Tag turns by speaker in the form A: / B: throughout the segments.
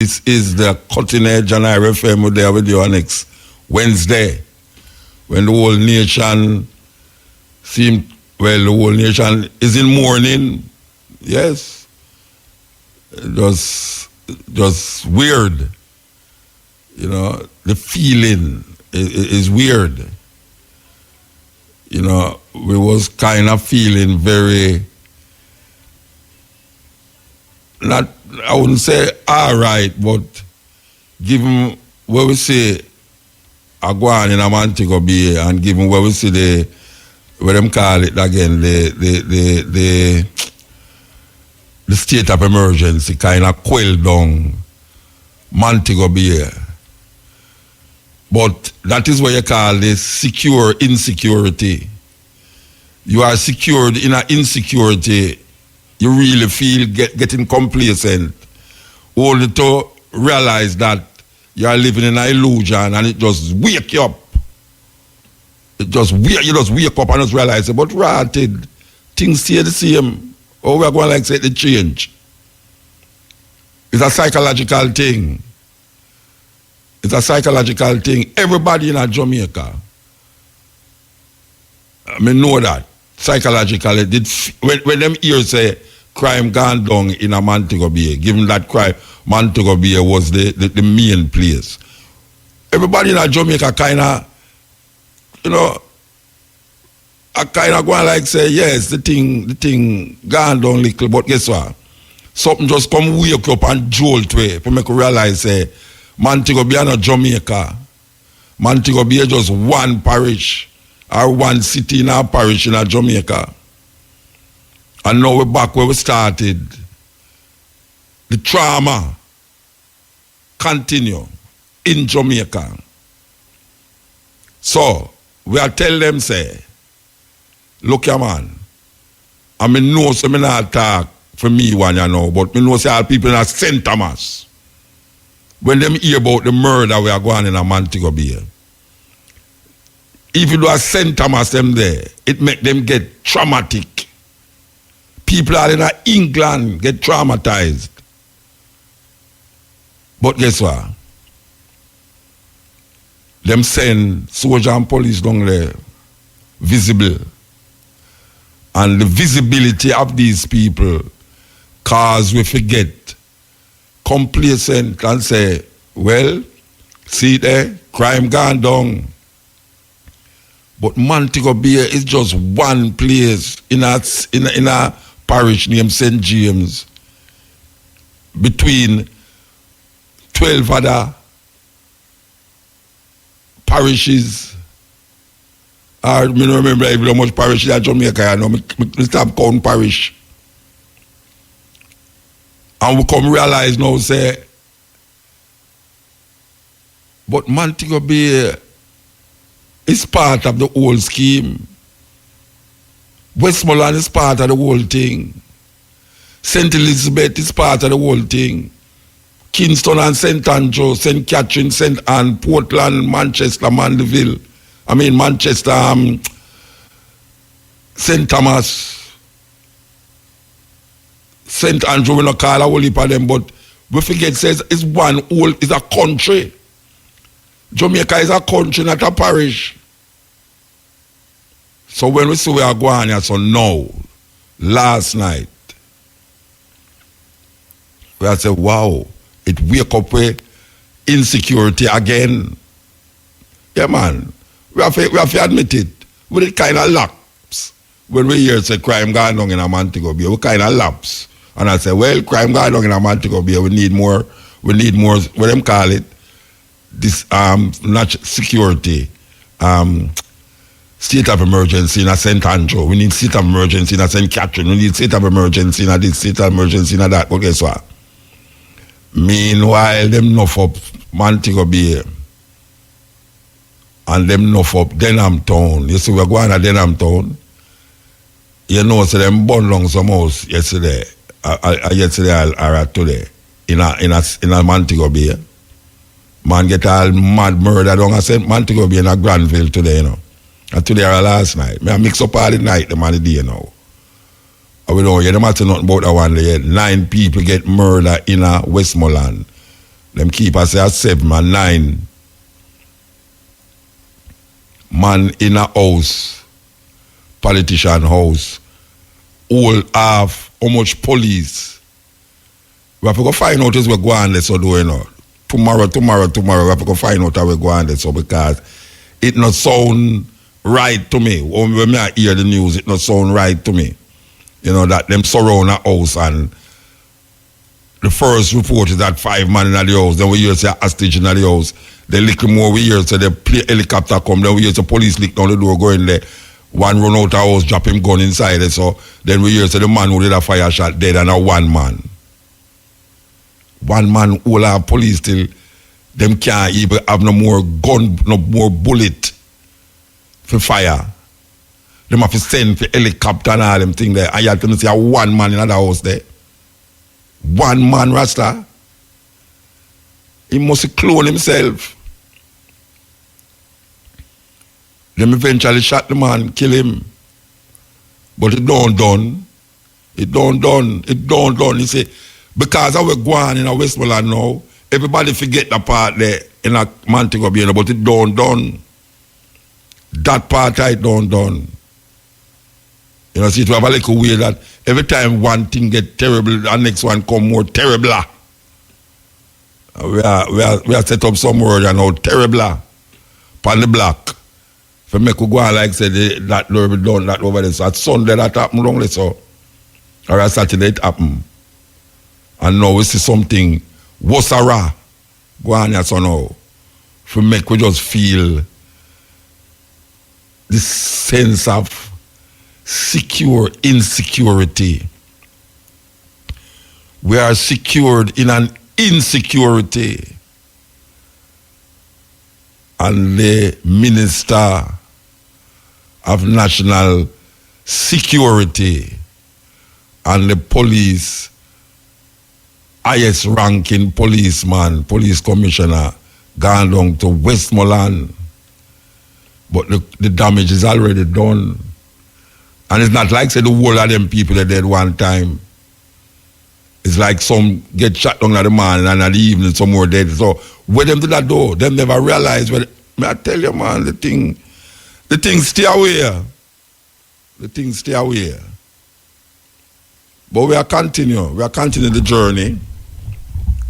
A: This is the Cutting Edge and I FM there with you next Wednesday when the whole nation the whole nation is in mourning. Yes. Just weird. You know, the feeling is weird. You know, we was kind of feeling very, not, I wouldn't say all right, but given where we see Aguan in a Montego Bay and given where we see what them call it again, the state of emergency kind of quelled down Montego Bay. But that is what you call the secure insecurity. You are secured in an insecurity. You really feel getting complacent, only to realize that you are living in an illusion and it just wake you up. You just wake up and just realize, but rotted, things stay the same. Or we're going like say the change. It's a psychological thing. It's a psychological thing. Everybody in Jamaica, I mean, know that psychologically, when them hear say crime gone down in a Montego Bay, given that crime, Montego Bay was the main place. Everybody in Jamaica kind of, you know, I kind of going like say, yes, the thing gone down little, but guess what? Something just come wake up and jolt way to make you realize, say, Montego Bay and Jamaica. Montego Bay is just one parish or one city in a parish in Jamaica. And now we're back where we started. The trauma continue in Jamaica. So, we are tell them, say, look here, man, I mean, know so me not talk for me one, you know, but me know say all people in St. Thomas, when them hear about the murder we are going in a Montego Bay, if you do a St. Thomas them there, it make them get traumatic. People are in England get traumatized. But guess what? Them send soldier and police down there, visible. And the visibility of these people cause we forget, complacent and say, well, see there, crime gone down. But Montego Bay is just one place in a parish named St. James between 12 other parishes. I don't remember how much parishes in Jamaica. I know, I stop counting parish. And we come realize now, say, but Montego Bay is part of the whole scheme. Westmoreland is part of the whole thing. St. Elizabeth is part of the whole thing. Kingston and St. Andrew, St. Catherine, St. Anne, Portland, Manchester, Mandeville. I mean Manchester, St. Thomas, St. Andrew, we don't call a whole heap of them, but we forget says it's one whole, it's a country. Jamaica is a country, not a parish. So when we see we are going here, so now, last night, we have said, wow, it wake up with insecurity again. Yeah, man. We have to admit it. We did kind of lapse. When we hear say crime gone on in a Montego Bay, we kind of lapse. And I say, well, crime gone on in a Montego Bay, we need more, what them call it, this security, state of emergency in a St. Andrew. We need state of emergency in a St. Catherine. We need state of emergency in a this, state of emergency in a that. But guess what? Meanwhile, them enough up Montego Bay and them enough up Denham Town. You see, we're going to Denham Town. You know, so them burn down some house yesterday, or today, in a Montego Bay. Man get all mad murder down at St. Montego Bay in a Granville today, you know. And today or last night. I mix up all the night, them and the day now. And we don't hear them say nothing about that one day. 9 people get murdered in a Westmoreland. Them keep us say 7 and 9 man in a house, politician house, all have how much police. We have to go find out as we go on this so do you know. Tomorrow, we have to go find out how we go on this so because it not sound right to me. When I hear the news, it not sound right to me. You know, that them surround a house and the first report is that 5 man in the house. Then we hear say hostage in the house. Then little more we hear say the helicopter come. Then we hear say police lick down the door go in there. One run out the house, drop him gun inside it. So then we hear say the man who did a fire shot dead and a 1 man. 1 man all our police till them can't even have no more gun, no more bullet for fire. Them have to send for helicopter and all them things there. And you have to see a 1 man in the house there. 1 man, Rasta. He must clone himself. Them eventually shot the man, kill him. But it don't done. It don't done. You see, because I was going in a Westmoreland now, everybody forget the part there in a Montego Bay, but it don't done. That part I don't done. You know, see, to have a little way that every time one thing get terrible, the next one come more terrible. We are set up some word and now terrible on the block. For me to go on like say that will be done that over there. So at Sunday that happened wrongly so. Or at Saturday it happened. And now we see something wasara go on here so now. For make we just feel this sense of secure insecurity. We are secured in an insecurity. And the Minister of National Security and the police, highest ranking policeman, police commissioner, gone down to Westmoreland. But the damage is already done. And it's not like say the whole of them people are dead one time. It's like some get shot down at the morning and at the evening some more dead. So where them do that do, them never realize where I tell you man, the thing stay away. The thing stay away. But we are continuing the journey.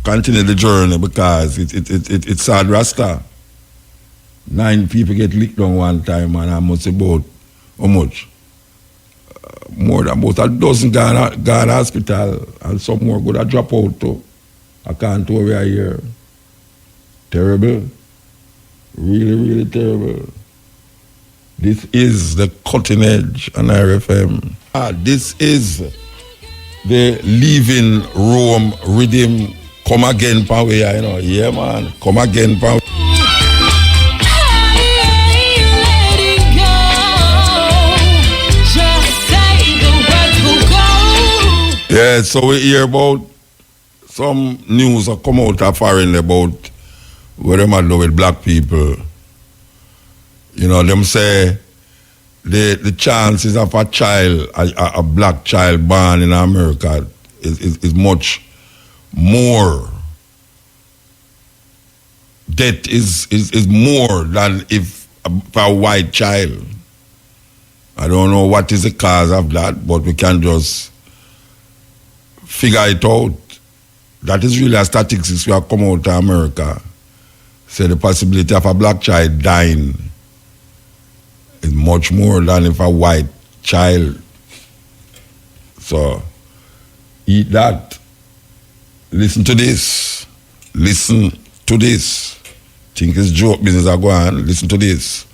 A: Continue the journey because it's sad Rasta. 9 people get licked down one time and I must say about how much? More than about a dozen gone hospital and some more go to drop out too. I can't over here. Terrible. Really, really terrible. This is the cutting edge on RFM. This is the Leaving Rome rhythm. Come again, power, you know. Yeah, man. Come again, power. Yeah, so we hear about some news that come out of foreign about what them are doing with black people. You know, them say the chances of a child, a black child born in America is much more. Death is more than if a white child. I don't know what is the cause of that, but we can just figure it out. That is really a statistics we have come out to America. Say the possibility of a black child dying is much more than if a white child. So eat that. Listen to this. Listen to this. Think it's joke business I go on. Listen to this.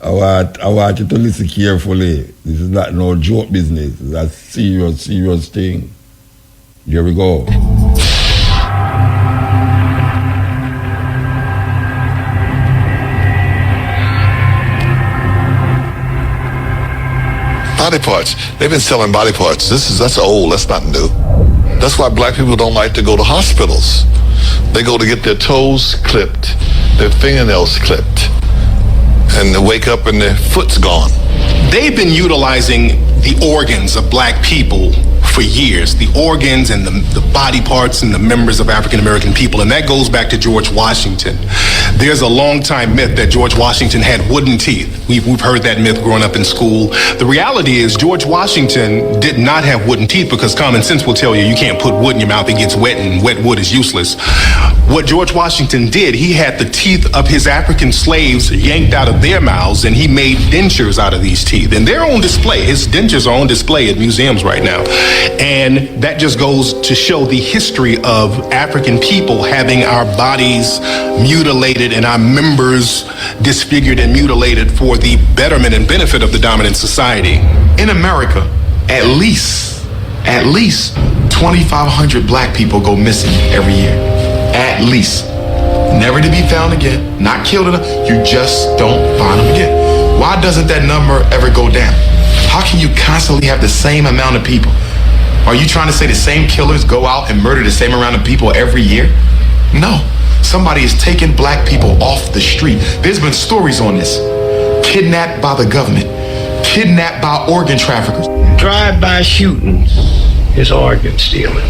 A: I want you to listen carefully. This is not no joke business. It's a serious, serious thing. Here we go.
B: Body parts. They've been selling body parts. That's old. That's not new. That's why black people don't like to go to hospitals. They go to get their toes clipped, their fingernails clipped. and they wake up and their foot's gone.
C: They've been utilizing the organs of black people for years, the organs and the body parts and the members of African American people, and that goes back to George Washington. There's a long time myth that George Washington had wooden teeth. We've heard that myth growing up in school. The reality is George Washington did not have wooden teeth, because common sense will tell you you can't put wood in your mouth, it gets wet, and wet wood is useless. What George Washington did, he had the teeth of his African slaves yanked out of their mouths, and he made dentures out of these teeth, and they're on display. His dentures are on display at museums right now. And that just goes to show the history of African people having our bodies mutilated and our members disfigured and mutilated for the betterment and benefit of the dominant society.
D: In America, at least 2,500 black people go missing every year. At least. Never to be found again, not killed enough, you just don't find them again. Why doesn't that number ever go down? How can you constantly have the same amount of people? Are you trying to say the same killers go out and murder the same amount of people every year? No. Somebody is taking black people off the street. There's been stories on this. Kidnapped by the government. Kidnapped by organ traffickers.
E: Drive-by shootings is organ stealing.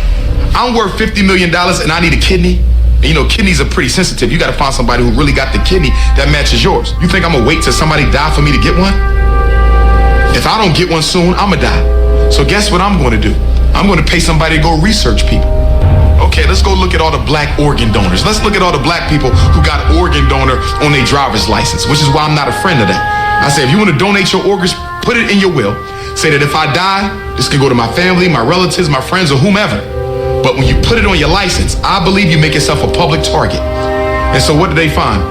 D: I'm worth $50 million and I need a kidney. And you know, kidneys are pretty sensitive. You got to find somebody who really got the kidney that matches yours. You think I'm going to wait till somebody die for me to get one? If I don't get one soon, I'm going to die. So guess what I'm going to do? I'm going to pay somebody to go research people. Okay, let's go look at all the black organ donors. Let's look at all the black people who got organ donor on their driver's license, which is why I'm not a friend of that. I say, if you want to donate your organs, put it in your will. Say that if I die, this can go to my family, my relatives, my friends, or whomever. But when you put it on your license, I believe you make yourself a public target. And so what did they find?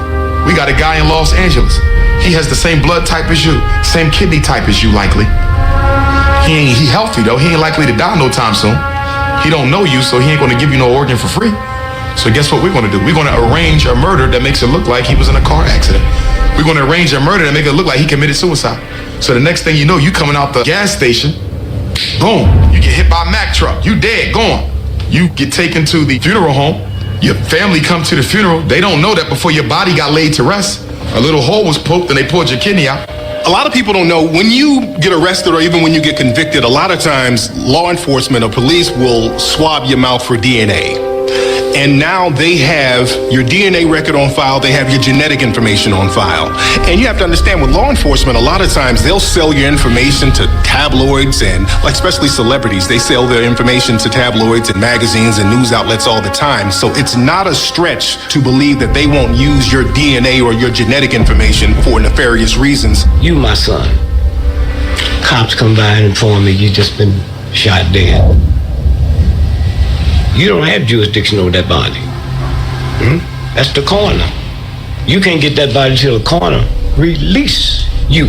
D: We got a guy in Los Angeles. He has the same blood type as you, same kidney type as you likely. He healthy though. He ain't likely to die no time soon. He don't know you, so he ain't gonna give you no organ for free. So guess what we're gonna do? We're gonna arrange a murder that makes it look like he was in a car accident. We're gonna arrange a murder that make it look like he committed suicide. So the next thing you know, you coming out the gas station, boom, you get hit by a Mack truck, you dead, gone. You get taken to the funeral home, your family come to the funeral, they don't know that before your body got laid to rest, a little hole was poked and they pulled your kidney out.
C: A lot of people don't know, when you get arrested or even when you get convicted, a lot of times law enforcement or police will swab your mouth for DNA. And now they have your DNA record on file, they have your genetic information on file. And you have to understand, with law enforcement, a lot of times they'll sell your information to tabloids and, like, especially celebrities, they sell their information to tabloids and magazines and news outlets all the time. So it's not a stretch to believe that they won't use your DNA or your genetic information for nefarious reasons.
E: You, my son, cops come by and inform me you just been shot dead. You don't have jurisdiction over that body. That's the coroner. You can't get that body till the coroner release you.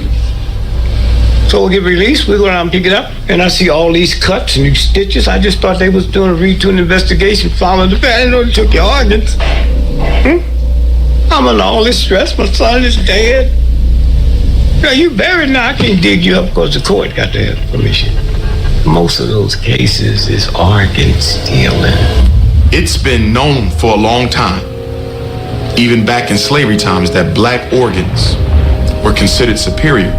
E: So we'll get released, we go down and pick it up, and I see all these cuts and these stitches. I just thought they was doing a routine investigation, following the fact. I didn't know they took your organs. I'm in all this stress, my son is dead. Now you buried now, I can't dig you up because the court got to have permission. Most of those cases is organ stealing.
D: It's been known for a long time, even back in slavery times, that black organs were considered superior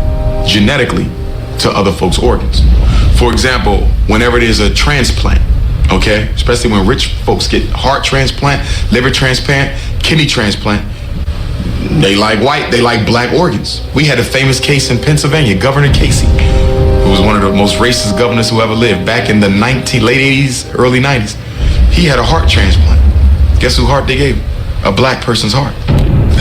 D: genetically to other folks' organs. For example, whenever there's a transplant, okay, especially when rich folks get heart transplant, liver transplant, kidney transplant, they like white, they like black organs. We had a famous case in Pennsylvania, Governor Casey, who was one of the most racist governors who ever lived back in the late 80s, early 90s. He had a heart transplant. Guess whose heart they gave him? A black person's heart.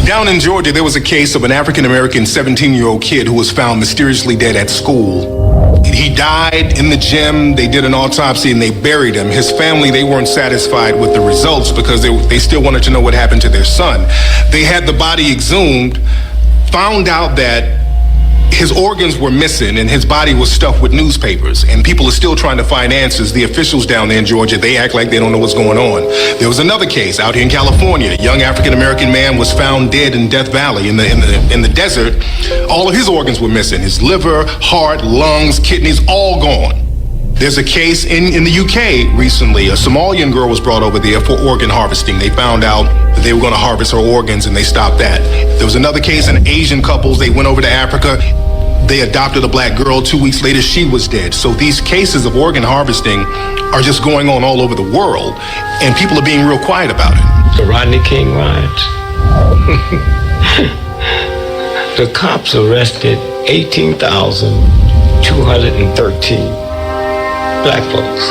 C: Down in Georgia, there was a case of an African-American 17-year-old kid who was found mysteriously dead at school. He died in the gym. They did an autopsy and they buried him. His family, they weren't satisfied with the results because they still wanted to know what happened to their son. They had the body exhumed, found out that his organs were missing and his body was stuffed with newspapers, and people are still trying to find answers. The officials down there in Georgia, they act like they don't know what's going on. There was another case out here in California. A young African-American man was found dead in Death Valley in the desert. All of his organs were missing. His liver, heart, lungs, kidneys, all gone. There's a case in the UK recently. A Somalian girl was brought over there for organ harvesting. They found out that they were going to harvest her organs and they stopped that. There was another case in Asian couples. They went over to Africa. They adopted a black girl. 2 weeks later, she was dead. So these cases of organ harvesting are just going on all over the world, and people are being real quiet about it.
E: The Rodney King riots. The cops arrested 18,213 black folks.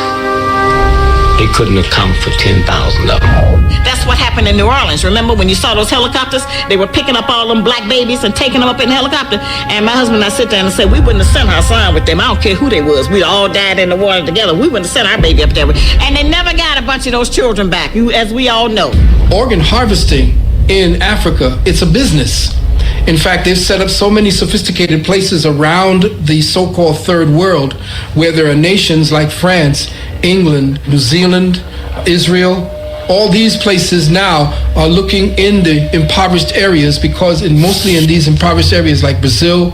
E: They couldn't account for 10,000 of them.
F: That's what happened in New Orleans. Remember when you saw those helicopters? They were picking up all them black babies and taking them up in the helicopter. And my husband and I sit there and say, we wouldn't have sent our son with them. I don't care who they was. We all died in the water together. We wouldn't have sent our baby up there. And they never got a bunch of those children back, as we all know.
G: Organ harvesting in Africa, it's a business. In fact, they've set up so many sophisticated places around the so-called third world where there are nations like France, England, New Zealand, Israel. All these places now are looking in the impoverished areas because mostly in these impoverished areas like Brazil,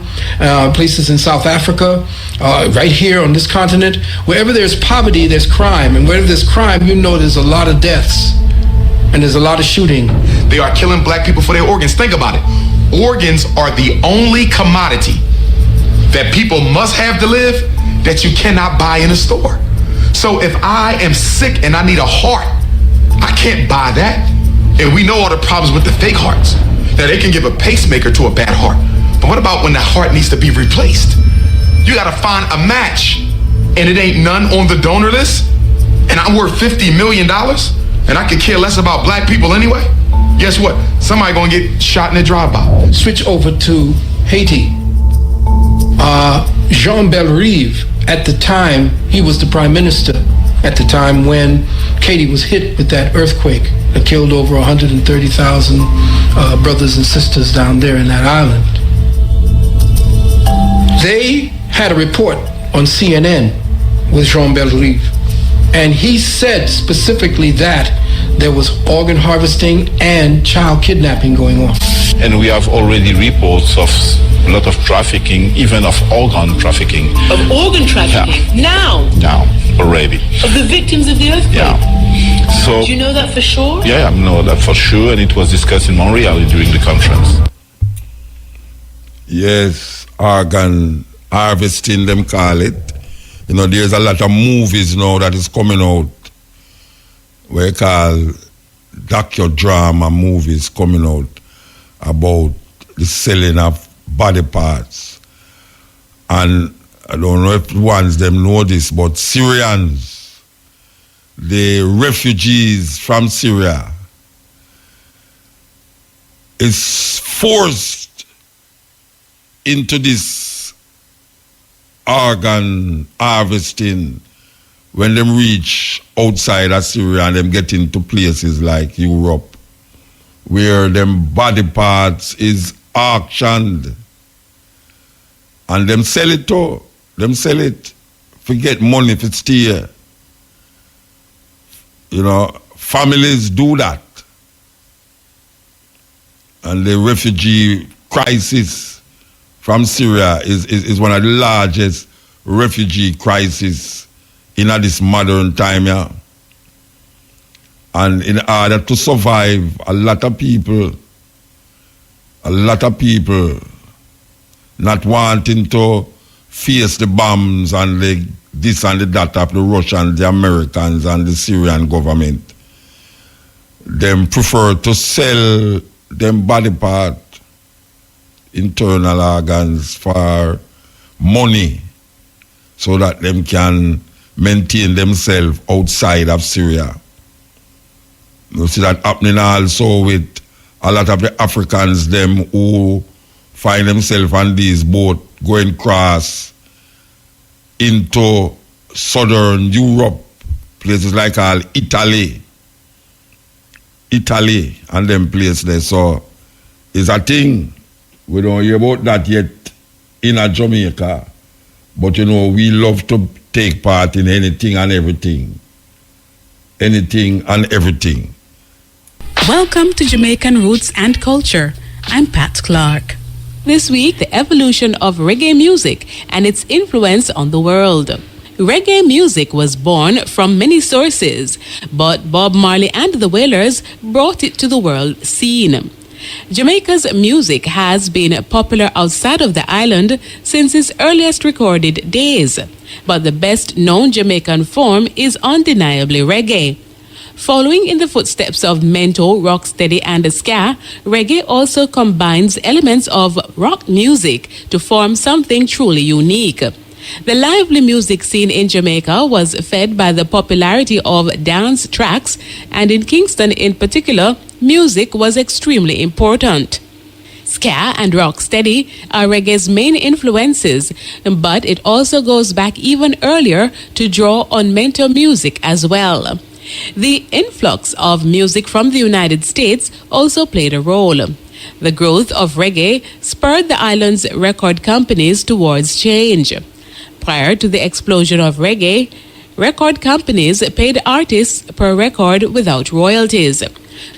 G: places in South Africa, right here on this continent, wherever there's poverty, there's crime. And wherever there's crime, you know there's a lot of deaths and there's a lot of shooting.
D: They are killing black people for their organs. Think about it. Organs are the only commodity that people must have to live that you cannot buy in a store. So if I am sick and I need a heart, I can't buy that. And we know all the problems with the fake hearts. Now they can give a pacemaker to a bad heart. But what about when the heart needs to be replaced? You gotta find a match and it ain't none on the donor list. And I'm worth $50 million and I could care less about black people anyway. Guess what? Somebody gonna get shot in a drive-by.
G: Switch over to Haiti. Jean Bellerive, at the time, he was the prime minister at the time when Haiti was hit with that earthquake that killed over 130,000 brothers and sisters down there in that island. They had a report on CNN with Jean Bellerive, and he said specifically that there was organ harvesting and child kidnapping going on.
B: And we have already reports of a lot of trafficking, even of organ trafficking.
H: Of organ trafficking? Yeah.
B: Now, already.
H: Of the victims of the earthquake?
B: Yeah. So,
H: do you know that for sure?
B: Yeah, I know that for sure, and it was discussed in Montreal during the conference.
A: Yes, organ harvesting, them call it. You know, there's a lot of movies now that is coming out where call docudrama movies coming out about the selling of body parts. And I don't know if ones them know this, but Syrians, the refugees from Syria, is forced into this organ harvesting when them reach outside of Syria and them get into places like Europe, where them body parts is auctioned and them sell it too. Them sell it. Forget money if it's here. You know, families do that. And the refugee crisis from Syria is one of the largest refugee crises in this modern time, yeah. And in order to survive, a lot of people not wanting to face the bombs and the this and the that of the Russians, the Americans and the Syrian government, them prefer to sell them body part, internal organs for money so that them can maintain themselves outside of Syria. You see that happening also with a lot of the Africans, them who find themselves on these boats going across into southern Europe, places like Italy and them places there. So it's a thing. We don't hear about that yet in Jamaica, but you know, we love to take part in anything and everything. Anything and everything.
I: Welcome to Jamaican Roots and Culture. I'm Pat Clark. This week, the evolution of reggae music and its influence on the world. Reggae music was born from many sources, but Bob Marley and the Wailers brought it to the world scene. Jamaica's music has been popular outside of the island since its earliest recorded days, but the best known Jamaican form is undeniably reggae. Following in the footsteps of mento, rocksteady, and ska, reggae also combines elements of rock music to form something truly unique. The lively music scene in Jamaica was fed by the popularity of dance tracks, and in Kingston in particular, music was extremely important. Ska and rocksteady are reggae's main influences, but it also goes back even earlier to draw on mento music as well. The influx of music from the United States also played a role. The growth of reggae spurred the island's record companies towards change. Prior to the explosion of reggae, record companies paid artists per record without royalties.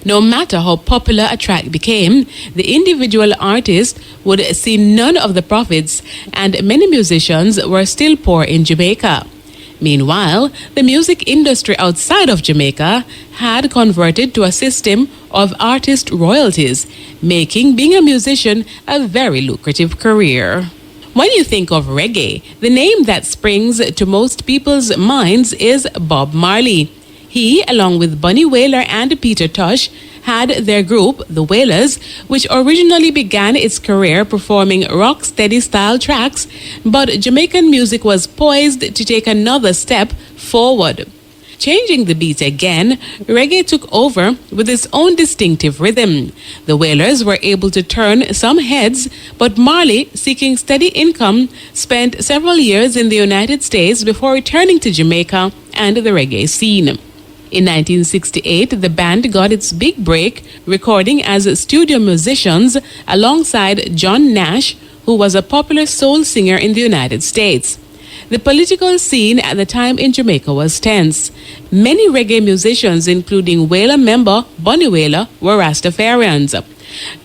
I: No matter how popular a track became, the individual artist would see none of the profits, and many musicians were still poor in Jamaica. Meanwhile, the music industry outside of Jamaica had converted to a system of artist royalties, making being a musician a very lucrative career. When you think of reggae, the name that springs to most people's minds is Bob Marley. He, along with Bunny Wailer and Peter Tosh, had their group, the Wailers, which originally began its career performing rock-steady style tracks, but Jamaican music was poised to take another step forward. Changing the beat again, reggae took over with its own distinctive rhythm. The Wailers were able to turn some heads, but Marley, seeking steady income, spent several years in the United States before returning to Jamaica and the reggae scene. In 1968, the band got its big break, recording as studio musicians alongside John Nash, who was a popular soul singer in the United States. The political scene at the time in Jamaica was tense. Many reggae musicians, including Wailer member Bunny Wailer, were Rastafarians.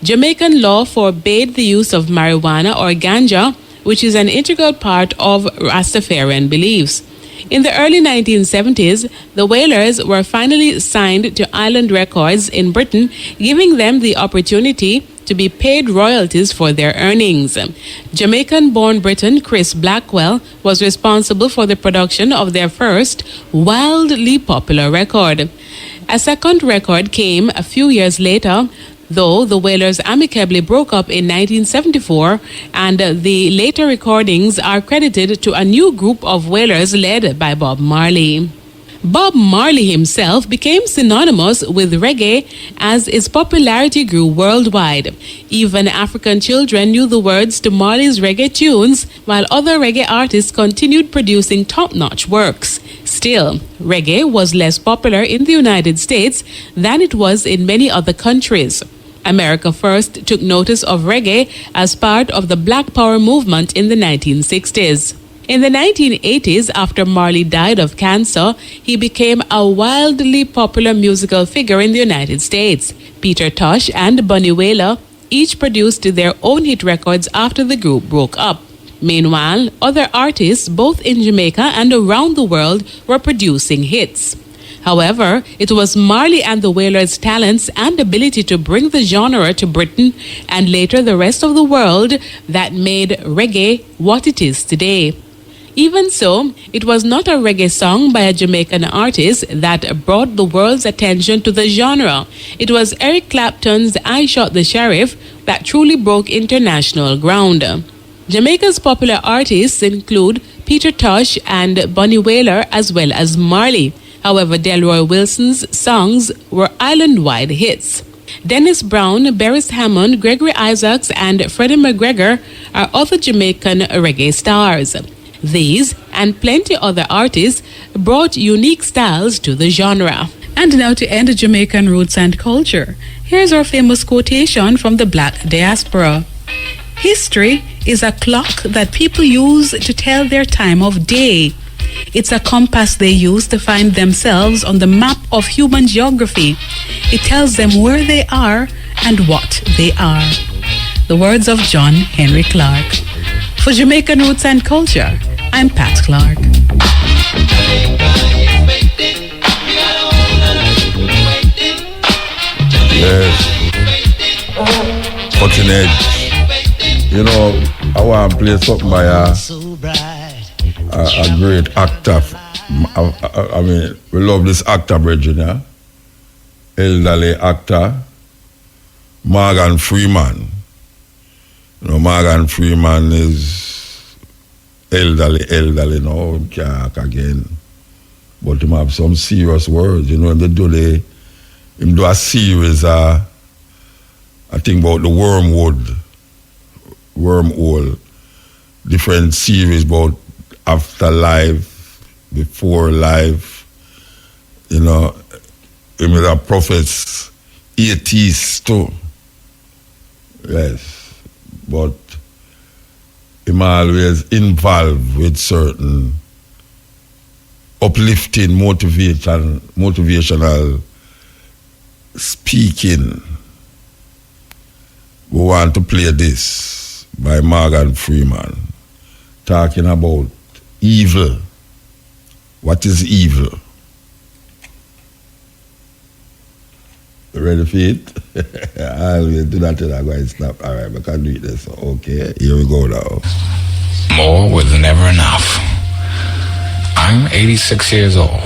I: Jamaican law forbade the use of marijuana or ganja, which is an integral part of Rastafarian beliefs. In the early 1970s, the Wailers were finally signed to Island Records in Britain, giving them the opportunity to be paid royalties for their earnings. Jamaican-born Briton Chris Blackwell was responsible for the production of their first wildly popular record. A second record came a few years later, though the Wailers amicably broke up in 1974, and the later recordings are credited to a new group of Wailers led by Bob Marley. Bob Marley himself became synonymous with reggae as its popularity grew worldwide. Even African children knew the words to Marley's reggae tunes, while other reggae artists continued producing top-notch works. Still, reggae was less popular in the United States than it was in many other countries. America first took notice of reggae as part of the Black Power movement in the 1960s. In the 1980s, after Marley died of cancer, he became a wildly popular musical figure in the United States. Peter Tosh and Bunny Wailer each produced their own hit records after the group broke up. Meanwhile, other artists, both in Jamaica and around the world, were producing hits. However, it was Marley and the Wailers' talents and ability to bring the genre to Britain and later the rest of the world that made reggae what it is today. Even so, it was not a reggae song by a Jamaican artist that brought the world's attention to the genre. It was Eric Clapton's I Shot the Sheriff that truly broke international ground. Jamaica's popular artists include Peter Tosh and Bunny Wailer as well as Marley. However, Delroy Wilson's songs were island-wide hits. Dennis Brown, Beres Hammond, Gregory Isaacs, and Freddie McGregor are other Jamaican reggae stars. These and plenty other artists brought unique styles to the genre. And now to end Jamaican roots and culture, here's our famous quotation from the Black diaspora. History is a clock that people use to tell their time of day. It's a compass they use to find themselves on the map of human geography. It tells them where they are and what they are. The words of John Henry Clark. For Jamaican Roots and Culture, I'm Pat Clark.
A: Yes. Cutting edge. You know, I want to play something by a great actor. I mean, we love this actor, Bridget, yeah? Elderly actor, Morgan Freeman. You know, Morgan Freeman is elderly now, he can't act again. But he have some serious words, you know, they do a series, I think about the wormhole, different series about afterlife, before life, you know, him is a prophet's atheist too. Yes, but him always involved with certain uplifting, motivational speaking. We want to play this by Morgan Freeman, talking about evil. What is evil? You ready for it? I will do that till I go and stop. All right, we can do this. Okay, here we go now.
J: More was never enough. I'm 86 years old,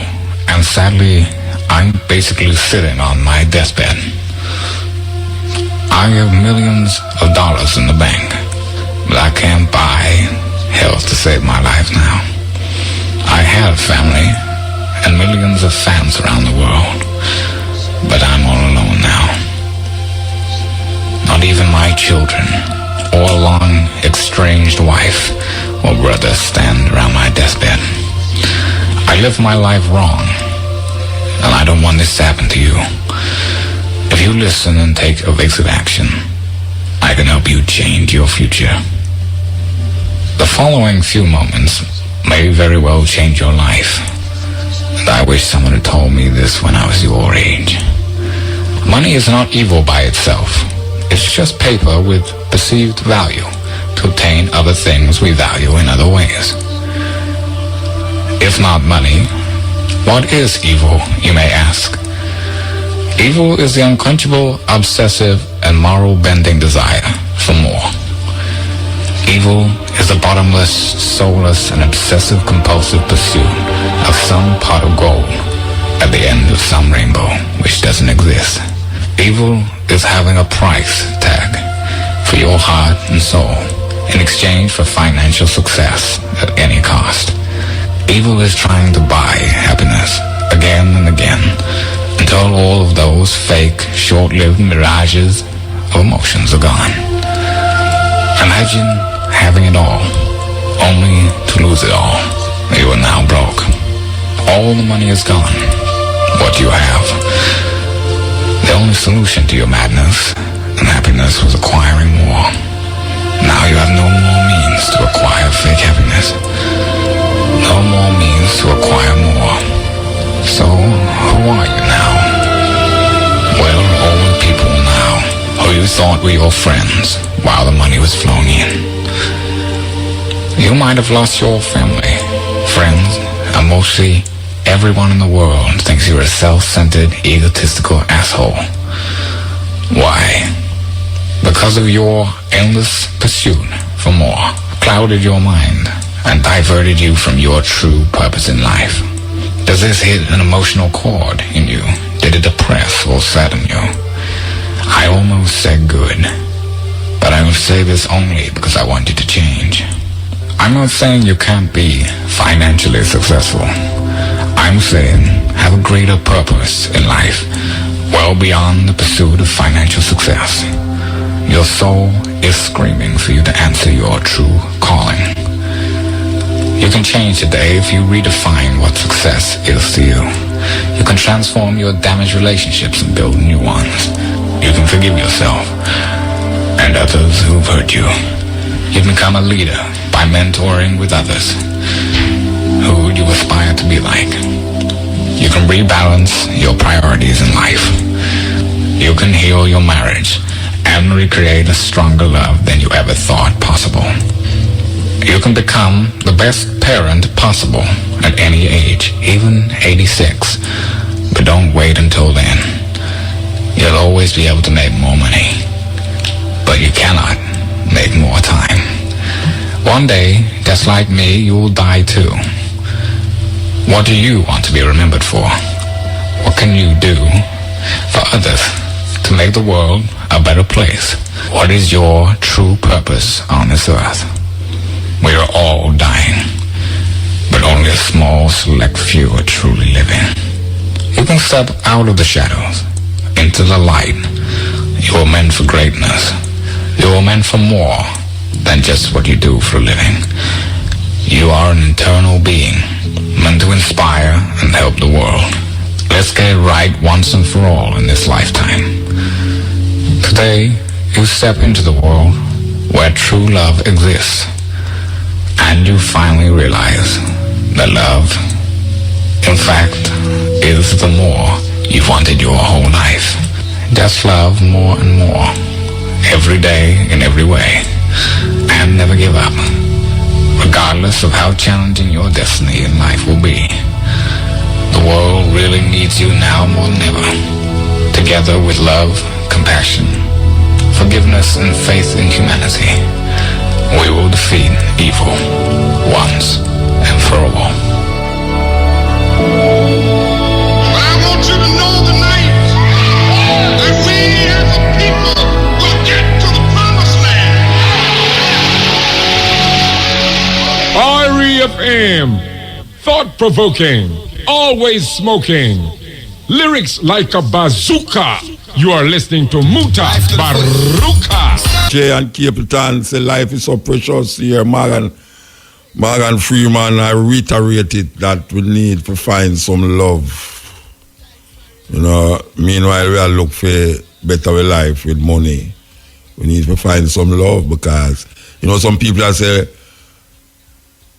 J: and sadly, I'm basically sitting on my deathbed. I have millions of dollars in the bank, but I can't buy health to save my life now. I had a family and millions of fans around the world, but I'm all alone now. Not even my children or a long estranged wife or brother stand around my deathbed. I lived my life wrong, and I don't want this to happen to you. If you listen and take evasive action, I can help you change your future. The following few moments may very well change your life, and I wish someone had told me this when I was your age. Money is not evil by itself. It's just paper with perceived value to obtain other things we value in other ways. If not money, what is evil, you may ask? Evil is the unquenchable, obsessive, and moral-bending desire for more. Evil is the bottomless, soulless, and obsessive-compulsive pursuit of some pot of gold at the end of some rainbow which doesn't exist. Evil is having a price tag for your heart and soul in exchange for financial success at any cost. Evil is trying to buy happiness again and again until all of those fake, short-lived mirages of emotions are gone. Imagine having it all, only to lose it all. You are now broke. All the money is gone. What you have. The only solution to your madness and happiness was acquiring more. Now you have no more means to acquire fake happiness. No more means to acquire more. So, who are you now? Well, all the people now who you thought were your friends while the money was flowing in. You might have lost your family, friends, and mostly everyone in the world thinks you're a self-centered, egotistical asshole. Why? Because of your endless pursuit for more clouded your mind and diverted you from your true purpose in life. Does this hit an emotional chord in you? Did it depress or sadden you? I almost said good, but I will say this only because I want you to change. I'm not saying you can't be financially successful. I'm saying have a greater purpose in life, well beyond the pursuit of financial success. Your soul is screaming for you to answer your true calling. You can change today if you redefine what success is to you. You can transform your damaged relationships and build new ones. You can forgive yourself and others who've hurt you. You can become a leader by mentoring with others who you aspire to be like. You can rebalance your priorities in life. You can heal your marriage and recreate a stronger love than you ever thought possible. You can become the best parent possible at any age, even 86. But don't wait until then. You'll always be able to make more money, but you cannot make more time. One day, just like me, you will die too. What do you want to be remembered for? What can you do for others to make the world a better place? What is your true purpose on this earth? We are all dying, but only a small select few are truly living. You can step out of the shadows into the light. You are meant for greatness. You are meant for more than just what you do for a living. You are an eternal being, meant to inspire and help the world. Let's get it right once and for all in this lifetime. Today, you step into the world where true love exists, and you finally realize that love, in fact, is the more you've wanted your whole life. Just love more and more, every day in every way, and never give up, regardless of how challenging your destiny in life will be. The world really needs you now more than ever. Together with love, compassion, forgiveness, and faith in humanity, we will defeat evil once and for all.
K: I want you to know tonight that we as a people will get to the promised land.
L: REFM, thought-provoking, always smoking, lyrics like a bazooka. You are listening to Mutabaruka.
A: Jay and Capleton say life is so precious here. Morgan Freeman, I reiterated that we need to find some love. You know, meanwhile we are look for better life with money. We need to find some love because, you know, some people that say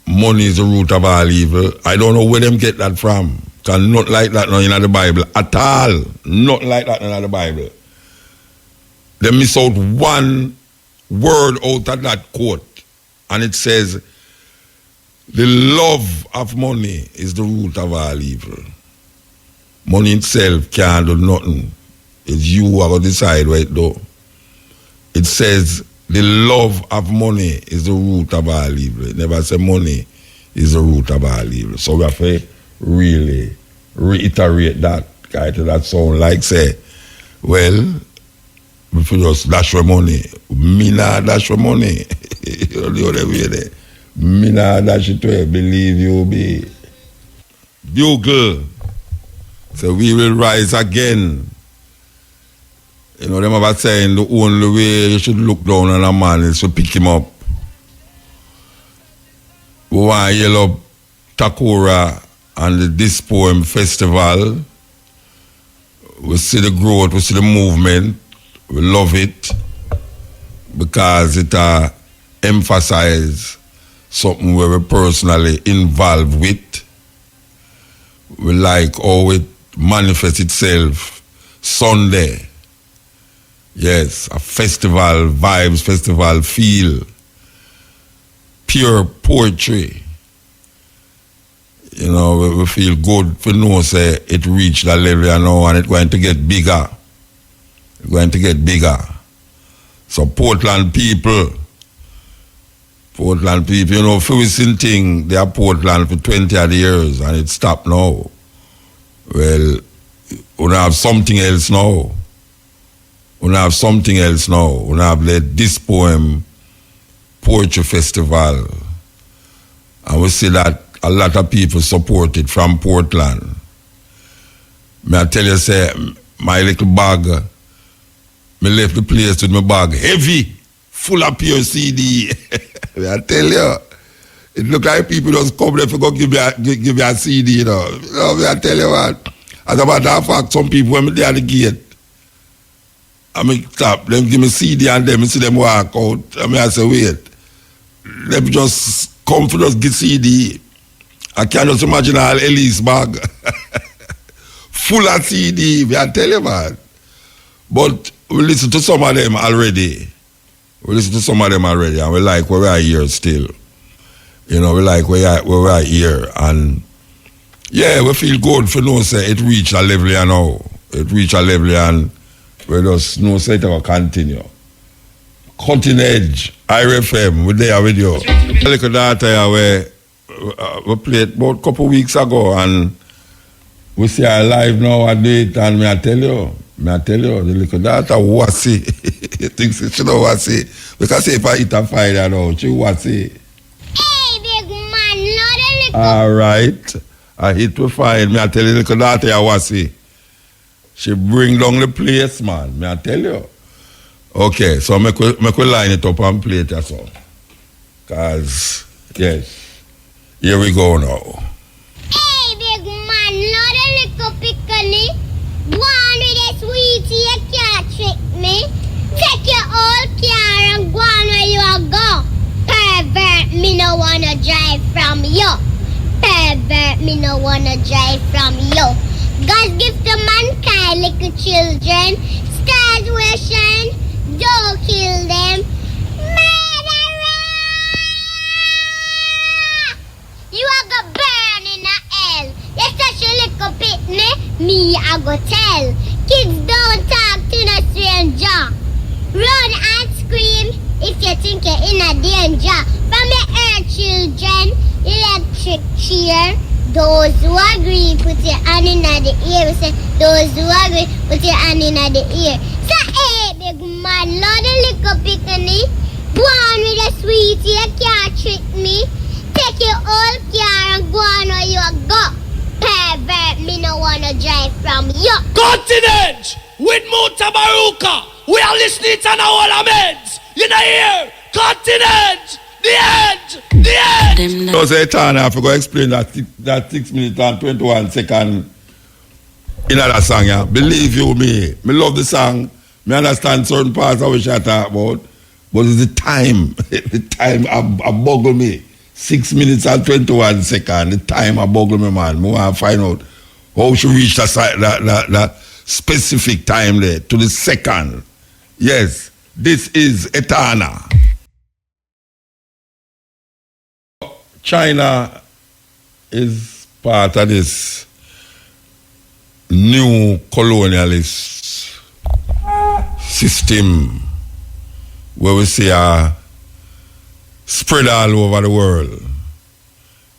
A: money is the root of all evil. I don't know where them get that from. Because not like that now in the Bible at all. Not like that in the Bible. They miss out one word out of that quote. And it says, the love of money is the root of all evil. Money itself can't do nothing. It's you who are going to decide what it do. It says, the love of money is the root of all evil. It never say money is the root of all evil. So we have to really reiterate that. That sound like say, well, if you just dash your money, me not dash your money. You know the other way there. Me not dash it to you, believe you be. Bugle. So we will rise again. You know, them about saying the only way you should look down on a man is to pick him up. We want to yell up Takura and this poem festival. We see the growth, we see the movement, we love it because it emphasizes something where we're personally involved with. We like how it manifests itself Sunday. Yes, a festival vibes, festival feel, pure poetry. You know, we feel good for know say it reached that level now and it's going to get bigger. It's going to get bigger. So Portland people, you know, if we seen thing, they are Portland for 20 odd years and it stopped now. Well, we have something else now. We have something else now. We have led this poem poetry festival. And we see that a lot of people support it from Portland. May I tell you, say, my little bag, me left the place with my bag heavy, full of pure CD. May I tell you, it look like people just come there for go give you a CD, you know. May I tell you what, as a matter of fact, some people when they at the gate, I mean, stop, them give me CD and them, see them walk out. I mean, I say, wait, let me just come for just get CD. I can't just imagine all Elise bag full of CD, I tell you, man. But we listen to some of them already. And we like where we are here still. You know, we like we are here, and yeah, we feel good for no say it reach a level you know. It reach a level and we just no say it will continue. Cutting Edge, IRFM, we're there with you. A little data where we played about a couple weeks ago and we see her live now and do it, and I tell you, the little data was it. You think she know what say? Because if I eat a fire now, she what say?
K: Hey, big man, not a little.
A: All right. I hit with fire. I tell you, little data what say? She bring down the place, man. I tell you. Okay, so make we line it up and play it as well. Because, yes, here we go now.
K: Hey, big man, not a little pickany. Go on with a sweetie, you can't trick me. Take your old car and go on where you are go. Pervert, me no wanna drive from you. Pervert, me no wanna drive from you. God's gift to mankind, little children. Starvation, don't kill them. Murderer! You are gonna burn in a hell. You're such a little pitney, me I go tell. Kids don't talk to no stranger. Run and scream if you think you're in a danger. From your earth children, electric chair. Those who agree, put your hand in the ear. We say, those who agree, put your hand in the ear. So, hey, big man, Lord, a little pickany. Born with a sweetie, you can't trick me. Take your old car and go on where you go. Pervert, me no wanna drive from you.
M: Continent with Mutabaruka. We are listening to all our meds. You know here, Continent. The end! The end!
A: So say Tana, I forgot to explain that 6 minutes and 21 seconds in that song, yeah. Believe you me love the song. Me understand certain parts of which I talk about. But it's the time. The time I boggle me. 6 minutes and 21 seconds. The time I boggle me, man. I want to find out how she reach that specific time there to the second. Yes, this is Etana. China is part of this new colonialist system where we see spread all over the world.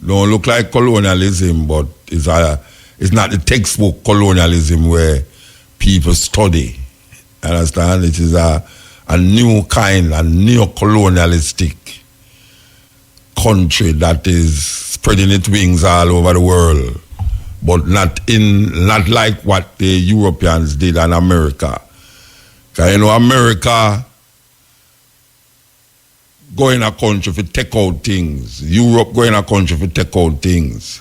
A: Don't look like colonialism, but it's not the textbook colonialism where people study. Understand? It is a new kind, a neo-colonialistic country that is spreading its wings all over the world, but not like what the Europeans did in America. Because you know, America go in a country to take out things. Europe go in a country to take out things.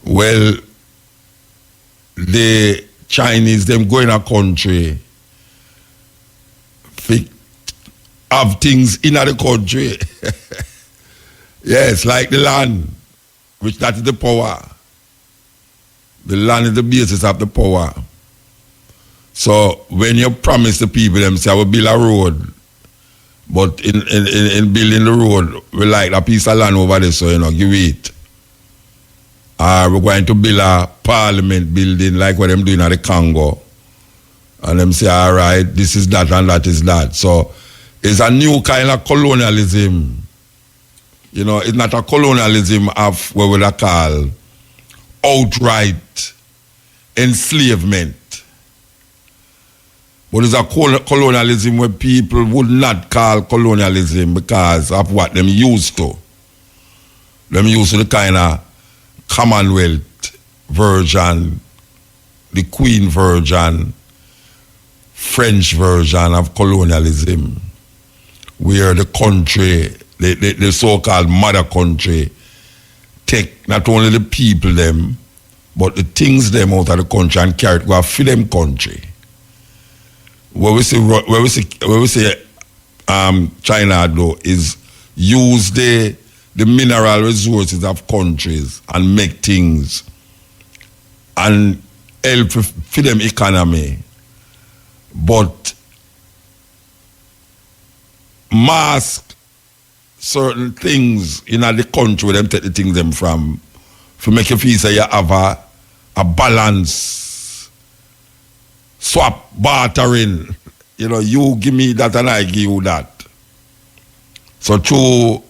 A: Well, the Chinese, them go in a country to have things in the country. Yes, like the land, which that is the power. The land is the basis of the power. So when you promise the people, them say, I will build a road, but in building the road, we like a piece of land over there, so, you know, give it. Or we're going to build a parliament building like what them doing at the Congo. And them say, all right, this is that and that is that. So it's a new kind of colonialism. You know, it's not a colonialism of what we call outright enslavement. But it's a colonialism where people would not call colonialism because of what them used to. Them used to the kind of Commonwealth version, the Queen version, French version of colonialism, where the country, the so-called mother country, take not only the people them, but the things them out of the country and carry it go for them country. Where we say China do is use the mineral resources of countries and make things and help for them economy, but mask certain things in the country where them take the things them from to make you feel say you have a balance, swap, bartering. You know, you give me that and I give you that. So through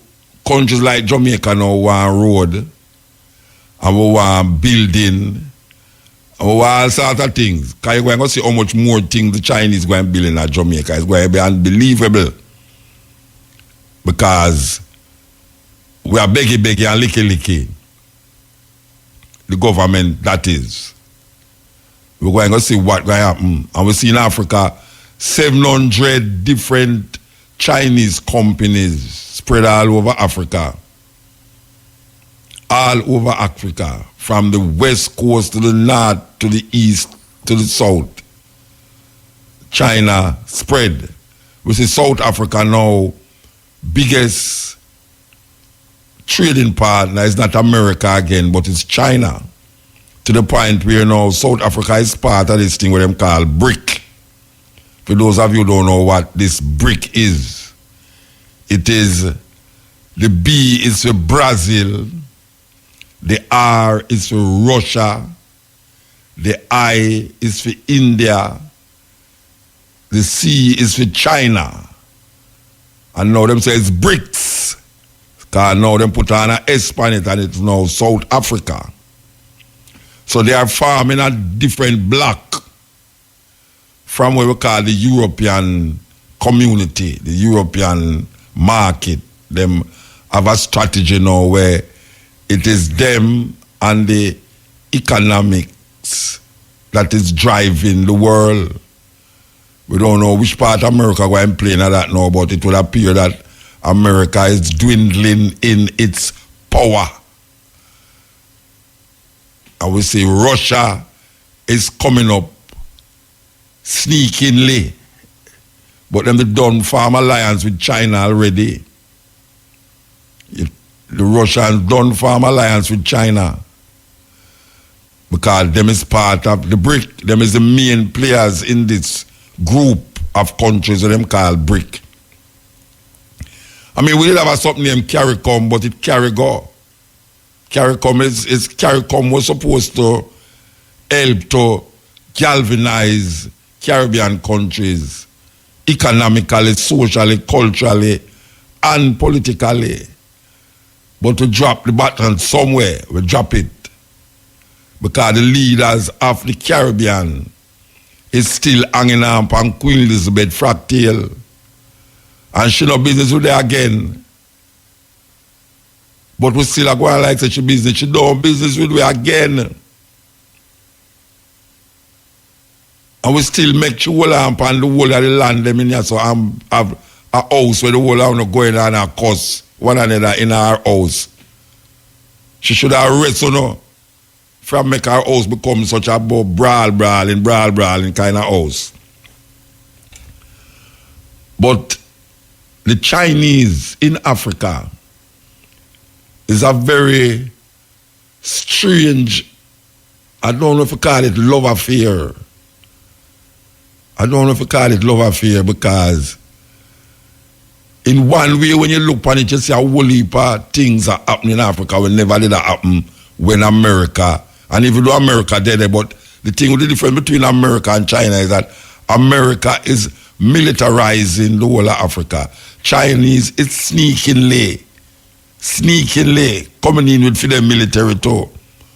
A: countries like Jamaica now want road, and we want building, and we want all sorts of things. Because you're going to see how much more things the Chinese going to build in Jamaica. It's going to be unbelievable. Because we are beggy and licky. The government, that is. We're going to see what going to happen. And we see in Africa 700 different Chinese companies spread all over Africa. All over Africa. From the west coast to the north, to the east, to the south. China spread. We see South Africa now, biggest trading partner is not America again, but it's China. To the point where now South Africa is part of this thing what them call BRIC. For those of you who don't know what this BRIC is, it is, the B is for Brazil, the R is for Russia, the I is for India, the C is for China. And now them say it's BRICS. Because now them put on an S on it and it's now South Africa. So they are forming a different block from what we call the European community, the European market. Them have a strategy now where it is them and the economics that is driving the world. We don't know which part of America we're playing at that now, but it will appear that America is dwindling in its power. And we see Russia is coming up sneakingly. But them they done form alliance with China already. The Russians done form alliance with China. Because them is part of the BRIC. Them is the main players in this group of countries that them call BRIC. I mean, we did have something named CARICOM, but it carry go. CARICOM was supposed to help to galvanize Caribbean countries economically, socially, culturally, and politically. But to drop the button somewhere, we drop it. Because the leaders of the Caribbean is still hanging on Queen Elizabeth Fractail. And she no business with her again. But we still are going like such a business. She don't business with her again. And we still make sure lamp and the whole of the land them in here. So I have a house where the whole of them going on and cuss one another in our house. She should have arrest you know, from make our house become such a brawling kind of house. But the Chinese in Africa is a very strange, I don't know if you call it love affair. I don't know if you call it love affair because in one way when you look on it, you see a whole heap of things are happening in Africa will never did happen when America, and even though America did it, but the thing with the difference between America and China is that America is militarizing the whole of Africa. Chinese is sneakingly coming in with for their military too.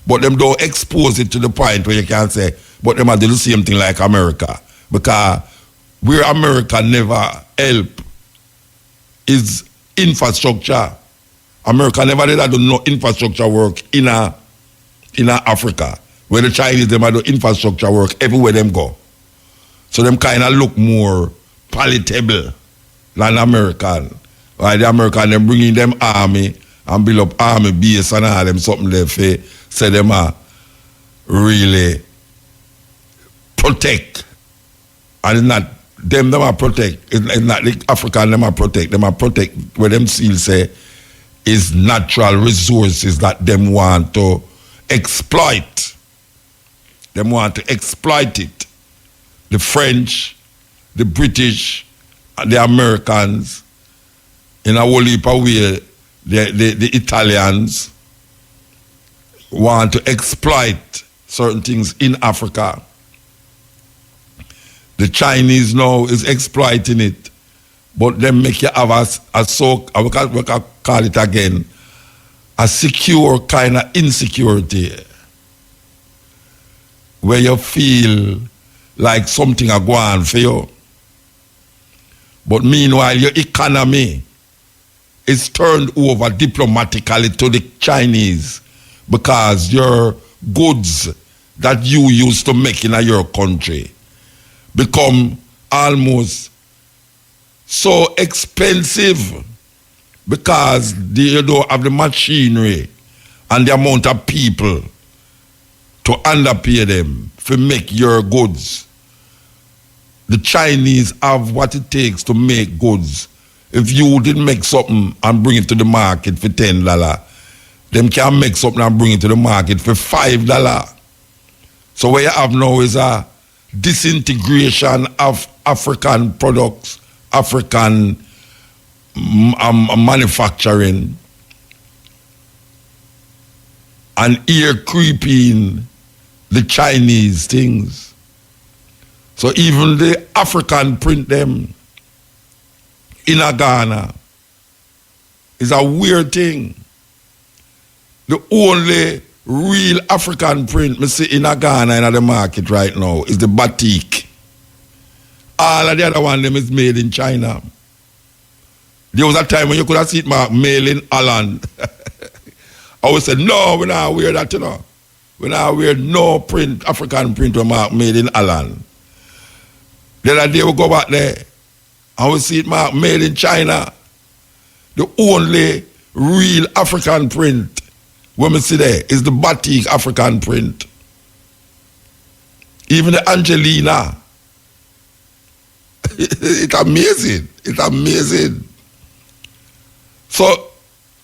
A: But them don't expose it to the point where you can say, but them are do the same thing like America. Because where America never help is infrastructure. America never did do no infrastructure work in Africa. Where the Chinese them do infrastructure work everywhere them go. So them kind of look more palatable than American. Right? The American them bringing them army and build up army base and all them something they say them are really protect. And it's not them are protect. It's not the African them are protect. Them are protect where them still say is natural resources that them want to exploit. Them want to exploit it. The French, the British, and the Americans, in a whole heap of way, the Italians want to exploit certain things in Africa. The Chinese now is exploiting it, but them make you have we can call it again, a secure kind of insecurity, where you feel like something are going on for you. But meanwhile, your economy is turned over diplomatically to the Chinese because your goods that you used to make in your country become almost so expensive because you don't have the machinery and the amount of people to underpay them to make your goods. The Chinese have what it takes to make goods. If you didn't make something and bring it to the market for $10, them can make something and bring it to the market for $5. So what you have now is a disintegration of African products, African manufacturing, and here creeping the Chinese things. So even the African print them in a Ghana is a weird thing. The only real African print me see in a Ghana in the market right now is the batik. All of the other one them is made in China. There was a time when you could have seen it made in Holland. I would say, no, we're not wear that, you know. We're not wear no print, African print made in Holland. The other day we go back there and we see it made in China. The only real African print when we see there is the batik African print. Even the Angelina. It's amazing. It's amazing. So,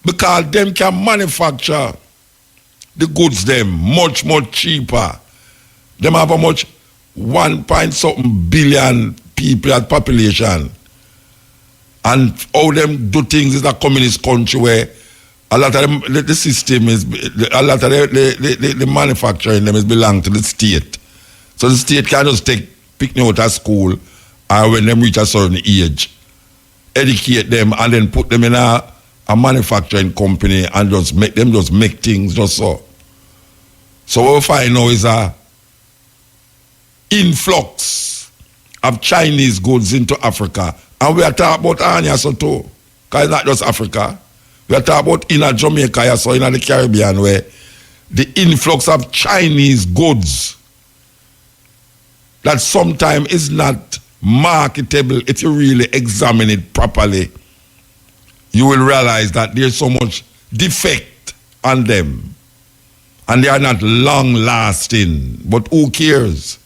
A: because them can manufacture the goods them much, much cheaper. Them have a much 1.something billion people at population. And how them do things is a communist country where a lot of them, the system is, a lot of the manufacturing them is belong to the state. So the state can just pick them out of school or when them reach a certain age, educate them and then put them in a manufacturing company and just make things just so. So what we find now is a influx of Chinese goods into Africa. And we are talking about Anya so too. Because it's not just Africa. We are talking about in Jamaica, so in the Caribbean, where the influx of Chinese goods that sometimes is not marketable if you really examine it properly. You will realize that there's so much defect on them. And they are not long lasting. But who cares?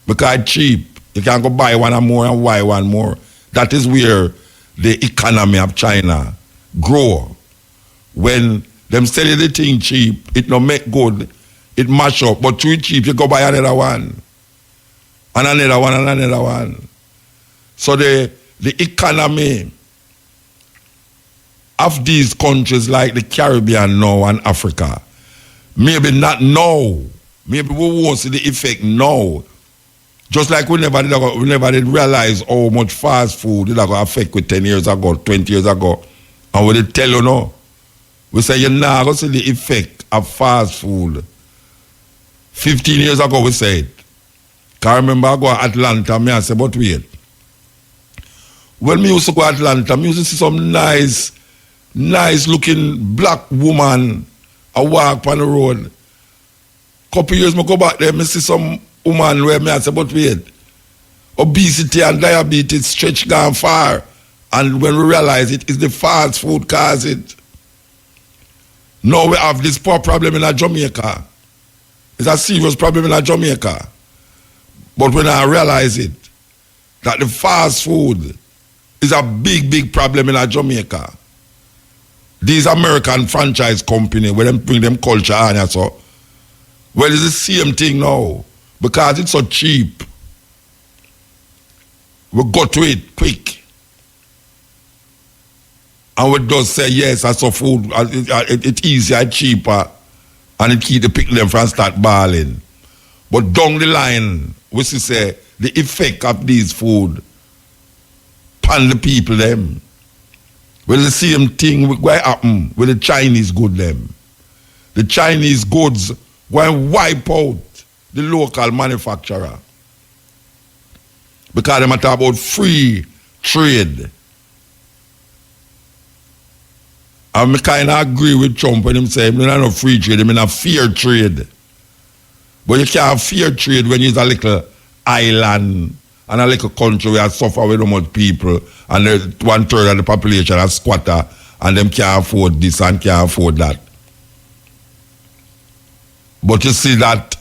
A: Because it's cheap. You can go buy one more and buy one more. That is where the economy of China grow. When them sell you the thing cheap, it no make good, it mash up. But too cheap, you go buy another one. And another one and another one. So the economy of these countries like the Caribbean now and Africa, maybe not now. Maybe we won't see the effect now. Just like we never did realize how much fast food did affect with 10 years ago, 20 years ago. And we did tell you now. We say you're not going to see the effect of fast food. 15 years ago we said. Because I remember I go to Atlanta, I say, but wait. When me used to go to Atlanta, I used to see some nice looking black woman I walk on the road. Couple years I go back there, I see some woman where I say, but wait, obesity and diabetes stretch gone far. And when we realize it, it's the fast food cause it. Now we have this poor problem in Jamaica. It's a serious problem in Jamaica. But when I realize it, that the fast food is a big, big problem in Jamaica. These American franchise company, where them bring them culture on and so, well, it's the same thing now. Because it's so cheap. We go to it quick. And we just say, yes, that's so food, it's easier, it's cheaper, and it keep the people them from start balling. But down the line, we see say, the effect of these food upon the people them. Well, the same thing will happen with the Chinese good them. The Chinese goods go and wipe out the local manufacturer. Because they talk about free trade. And I kind of agree with Trump when he say, "No, no free trade, I mean a fair trade." But you can't have fair trade when you're a little island and a little country where you suffer with so much people and 1/3 of the population are squatter and them can't afford this and can't afford that. But you see that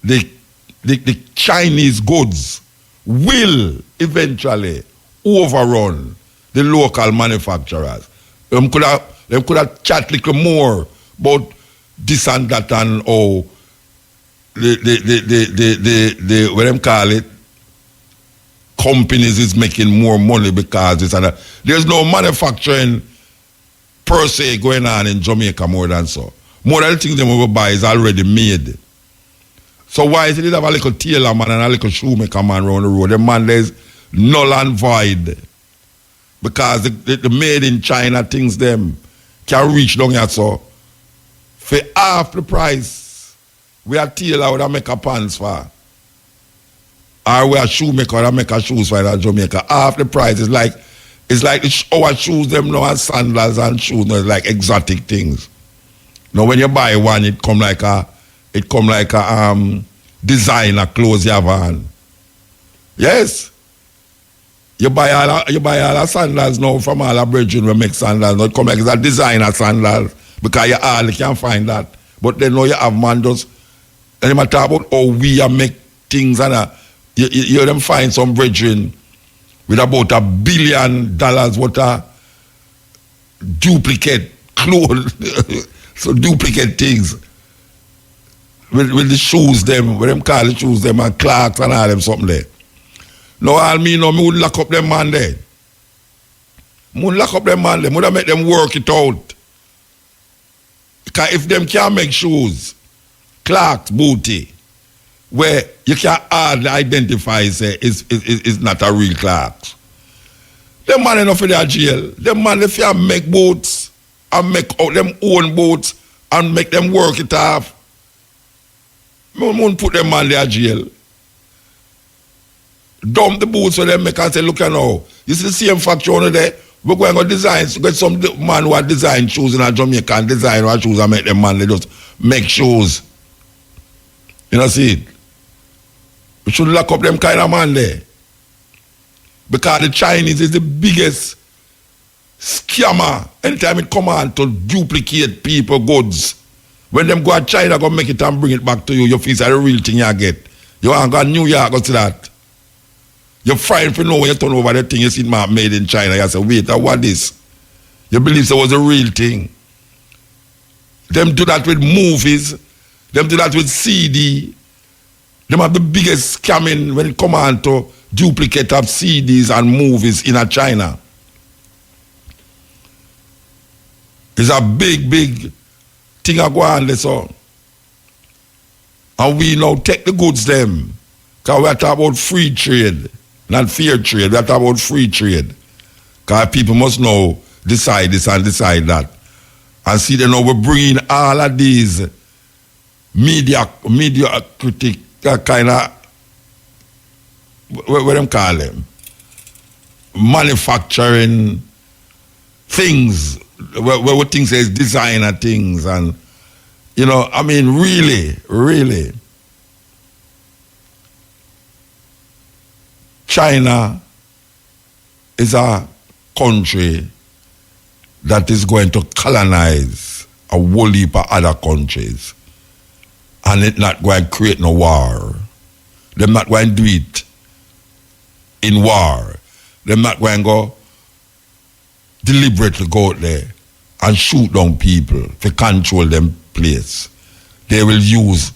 A: the Chinese goods will eventually overrun the local manufacturers. Them could have chat little more about this and that and oh the what them call it, companies is making more money because this and that. There's no manufacturing per se going on in Jamaica more than so. More than the things them we buy is already made. So why is it have a little tailor man and a little shoemaker man around the road? The man there's null and void. Because the made in China things them can reach down here so for half the price we are tailor would make a pants for. Or we are shoemaker would make a shoes for in Jamaica. Half the price is like our shoes them now and sandals and shoes now, like exotic things. Now when you buy one it come like a designer clothes you have on. Yes. You buy all the sandals now from all the brethren we make sandals. Now it come like it's a designer sandals because you hardly can find that. But then now you have man just and you talk about how we make things and you them find some brethren with about $1 billion worth of duplicate clothes, so duplicate things. With the shoes them, what them call the shoes them and Clarks and all them something there. Now all me know, me would lock up them man there. Me would lock up them man there. Me would make them work it out. Because if them can't make shoes, Clarks, booty, where you can hardly identify say is not a real Clarks. Them man enough for their jail. Them man if you make boots and make out them own boots and make them work it off. Me won't put them man their jail. Dump the boots for them make and say, look now. You see the same factory over there? We're going to design, get some man who are design shoes in a Jamaica and design our shoes and make them man, they just make shoes. You know, see it? We should lock up them kind of man there. Because the Chinese is the biggest scammer anytime it come on to duplicate people goods. When them go to China, go make it and bring it back to you, you feel it's the real thing you get. You want to go to New York, go see that. You're frightened for know when you turn over the thing you see made in China. You say, wait, what this? You believe it was a real thing. Them do that with movies. Them do that with CD. Them have the biggest scamming when it come on to duplicate of CDs and movies in China. It's a big thing I go on there, so. And we now take the goods them. Because we are talking about free trade, not fair trade. We are talking about free trade. Because people must now decide this and decide that. And see, they know we're bringing all of these media critic kind of, what them call them? Manufacturing things, where things is designer things. And, you know, I mean, really, China is a country that is going to colonize a whole heap of other countries. And it's not going to create no war. They're not going to do it in war. They're not going to go deliberately go out there and shoot down people to control them place. They will use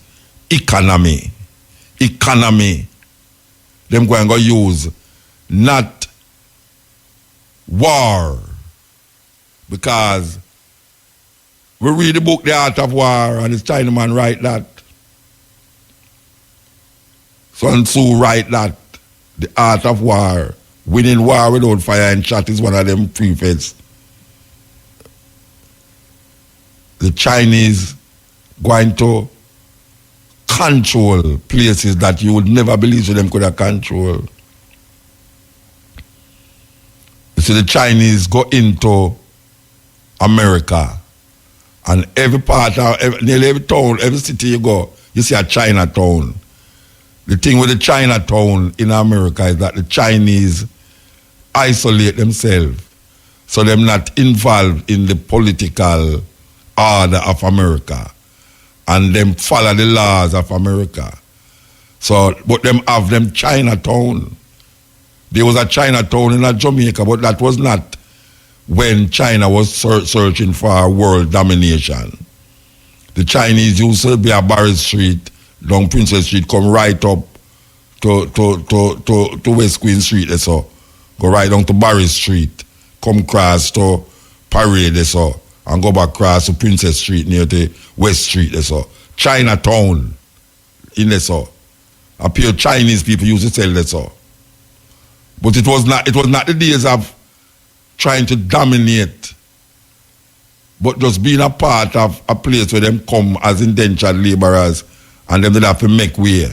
A: economy. Them going to use not war, Because we read the book The Art of War, and this Chinaman write that. Sun Tzu write that. The Art of War. Winning war without fire and shot is one of them prefaces. The Chinese going to control places that you would never believe them could have control. You see, the Chinese go into America, and every part of nearly every town, every city you go, you see a Chinatown. The thing with the Chinatown in America is that the Chinese isolate themselves, so they're not involved in the political order of America, and them follow the laws of America. So, but them have them Chinatown. There was a Chinatown in Jamaica, but that was not when China was searching for world domination. The Chinese used to be a Barry Street, down Princess Street, come right up to West Queen Street, so go right down to Barry Street, come cross to Parade, so, and go back across to Princess Street near the West Street, so. Chinatown in the so. A pure Chinese people used to sell this so. But it was not the days of trying to dominate, but just being a part of a place where them come as indentured laborers and them did have to make way.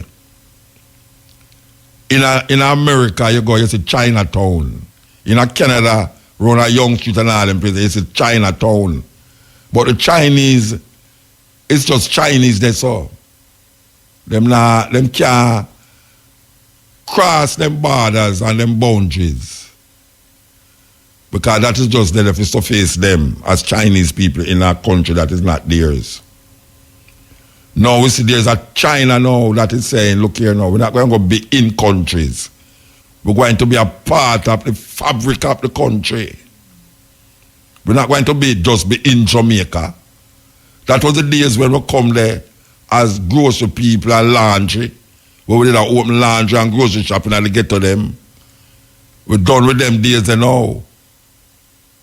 A: In America, you go, you see Chinatown. In Canada, around a Young Street and all them places, you see Chinatown. But the Chinese, it's just Chinese they saw. Them can't cross them borders and them boundaries. Because that is just there to face them as Chinese people in a country that is not theirs. Now we see there's a China now that is saying, look here now, we're not going to be in countries. We're going to be a part of the fabric of the country. We're not going to just be in Jamaica. That was the days when we come there as grocery people and laundry, where we did our open laundry and grocery shopping and get to them. We're done with them days now.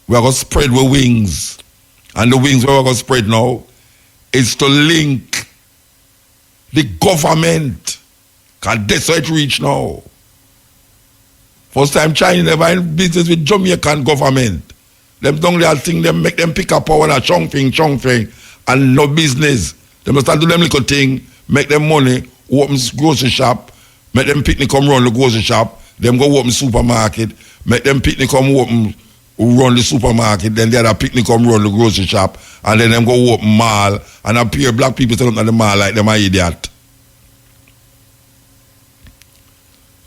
A: We're going to spread with wings. And the wings we're going to spread now is to link the government. Because that's how it reach now. First time China never in business with Jamaican government. Them don't really think them make them pick up power and chong thing, and no business. They must start do them little thing, make them money, open grocery shop, make them picnic come run the grocery shop, them go open supermarket, make them picnic come open run the supermarket, then the other picnic come run the grocery shop, and then them go open mall, and appear black people stand up at the mall like them are idiot.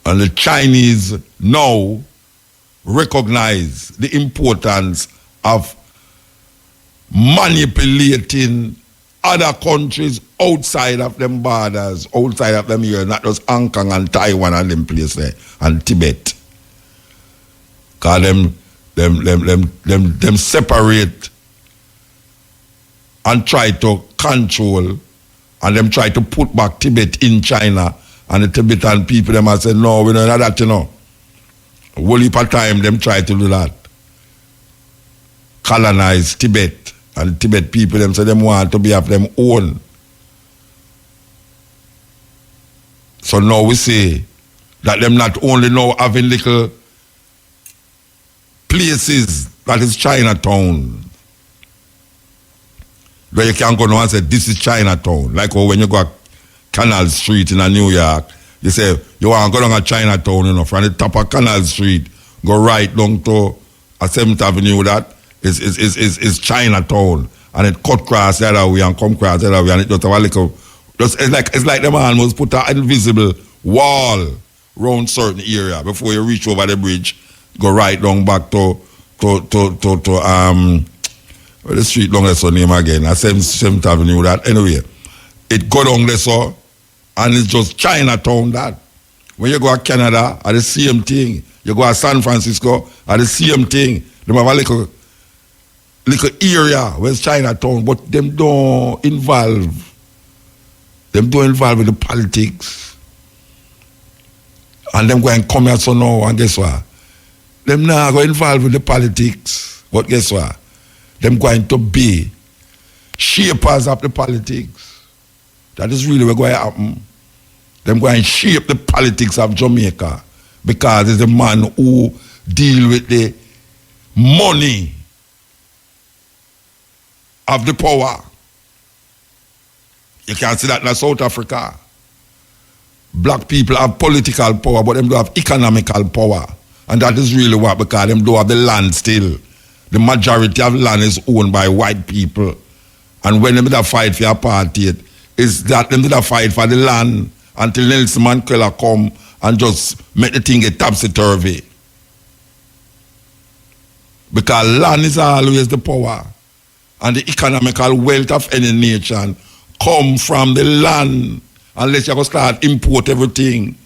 A: And the Chinese now recognize the importance of manipulating other countries outside of them borders, outside of them here, not just Hong Kong and Taiwan and them place there, and Tibet. Because them separate and try to control, and them try to put back Tibet in China, and the Tibetan people them have said, no, we don't know that, you know. A whole heap of time them try to do that. Colonize Tibet. And Tibet people them say them want to be of them own. So now we say that them not only now having little places that is Chinatown, where you can go now and say this is Chinatown. Like when you go to Canal Street in New York, you say you want to go down to Chinatown, you know, from the top of Canal Street, go right down to 7th Avenue, that is Chinatown, and it cut across the other way and come across the other way, and it just have a little, it's like the man must put an invisible wall around certain area before you reach over the bridge, go right down back to the street long that's the name again, 7th Avenue, that anyway. It go down there so, and it's just Chinatown that. When you go to Canada, are the same thing. You go to San Francisco, are the same thing. They have a little area where it's Chinatown, but them don't involve. Them don't involve with the politics. And them go and come here so now, and guess what? Them not go involved with the politics. But guess what? them going to be shapers of the politics. That is really what's going to happen. Them going to shape the politics of Jamaica because it's the man who deal with the money of the power. You can see that in South Africa. Black people have political power, but them don't have economical power. And that is really what, because them don't have the land still. The majority of land is owned by white people. And when them did a fight for apartheid, is that them did a fight for the land until Nelson Mandela come and just make the thing a topsy-turvy. Because land is always the power. And the economical wealth of any nation come from the land, unless you go start import everything.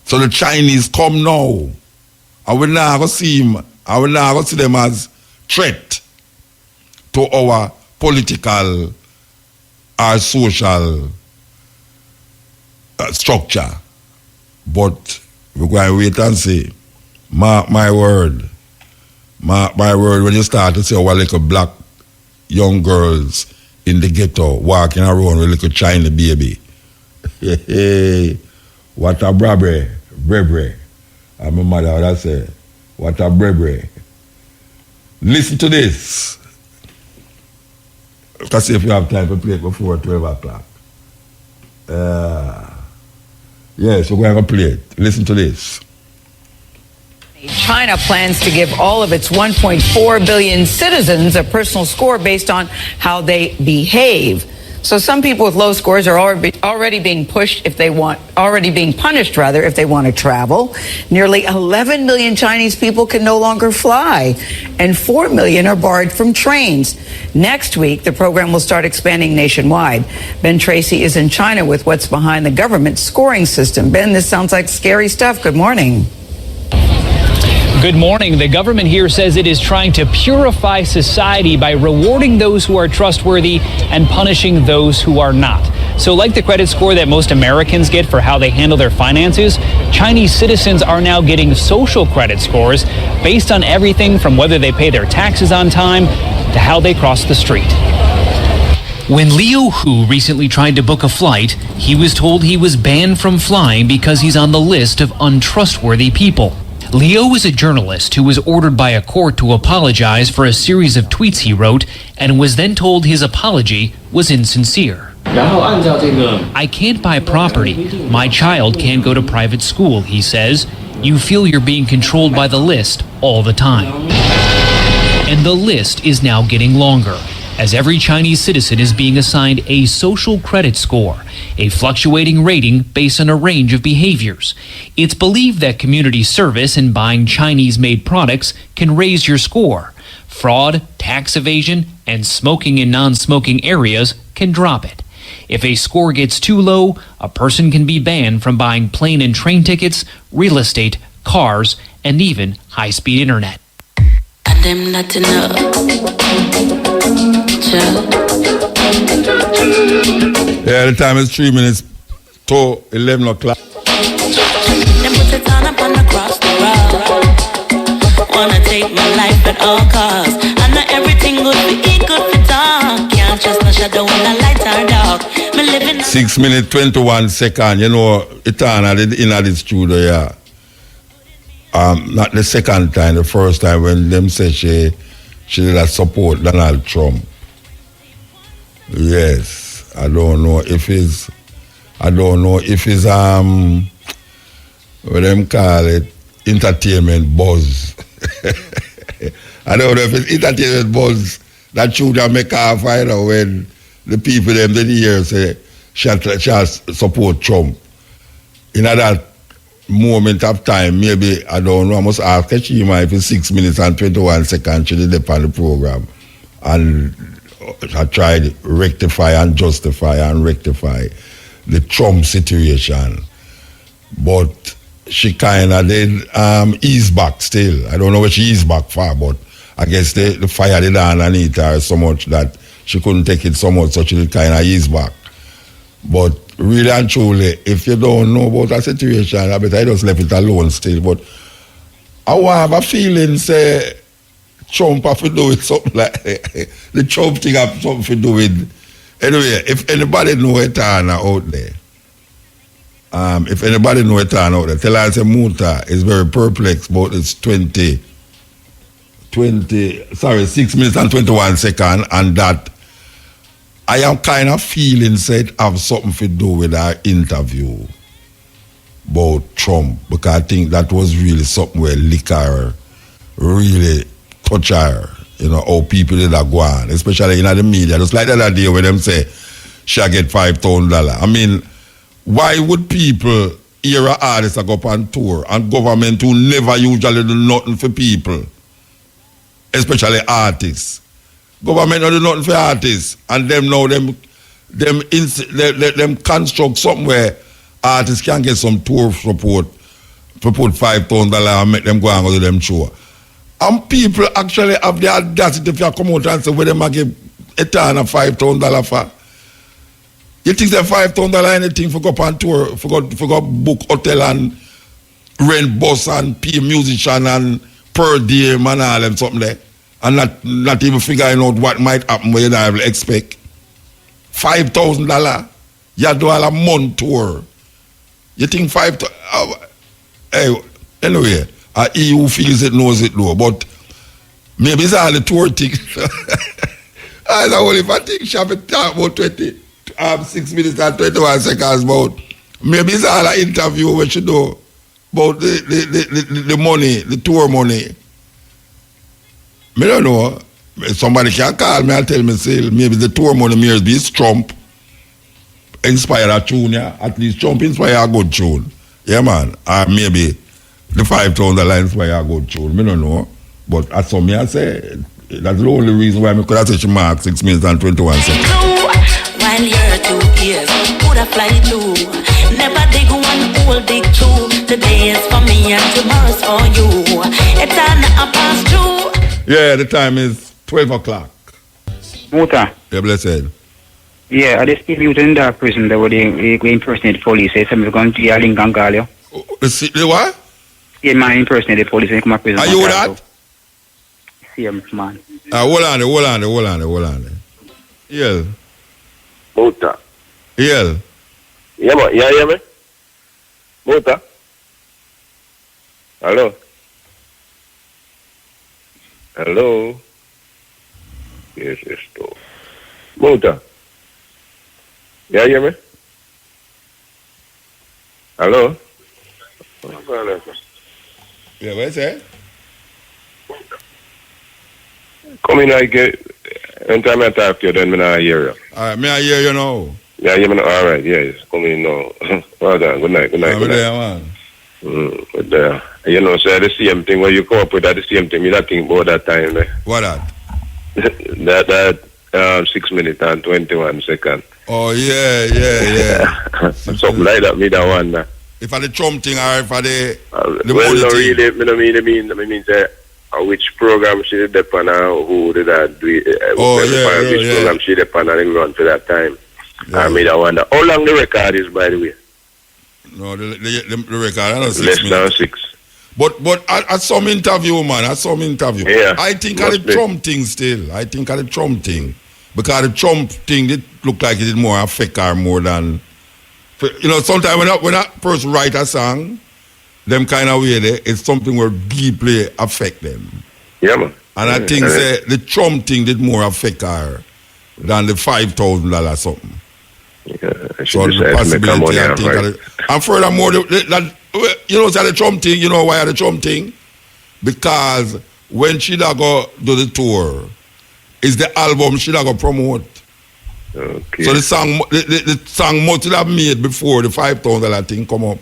A: So the Chinese come now. I will not go see them. I will not go see them as threat to our political or social structure. But we're going to wait and see. My word. My word, when you start to see our little black young girls in the ghetto walking around with a little China baby. What a brebre. And my mother would say, what a brebre. Listen to this. Let's see if you have time to play it before 12 o'clock. Yes, we're going to play it. Listen to this.
N: China plans to give all of its 1.4 billion citizens a personal score based on how they behave. So some people with low scores are already being punished if they want to travel. Nearly 11 million Chinese people can no longer fly, and 4 million are barred from trains. Next week, the program will start expanding nationwide. Ben Tracy is in China with what's behind the government's scoring system. Ben, this sounds like scary stuff. Good morning.
O: Good morning. The government here says it is trying to purify society by rewarding those who are trustworthy and punishing those who are not. So like the credit score that most Americans get for how they handle their finances, Chinese citizens are now getting social credit scores based on everything from whether they pay their taxes on time to how they cross the street. When Leo Hu recently tried to book a flight, he was told he was banned from flying because he's on the list of untrustworthy people. Leo is a journalist who was ordered by a court to apologize for a series of tweets he wrote and was then told his apology was insincere. I can't buy property. My child can't go to private school, he says. You feel you're being controlled by the list all the time. And the list is now getting longer, as every Chinese citizen is being assigned a social credit score, a fluctuating rating based on a range of behaviors. It's believed that community service and buying Chinese-made products can raise your score. Fraud, tax evasion, and smoking in non-smoking areas can drop it. If a score gets too low, a person can be banned from buying plane and train tickets, real estate, cars, and even high-speed internet.
P: Them not enough.
A: Yeah, the time is 3 minutes to 11 o'clock.
P: Them put it on up and across the road. Wanna take my life at all costs. And not everything good for eat, good for talk. Can't trust no shadow when the lights are dark. Me living
A: 6 minutes 21 seconds. You know, it's on in the studio, yeah. Not the second time, the first time when them say she did support Donald Trump. Yes, I don't know if it's what them call it, entertainment buzz. I don't know if it's entertainment buzz that should have make her find out when the people them did hear say she support Trump. In that moment of time, maybe, I don't know, I must ask Kachima if it's 6 minutes and 21 seconds she did on the program. And I tried to rectify the Trump situation. But she kind of did ease back still. I don't know what she eased back for, but I guess the fire did underneath her so much that she couldn't take it so much, so she did kind of ease back. But really and truly, if you don't know about that situation, I bet I just left it alone still. But I have a feeling, say, Trump have to do with something like the Trump thing have something to do with. Anyway, if anybody know Etana out there, tell us a Muta is very perplexed about this 6 minutes and 21 seconds, and that I am kind of feeling said have something to do with our interview about Trump, because I think that was really something where liquor really touch her, how people did that go on, especially in the media. Just like the other day when them say she get $5,000. I mean, why would people hear an artist go up on tour and government who never usually do nothing for people, especially artists? Government don't do nothing for artists, and them now them construct something where artists can get some tour support to put $5,000 and make them go and go to them show. And people actually have the audacity to come out and say, well, they give a ton of $5,000 for. You think that $5,000 anything for go up on tour, for go book hotel and rent bus and pay musician and per diem and all them something there, and not even figuring out what might happen where you don't expect. $5,000, you do all a month tour. You think anyway, he who feels it knows it though, but maybe it's all the tour thing. I don't know if I think she have to talk about 6 minutes and 21 seconds about, maybe it's all an interview we should do about the money, the tour money. I don't know. Somebody can call me and tell me, say, maybe the tour money may be Trump inspire a tune, yeah? At least Trump inspire a good tune. Yeah, man. Or maybe the $5,000 inspire a good tune. I don't know. But as some me I say, that's the only reason why I could have said she marked 6 minutes and 21 seconds.
P: While you're 2 years, could I fly too? Never dig one hole, dig two. Today is for me and tomorrow's for you. It's an pass through.
A: Yeah, the time is 12 o'clock.
Q: Muta.
A: Yeah, blessed.
Q: Yeah, I just still in the prison that they impersonate the police. They say I'm going to link and call you.
A: The what?
Q: Yeah, man, impersonate the police and come to prison.
A: Are you that?
Q: Same, man.
A: Hold on. Yeah.
R: Muta.
A: Yeah.
R: Yeah, man. Yeah, hear me? Muta. Hello. Hello. Yes, esto. Muta. Yeah, hear me? Hello.
A: Yeah, what is that?
R: Come in, I get. Anytime I talk to you, then I hear you.
A: All right, may I hear you now?
R: Yeah, you know. All right, yes. Come in now. Well done. Good night. Good
A: there, man.
R: Good there. You know, so the same thing when you come up with that, the same thing. You don't think about that time, eh?
A: What that?
R: that 6 minutes and 21 seconds.
A: Oh yeah.
R: Something like that. Me that one.
A: If I the Trump thing or if I the
R: well, no, really. I mean, say. Which program she did upon who did that do it? Which program she did upon and run for that time? I mean, I wonder how long the record is, by the way.
A: No, the record I don't know, 6
R: minutes. Less than 6.
A: But at some interview, man,
R: Yeah,
A: I think of the Trump thing still. I think of the Trump thing because the Trump thing it looked like it did more affect her more than sometimes when a person write a song. Them kind of way there, it's something where deeply affect them.
R: Yeah, man.
A: And I think the Trump thing did more affect her than the $5,000 something.
R: Yeah,
A: so the possibility, I think. Right. And furthermore, the Trump thing, you know why the Trump thing? Because when she da go do the tour, it's the album she da go promote.
R: Okay.
A: So the song must have made before the $5,000 thing come up.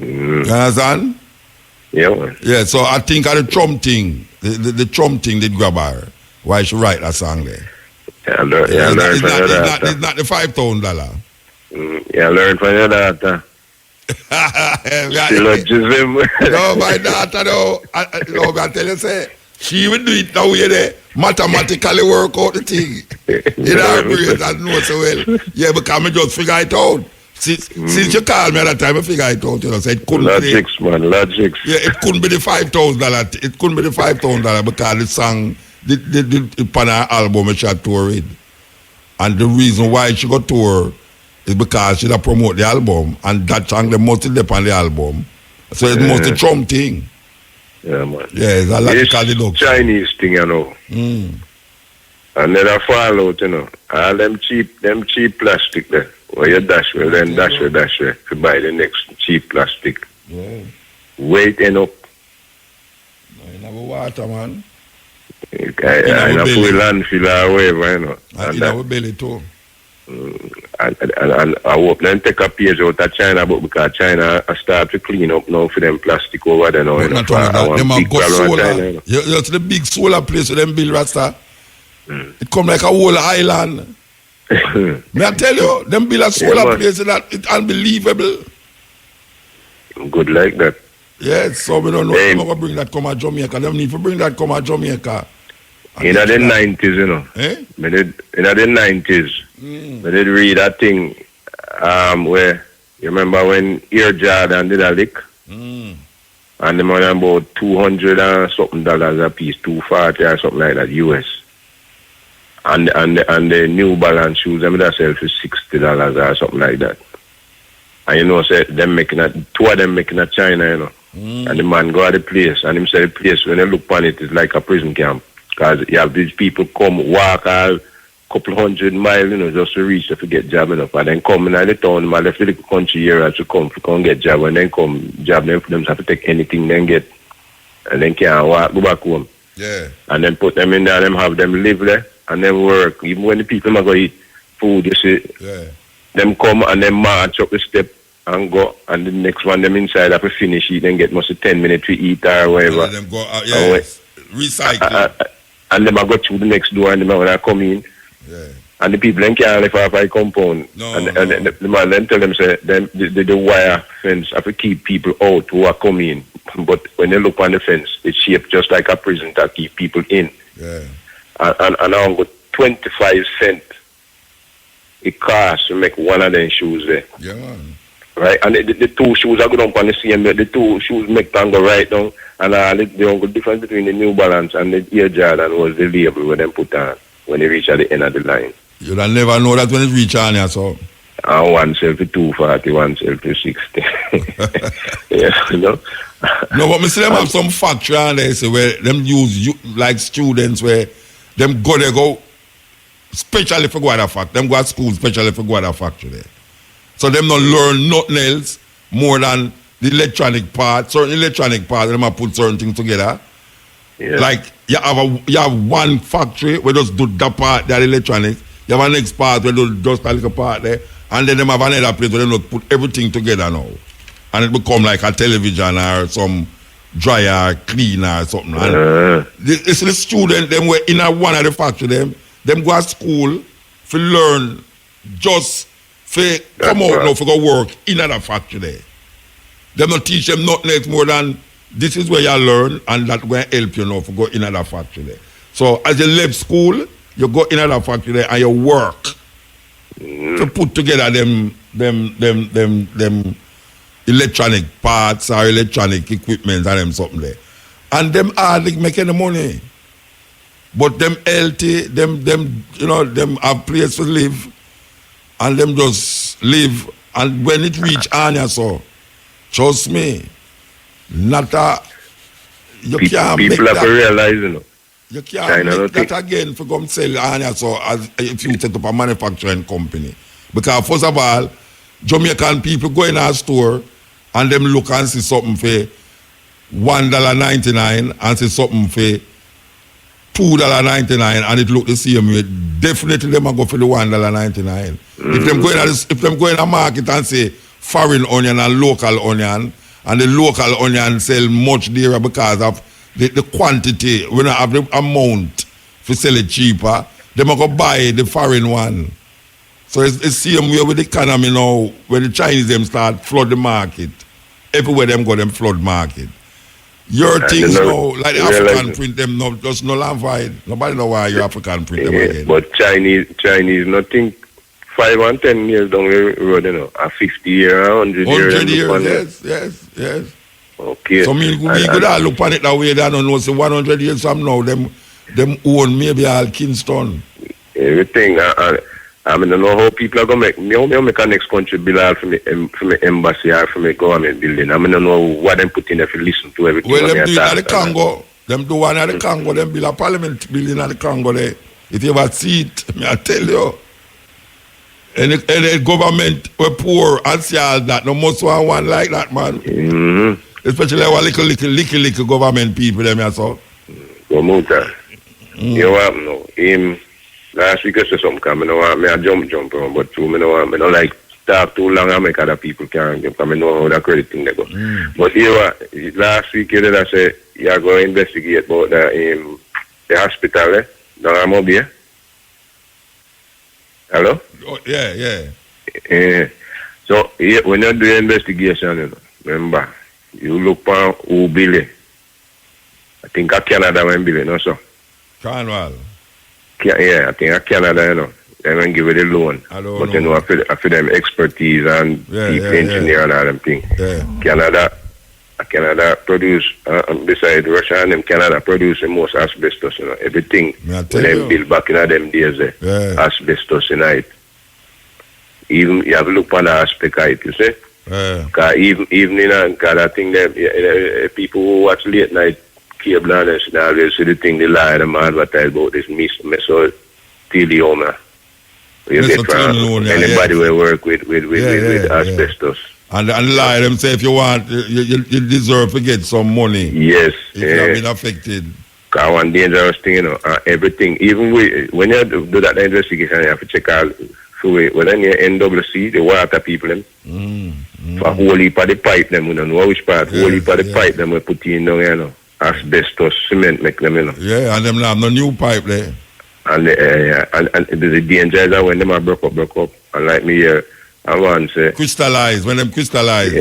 A: You understand?
R: Yeah, man.
A: Yeah, so I think of the Trump thing, the Trump thing did grab her. Why she write that song there?
R: Yeah, I learned from that.
A: It's not the $5,000.
R: Yeah, I learned from that. Syllogism.
A: No, my daughter, no. I tell you, say, she will do it now, mathematically work out the thing. In her brain, I know so well. Yeah, because I just figure it out. Since you called me at that time, I figure it out, you know, so it couldn't
R: Logics,
A: be...
R: man, logics.
A: Yeah, it couldn't be the $5,000. It couldn't be the $5,000 because the song, the Pana album, she had toured. And the reason why she got tour is because she had promote the album, and that song, they must dip on the album. So it must be Trump thing.
R: Yeah, man.
A: Yeah, it's a logical
R: Chinese thing, you know. And then I fall out, you know. All them cheap plastic there. Where you dash with, then dash with, to buy the next cheap plastic.
A: Yeah.
R: Weight end up.
A: No, you never water, man.
R: I know full landfill or whatever, you know.
A: And our belly too.
R: And I hope them take a page out of China, but because China start to clean up now for them plastic over there now.
A: But not only that, them have got solar. You see the big solar place with them build, Rasta. It come like a whole island. May I tell you, them build a solar place that it's unbelievable.
R: Good like that.
A: Yes, so we don't know if we bring that come to Jamaica. Them need to bring that come to Jamaica.
R: In the 90s, you know.
A: Eh?
R: In the 90s, I did read that thing where, you remember when Air Jordan did a lick? And them on about $200 and something a piece, $240 or something like that, US. And the New Balance shoes, them that sell for $60 or something like that. And you know, say them making a, two of them making a China, you know. And the man go to the place, and him say the place, when they look upon it, it's like a prison camp. Because you have these people come walk a couple 100 miles, you know, just to reach to get job enough. And then come in the town, man, left the country area to come get job, and then come job them for them to have to take anything then get, and then can't walk, go back home.
A: Yeah.
R: And then put them in there, them have them live there, and then work. Even when the people go eat food, you see, them come and then march up the step and go, and the next one them inside have to finish eat, then get mostly 10 minutes to eat or whatever.
A: And them go out, recycle.
R: And them I go through the next door, and them when I come in, and the people then can't live off my compound. And the man then tell them say the wire fence have to keep people out who are coming. But when they look on the fence, it's shaped just like a prison to keep people in.
A: Yeah.
R: And I got 25 cents it costs to make one of them shoes there.
A: Yeah, man.
R: Right, and the two shoes are going on the same. The two shoes make them go right down, and the difference between the New Balance and the Air Jordan was the label where them put on when they reach at the end of the line.
A: You'll never know that when it reach on here, so.
R: And one sell for 240, one sell for 60. Yeah, you know.
A: No, but me see them have some factory on there, so where them use like students where them go specially for go at a factory. Them go to school specially for go at a factory there. So them not learn nothing else more than the electronic part. Certain electronic part, them have put certain things together. Yeah. Like you have one factory where just do that part, that electronics. You have a next part where do just a little part there, and then them have another place where they put everything together now, and it become like a television or some dryer, cleaner or something. And it's the student them were in one of the factory them go to school to learn just. Come out now for go work in another factory there. Them not teach them nothing else more than this is where you learn, and that will help you now for go in another factory there. So as you leave school, you go in another factory there and you work to put together them electronic parts or electronic equipment and them something there. And them hardly make any money. But them healthy, them have place to live. And them just live, and when it reach Anya, so trust me, not a you can't
R: people
A: make
R: have
A: that.
R: To realize, you know.
A: You can't make that again for come sell Anya, so as if you set up a manufacturing company. Because first of all, Jamaican people go in our store and them look and see something for $1.99 and see something for $2.99 and it look the same way. Definitely them are go for the $1.99. If them go in a market and say foreign onion and local onion, and the local onion sell much dearer because of the quantity, we don't have the amount to sell it cheaper, them are go buy the foreign one. So it's the same way with the economy now, when the Chinese them start flood the market. Everywhere them go, them flood market. Your things now, like the African print them, no, just no land void. Nobody know why your African print them again.
R: But Chinese nothing 5 and 10 years down the road, you know, a 50 year, 100 year.
A: 100 years, yes.
R: Okay.
A: So we could all look at it that way. They don't know, say 100 years from now, them own maybe all Kingston.
R: Everything. I mean, I don't know how people are going to make. Me make a next country bill for me embassy or for me government building. I mean, I don't know what them put in if you listen to everything.
A: Well, them do it at the Congo. Them do one at the Congo. Them build a parliament building at the Congo there. If you ever see it, I tell you. And the government were poor and see all that. No most one like that, man.
R: Mm-hmm.
A: Especially our little government people, them here, so.
R: Go Muta. You know what, no. Last week I said something, because I don't want me to jump around, but true, I don't like talk too long and make other people can't jump, because I know how that credit thing they go. But you know what, last week you did I say, you're going to investigate about the hospital, down at Mobile. Hello?
A: Oh, yeah.
R: So, when you do your investigation, you know, remember, you look for who Billy. I think Canada when Billy, no, so.
A: Cornwall.
R: Yeah, I think Canada, you know, they're going to give it a loan. But know. You know, I feel them expertise and engineer and all them things.
A: Yeah.
R: Canada produce, besides Russia and them, Canada produce the most asbestos, you know, everything. When they build back in them days, asbestos in it. Even, you have to look on the aspect of it, you see? Because even in I think that people who watch late night cable and they always see the thing, they lie, them advertise about this mesothelioma. You get from anybody will work with asbestos.
A: And lie them say if you want, you deserve to get some money.
R: Yes.
A: If you have been affected.
R: Because one dangerous thing, you know, everything, even when you do that investigation, you have to check out, whether in your NWC, the water people, them, for whole heap of the pipe, them, we don't know which part, whole heap of the pipe, them, we put in down, you know, asbestos, cement, make them, you know.
A: Yeah, and them have no new pipe there.
R: And the danger is that when them are broke up, and like me here, I want to say...
A: Crystallize, when them crystallize.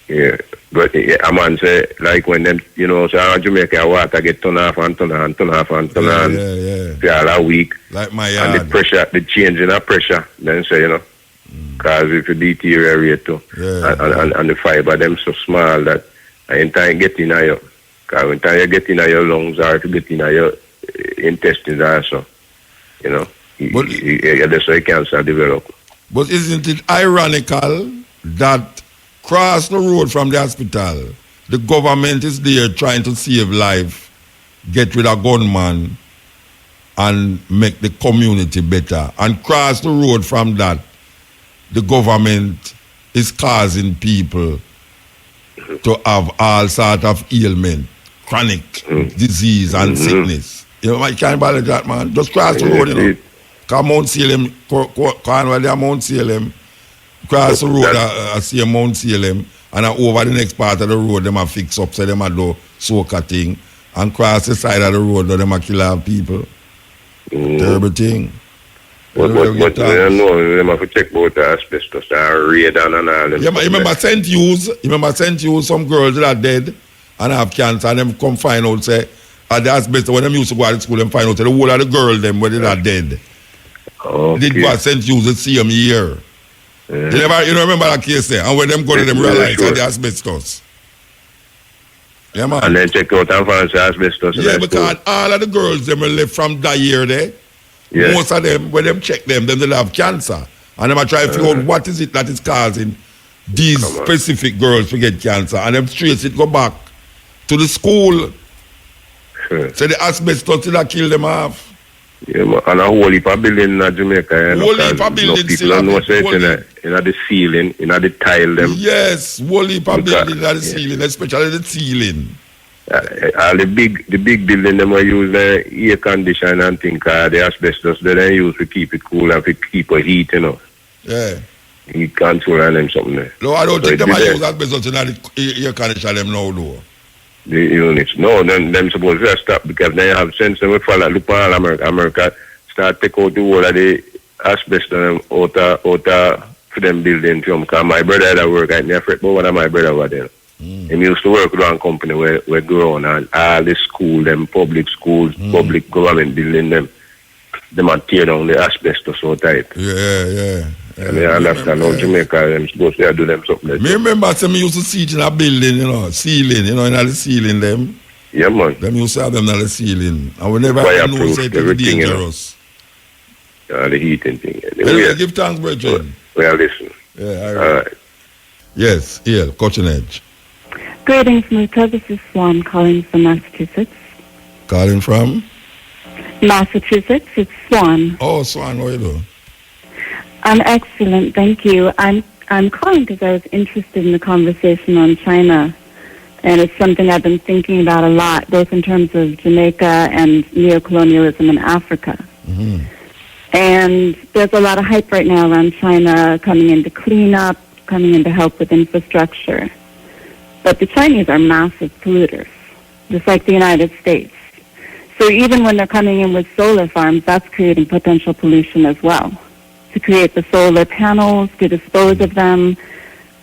R: Yeah. But I want to say, like when them, you know, so in Jamaica, water get turn off and turn on. For all a week.
A: Like my yard.
R: And the pressure, the change in the pressure, then say, you know, because if you deteriorate too. And the fiber, them so small that in time get in your, because when time you get in your lungs or if you get in your intestines also, you know, that's why cancer develop.
A: But isn't it ironical that across the road from the hospital, the government is there trying to save life, get rid of gunman, and make the community better. And across the road from that, the government is causing people to have all sort of ailment, chronic disease and sickness. You know, I can't believe that, man. Just cross the road, you know. Come Mount Salem, Cornwall, Mount Salem. Cross the road, I see Mount Salem, and over the next part of the road, them a fix up, so them a do soca thing, and cross the side of the road, them a kill people. Terrible thing.
R: But I know them have to check about the asbestos and radon and all them.
A: Yeah, but remember St. Hughes, some girls that are dead and have cancer, and them come find out, say, at the asbestos, when them used to go to school, them find out, say, the whole of the girls, them, when they are dead.
R: Okay.
A: They did go at St. Hughes the same year. You remember that case there? And when them go to them realize that the asbestos. Yeah, man.
R: And then check out and find the asbestos.
A: Yeah, because all of the girls them left from that year there. Yeah. Most of them, when them check them they have cancer. And them try to figure out what is it that is causing these specific girls to get cancer. And them trace it go back to the school. So the asbestos that kill them off.
R: Yeah, and a whole heap of building in Jamaica. Whole heap of building. People don't know in the ceiling, in the tile them.
A: Yes, whole heap of building in the ceiling, especially the ceiling.
R: All the big building them are use the air condition and things, the asbestos they use to keep it cool and to keep the heat, you know.
A: Yeah.
R: Heat control and them something there.
A: No, I don't think them use asbestos in the air condition them now though.
R: The units. No, then them supposed to stop because they have sense them would follow. Look at America start take out the whole of the asbestos out for them building film. Because my brother had work at me afraid but one of my brother over there. He used to work with one company where grow on and all the school, them public schools, public government building them are tear down the asbestos so tight.
A: Yeah.
R: I mean, I understand how Jamaica them supposed to do them something.
A: Me remember some used to see it in a building, ceiling, in the ceiling them.
R: Yeah, man.
A: Them used to have them in the ceiling. And we never
R: Fireproof,
A: know it
R: everything,
A: dangerous.
R: The heating thing.
A: Anyway, give thanks, brethren.
R: Well, listen.
A: Yeah, all right. Yes, Cochin Edge.
S: Greetings, Muta. This is Swan calling from Massachusetts.
A: Calling from?
S: Massachusetts. It's Swan.
A: Oh, Swan, how are you doing?
S: I'm excellent, thank you. I'm calling because I was interested in the conversation on China, and it's something I've been thinking about a lot, both in terms of Jamaica and neocolonialism in Africa.
A: Mm-hmm.
S: And there's a lot of hype right now around China coming in to clean up, coming in to help with infrastructure. But the Chinese are massive polluters, just like the United States. So even when they're coming in with solar farms, that's creating potential pollution as well. To create the solar panels, to dispose of them.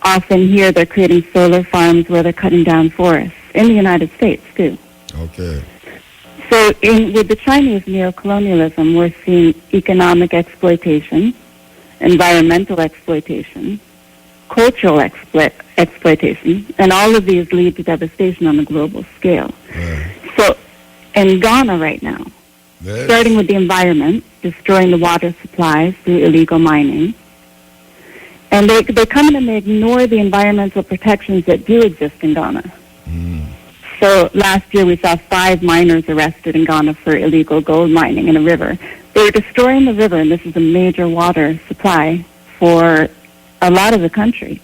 S: Often here they're creating solar farms where they're cutting down forests, in the United States too.
A: Okay.
S: So with the Chinese neocolonialism, we're seeing economic exploitation, environmental exploitation, cultural exploitation, and all of these lead to devastation on a global scale. So in Ghana right now, starting with the environment, destroying the water supplies through illegal mining, and they come in and they ignore the environmental protections that do exist in Ghana. So last year we saw 5 miners arrested in Ghana for illegal gold mining in a river. They were destroying the river, and this is a major water supply for a lot of the country.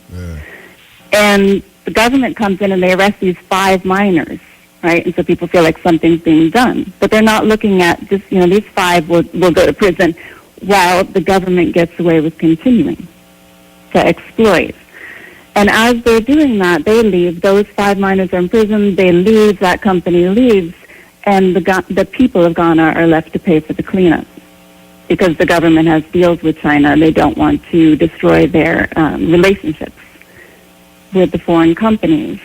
S: And the government comes in and they arrest these 5 miners, right? And so people feel like something's being done. But they're not looking at just, these 5 will go to prison while the government gets away with continuing to exploit. And as they're doing that, they leave. Those 5 miners are in prison. They leave. That company leaves. And the people of Ghana are left to pay for the cleanup because the government has deals with China. They don't want to destroy their relationships with the foreign companies.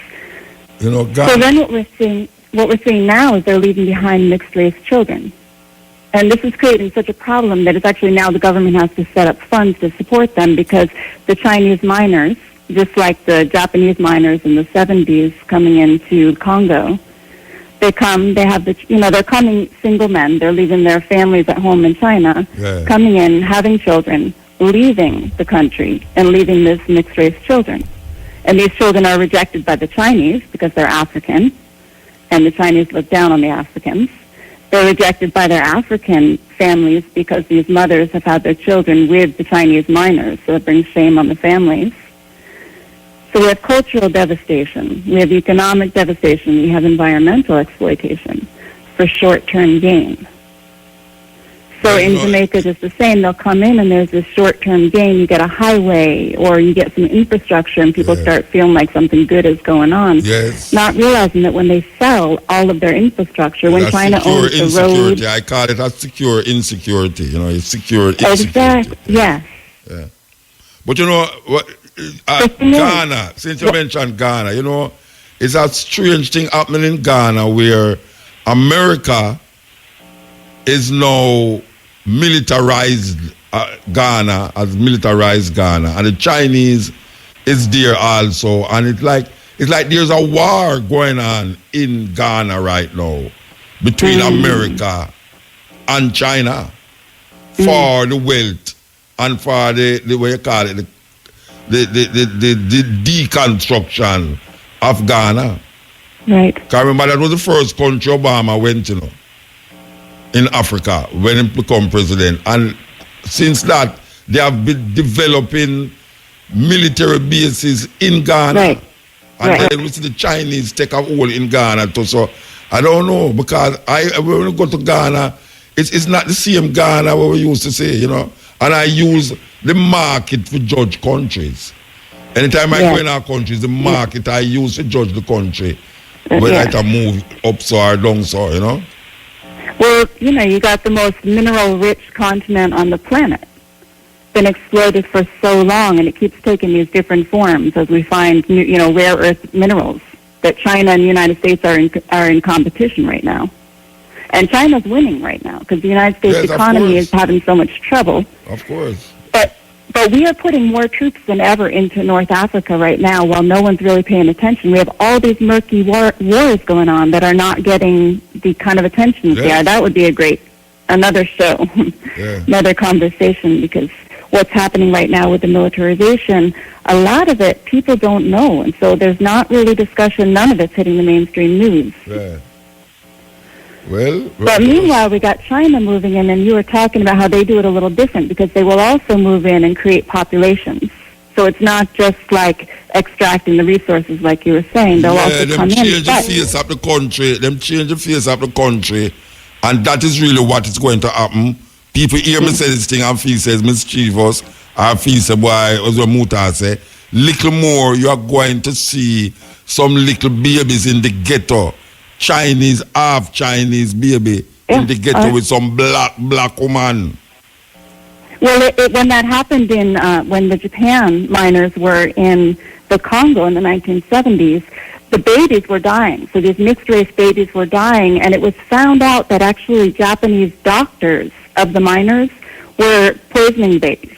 S: So then what we're seeing now is they're leaving behind mixed-race children. And this is creating such a problem that it's actually now the government has to set up funds to support them because the Chinese miners, just like the Japanese miners in the 70s coming into Congo, they have they're coming single men, they're leaving their families at home in China, coming in, having children, leaving the country, and leaving these mixed-race children. And these children are rejected by the Chinese because they're African, and the Chinese look down on the Africans. They're rejected by their African families because these mothers have had their children with the Chinese miners, so it brings shame on the families. So we have cultural devastation, we have economic devastation, we have environmental exploitation for short-term gain. So in Jamaica, just the same, they'll come in and there's this short-term gain. You get a highway or you get some infrastructure and people start feeling like something good is going on. Not realizing that when they sell all of their infrastructure, when China owns the road...
A: I call it a secure insecurity. It's secure insecurity.
S: Exactly, yes.
A: Yeah. But what... Ghana, since you mentioned Ghana, it's a strange thing happening in Ghana where America is now militarized Ghana, and the Chinese is there also, and it's like there's a war going on in Ghana right now between America and China for the wealth and for the way you call it, the deconstruction of Ghana.
S: Right.
A: Because remember, that was the first country Obama went, in Africa when he became president. And since that, they have been developing military bases in Ghana. And then we see the Chinese take a hold in Ghana too. So I don't know, because when we go to Ghana, it's not the same Ghana what we used to say, And I use the market to judge countries. Anytime I go in our countries, the market I use to judge the country. Whether I move up so or down so,
S: Well, you got the most mineral-rich continent on the planet. Been exploited for so long, and it keeps taking these different forms as we find, rare earth minerals that China and the United States are in competition right now. And China's winning right now because the United States economy is having so much trouble.
A: Of course.
S: But we are putting more troops than ever into North Africa right now while no one's really paying attention. We have all these murky wars going on that are not getting the kind of attention. Yeah, that would be another show, another conversation, because what's happening right now with the militarization, a lot of it people don't know. And so there's not really discussion. None of it's hitting the mainstream news.
A: Right. Well,
S: but meanwhile, we got China moving in, and you were talking about how they do it a little different because they will also move in and create populations. So it's not just like extracting the resources, like you were saying. They'll also come in.
A: Change the face of the country. Them change the face of the country, and that is really what is going to happen. People hear me say this thing and feel says mischievous. I feel say boy, as what Muta say, little more you are going to see some little babies in the ghetto. Chinese, half Chinese baby in the ghetto with some black woman.
S: Well, when that happened when the Japan miners were in the Congo in the 1970s, the babies were dying. So these mixed-race babies were dying, and it was found out that actually Japanese doctors of the miners were poisoning babies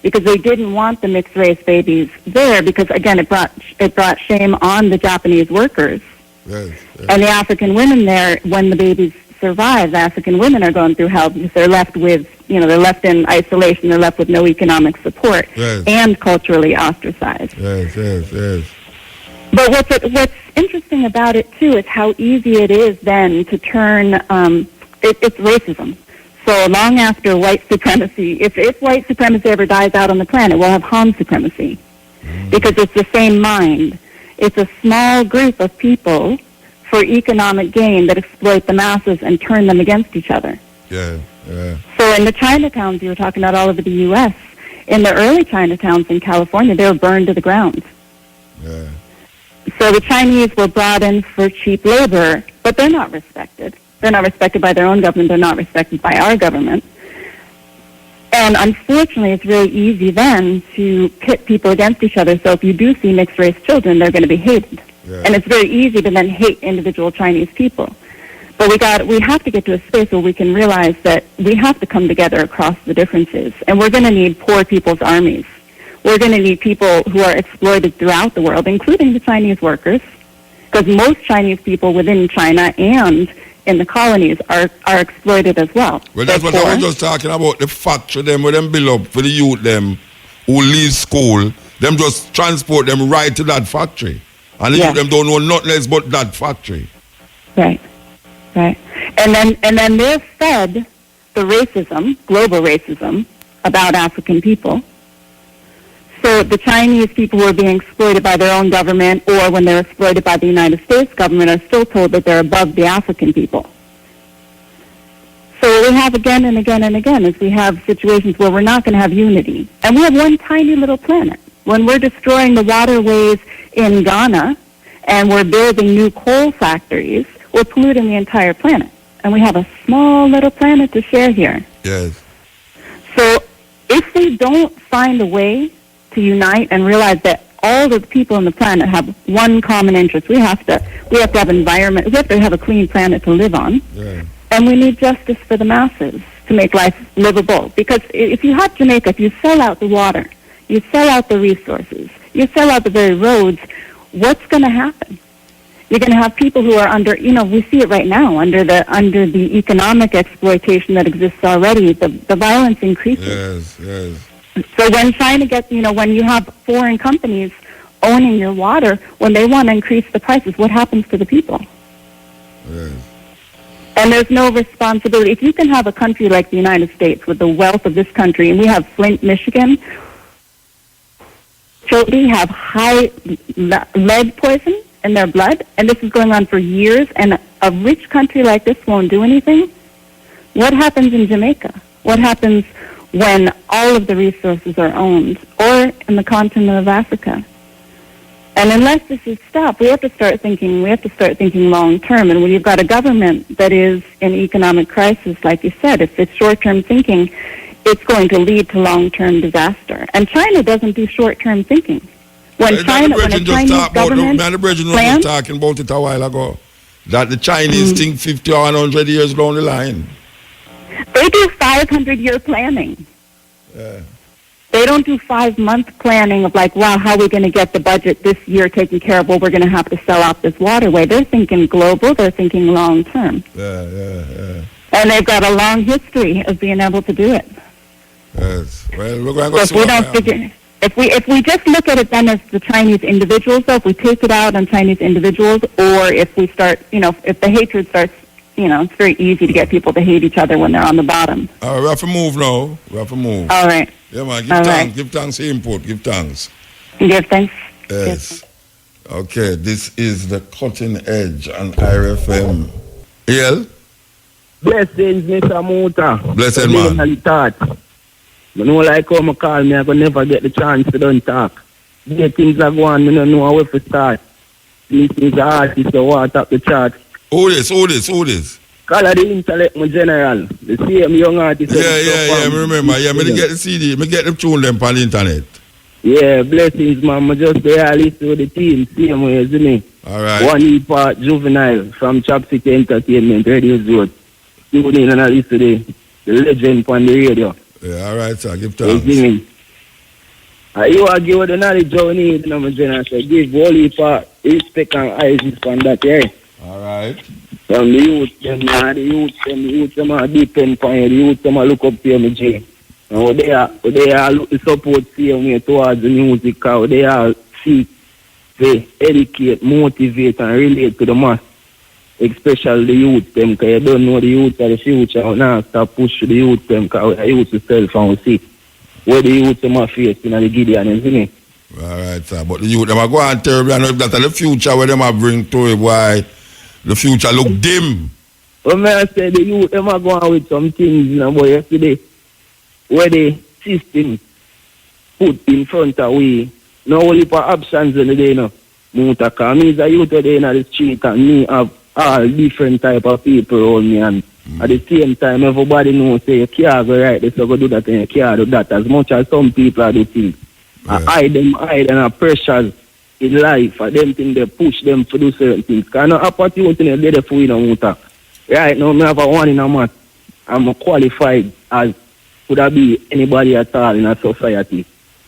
S: because they didn't want the mixed-race babies there because, again, it brought shame on the Japanese workers. Yes. And the African women there, when the babies survive, the African women are going through hell because they're left with, they're left in isolation, they're left with no economic support and culturally ostracized.
A: Yes.
S: But what's interesting about it, too, is how easy it is then to turn, it's racism. So long after white supremacy, if white supremacy ever dies out on the planet, we'll have Han supremacy because it's the same mind. It's a small group of people for economic gain that exploit the masses and turn them against each other.
A: Yeah.
S: So in the Chinatowns you were talking about all over the U.S., in the early Chinatowns in California, they were burned to the ground.
A: Yeah.
S: So the Chinese were brought in for cheap labor, but they're not respected. They're not respected by their own government. They're not respected by our government. And unfortunately, it's really easy then to pit people against each other. So if you do see mixed-race children, they're going to be hated. Yeah. And it's very easy to then hate individual Chinese people. But we have to get to a space where we can realize that we have to come together across the differences. And we're going to need poor people's armies. We're going to need people who are exploited throughout the world, including the Chinese workers, because most Chinese people within China and in the colonies are exploited as well.
A: Well, that's what I was just talking about, the factory them, where them build up for the youth them who leave school, them just transport them right to that factory. And the youth them don't know nothing else but that factory.
S: Right. And then they're fed the racism, global racism, about African people. So the Chinese people who are being exploited by their own government or when they're exploited by the United States government are still told that they're above the African people. So what we have again and again and again is we have situations where we're not going to have unity. And we have one tiny little planet. When we're destroying the waterways in Ghana and we're building new coal factories, we're polluting the entire planet. And we have a small little planet to share here.
A: Yes. So
S: if we don't find a way to unite and realize that all the people on the planet have one common interest. We have to have environment. We have to have a clean planet to live on, and we need justice for the masses to make life livable. Because if you have Jamaica, if you sell out the water, you sell out the resources, you sell out the very roads, what's going to happen? You're going to have people who are under, we see it right now, under the economic exploitation that exists already. The violence increases.
A: Yes.
S: So when China gets, when you have foreign companies owning your water, when they want to increase the prices, what happens to the people?
A: Yes.
S: And there's no responsibility. If you can have a country like the United States with the wealth of this country, and we have Flint, Michigan, children have high lead poison in their blood, and this is going on for years, and a rich country like this won't do anything, what happens in Jamaica? What happens when all of the resources are owned, or in the continent of Africa? And unless this is stopped, we have to start thinking long term. And when you've got a government that is in economic crisis, like you said, if it's short-term thinking, it's going to lead to long-term disaster. And China doesn't do short-term thinking. When a Chinese government
A: was talking about it a while ago, that the Chinese think 50 or 100 years down the line.
S: They do 500-year planning. They don't do 5-month planning of like, wow, how are we going to get the budget this year taken care of? Well, we're going to have to sell out this waterway. They're thinking global. They're thinking long term.
A: Yeah.
S: And they've got a long history of being able to do it.
A: Yes. Well, we're going to go
S: So if we just look at it then as the Chinese individuals, though, if we take it out on Chinese individuals, or if we start, if the hatred starts, it's very easy to get people to hate each other when they're on the bottom.
A: All right, we have to move now.
S: All right.
A: Yeah, man,
S: All right.
A: give thanks for input. Give thanks.
S: Give thanks.
A: Yes. Okay, this is the Cutting Edge on IRFM. EL?
T: Blessings, Mr. Muta.
A: Blessed man.
T: You know, like how I call me, I could never get the chance to don't talk. The things are going, I don't know how to start. These things are artists that want up the chart.
A: Who this?
T: Call of the intellect, my general. The same young artist.
A: Yeah, I remember. Yeah, me get the CD, me get them tune them on the internet.
T: Yeah, blessings, man. I just there listen to the team, same way, isn't it?
A: All right.
T: One E-Part Juvenile from Chopstick Entertainment, Radio Zone. Tune in and I listen to the legend on the radio.
A: Yeah, all right, sir. Give thanks.
T: You are give the knowledge you need, my general. So give all E-Part respect and eyes on that, yeah.
A: All right.
T: From the youth, them are depend on you. The youth, them are look up to you, Jay. And they are look to support me towards the music. How they are seek to educate, motivate, and relate to the mass. Especially the youth, them, because you don't know the youth are the future. Now start push the youth, them, because the youth itself and we see where the youth them are facing and the Gideon, isn't it?
A: All right, sir. But the youth, them are going terribly. I know if that's the future where them are bring to it, why the future look dim.
T: Well, I say the youth, them are going with some things, but yesterday, where the system put in front of we, no only for options in the day, no. Mutaka, me is a youth today in the street, and me have all different type of people around me, and at the same time, everybody knows say you can't go right this, you go do that, and you can't do that, as much as some people are do things. I hide and pressures in life, and them things they push them to do certain things. Because no opportunity is there for you, no Muta. Right now, I have a one in a month. I'm qualified as could I be anybody at all in a society,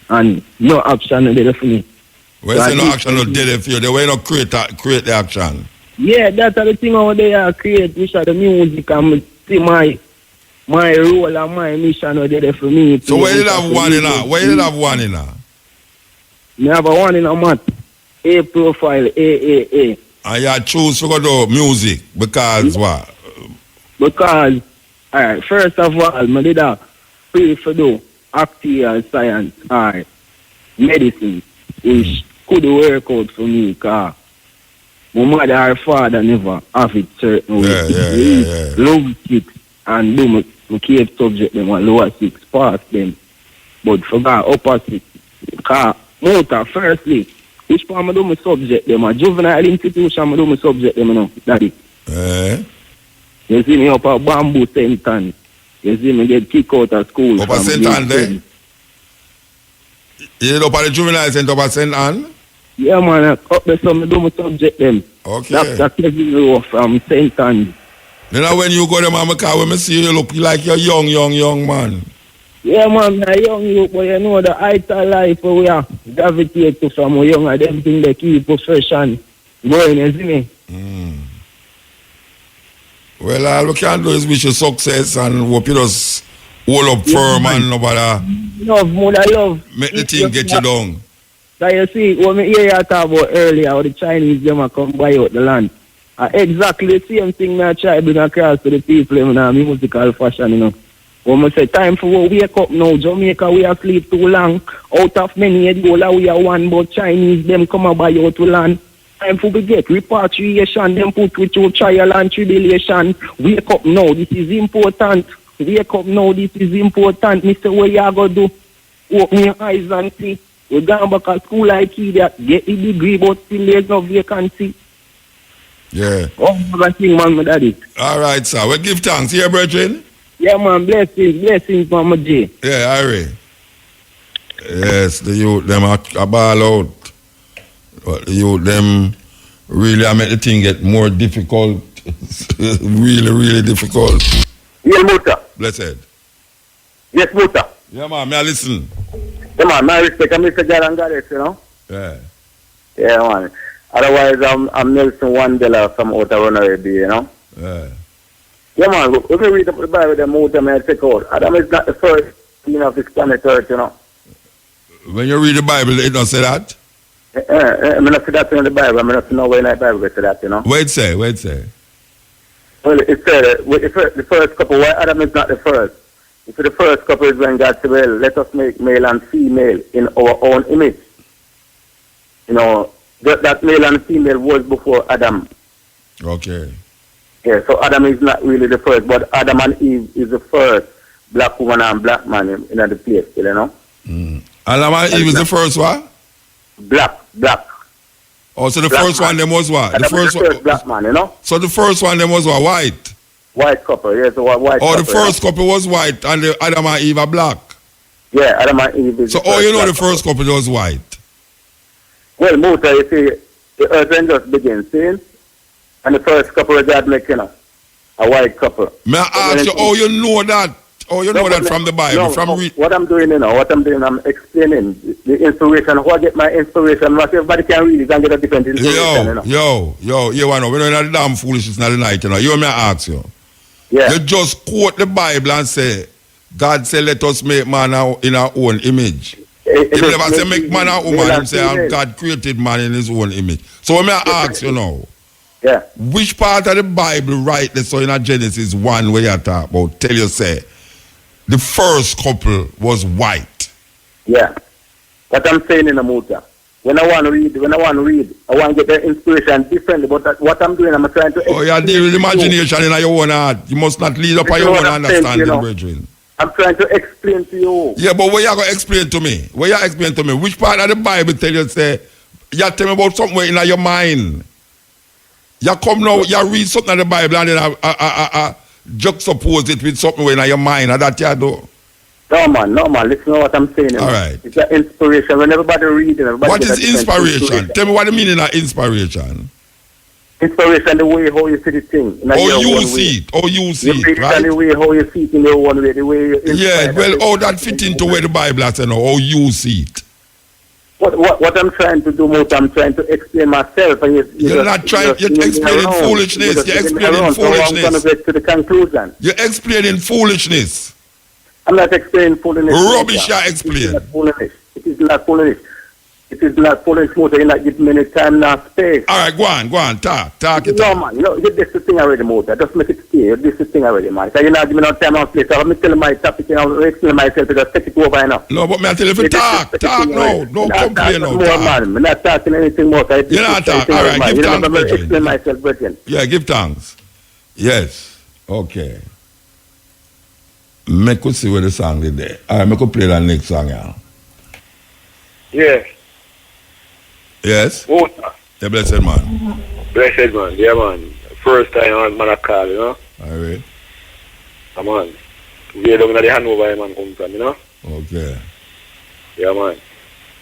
T: and no action is there for me.
A: Well, so no action is there for you. They will not create the action.
T: Yeah, that's the thing how they are create, which are the music, and see my role and my mission are there for me.
A: So where you have one in a? Where you have one in a?
T: I have a one in a month. A profile, A.
A: And you choose to go to music because what?
T: Because, alright, first of all, I did a pray for do acting and science or medicine, which could work out for me because my mother or father never have it certain way.
A: Yeah.
T: Low 6 and do my cave subject them and lower 6 pass them. But for that upper 6, because Muta, firstly, which part I do my subject them? A juvenile institution I do my subject them, you know, daddy. You see me up at Bamboo St. Anne. You see me get kicked out of school.
A: Up at St. Anne there? You did up at the juvenile center up at St. Anne?
T: Yeah, man, up there, so I do my subject them.
A: Okay.
T: That's Kevin Rowe from St. Anne.
A: You know, when you go there, man, when I see you look like you're young man.
T: Yeah, man, I'm young youth, but you know the height of life we are gravitate to from young and everything they keep profession going, you see me?
A: Well, all we can do is wish you success and hope you just hold up firm and nobody
T: love.
A: Make the thing get you down.
T: So you see, when we hear you talk about earlier, how the Chinese them come buy out the land. Exactly the same thing I try to bring across to the people in a musical fashion, you know. When I say time for we wake up now, Jamaica we are sleep too long. Out of many $8 we are one, but Chinese them come and buy out to land. Time for we get repatriation, them put with your trial and tribulation. Wake up now, this is important. Wake up now, this is important. Mr. What you are going to do? Open your eyes and see. We're going back to school like that. Get the degree, but still there's no vacancy.
A: Yeah.
T: Man, daddy.
A: All right, sir. We give thanks. Here, brethren.
T: Yeah, man. Blessings, Mama J.
A: Yeah, Harry. Yes, the youth, them are ball out. But the youth, them really make the thing get more difficult. really difficult.
U: Yeah, Muta.
A: Blessed.
U: Yes, Muta.
A: Yeah, man. May I listen?
U: Come on, my respect, I'm Mr. God and Goddess, you know?
A: Yeah.
U: Yeah, man. Otherwise, I'm Nelson Mandela from out of Runaway Bay, you know?
A: Yeah.
U: Yeah, man, look, when we read the Bible, the motor may take out. Adam is not the first being of this planet Earth, you know?
A: When you read the Bible, it don't say that?
U: I'm not see that in the Bible. I'm not know where in the Bible say that, you know?
A: Wait say. Well, it said,
U: the first couple, why Adam is not the first? If the first couple is when God said, well, let us make male and female in our own image. You know, that male and female was before Adam.
A: Okay.
U: Yeah, so Adam is not really the first, but Adam and Eve is the first black woman and black man in the place, you know?
A: Adam and Eve is the first what?
U: Black.
A: Oh, so the
U: black
A: first
U: man.
A: one them was what?
U: Adam is the first black man, you know?
A: So the first one them was what? White?
U: White couple, yes, white couple.
A: Oh, the first couple was white and the Adam and Eve are black?
U: Yeah, Adam and Eve is
A: so,
U: the first
A: you know
U: black
A: the first couple was white?
U: Well, Muta, you see, the earth then just begins, see? And the first couple of God make, you know, a white couple.
A: May I ask you, how you know that? Oh, you know that from the Bible?
U: What I'm doing, I'm explaining the inspiration. How I get my inspiration. Not everybody can read it and get a different inspiration,
A: you know, we're not the damn foolishness in the night, you know. You may ask you.
U: Yeah.
A: You just quote the Bible and say, God said, let us make man in our own image. He never say make man and woman. He say God created man in his own image. So when I ask you now, which part of the Bible right there so in Genesis 1 where you talk about, tell you say, the first couple was white.
U: Yeah. What I'm saying in the Muta. When I want to read, I want to get the inspiration differently. But what I'm doing, I'm trying to...
A: Oh, you deal with imagination in your own heart. You must not lead up on your own understanding, brethren.
U: I'm trying to explain to you.
A: Yeah, but what you going to explain to me? Which part of the Bible tell you, say, you tell me about something in your mind. You come now, you read something in the Bible and then I juxtapose it with something in your mind. And that you do.
U: No, man. Listen to what I'm saying.
A: All right.
U: It's an inspiration. When everybody reading,
A: what is inspiration? Tell me what the meaning of inspiration.
U: Inspiration, the way how you see the thing.
A: How you see it, right?
U: The way how you see it in your own way. The way you
A: how that fit into where the Bible has, how you see it.
U: What I'm trying to do, I'm trying to explain myself. And
A: you're not trying, you're explaining foolishness. You're explaining foolishness.
U: I'm going to get to the conclusion.
A: You're explaining foolishness.
U: I'm not explaining foolishness.
A: Rubbish you explain.
U: It is not foolishness. It is not foolishness. You're not giving me time nor space.
A: All right, go on. Talk it.
U: No, man. You get this thing already, Motor. Just make it clear. This thing already, man. So you're not giving me no time nor space. So I'm telling my topic, I'm explaining myself to just take it over,
A: No, but me I tell you to talk. Talk now. Don't complain now.
U: I'm not talking anything more.
A: You're not talking. All right, give thanks, brethren.
U: Explain myself, brethren.
A: Yeah, give thanks. Yes. Okay. Me could see where the song is there. All right, me could play that next song, yeah.
R: Yes.
A: Yes?
R: Water.
A: The blessed man.
R: Blessed man, yeah man. First time on man a call, you know?
A: Alright.
R: Come on. We don't know the Hanover man come from, you know?
A: Okay.
R: Yeah man.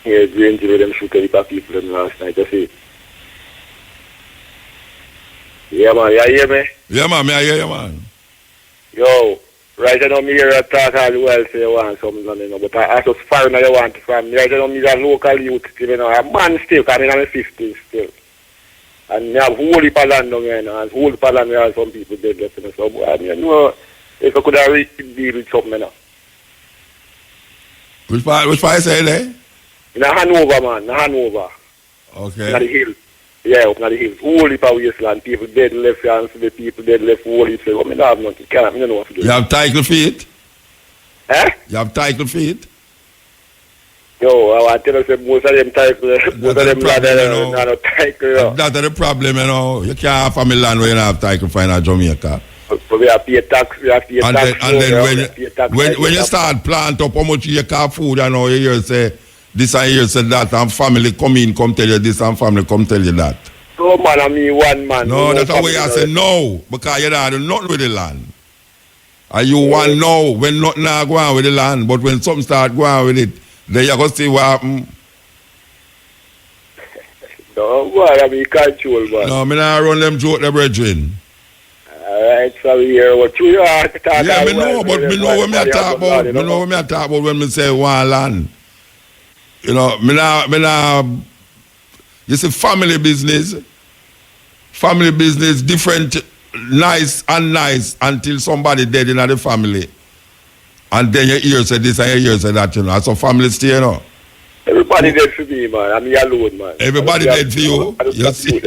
R: Yeah, green tea with them shoot a people them last night, you see. Yeah man, you hear me?
A: Yeah man, I hear you man.
R: Yo, right now me here talk all the well say you want something, you know, but I just foreigner you want from me. Right now me a local youth, you know, a man still, because I'm in my 50s still. And I have whole heap of land down here, you know, and whole heap of land there are some people dead left, you know, so, you know, if I could have really deal with something, you know.
A: Which part you say there?
R: In Hanover, man, in Hanover.
A: Okay.
R: In the hills. Yeah, up in the hills. Whole heap of wasteland, people dead left, and the people dead left, whole heap, so, I mean, I have nothing, I don't know what to do.
A: You have title feet?
R: Eh?
A: You have title feet?
R: Yo, I want to tell you that most of them title, most of them land are not title, you know.
A: That's the problem, you know. You can't have family land where you don't have title for in Jamaica.
R: But we have to pay tax,
A: And then when you start plant up how much you can food, you know, you hear say this and you say that, and family come tell you this and family come tell you that.
R: So man, I mean one man.
A: No, that's the way I say no, because you don't do nothing with the land. And you want no when nothing go on with the land, but when something start going on with it, then you go see what happen.
R: No, boy, I mean control, man.
A: No, me not run them joke the brethren.
R: Alright, so we hear what you are talking about.
A: Yeah, me know, but me know what me talk about. Me know what me talk about when me say one land. You know, you see, family business, different, nice and nice until somebody dead in the family. And then you hear say this and you hear say that, you know. So family stay, you know.
C: Everybody dead for me, man. I'm here alone, man.
A: Everybody dead for you. You see.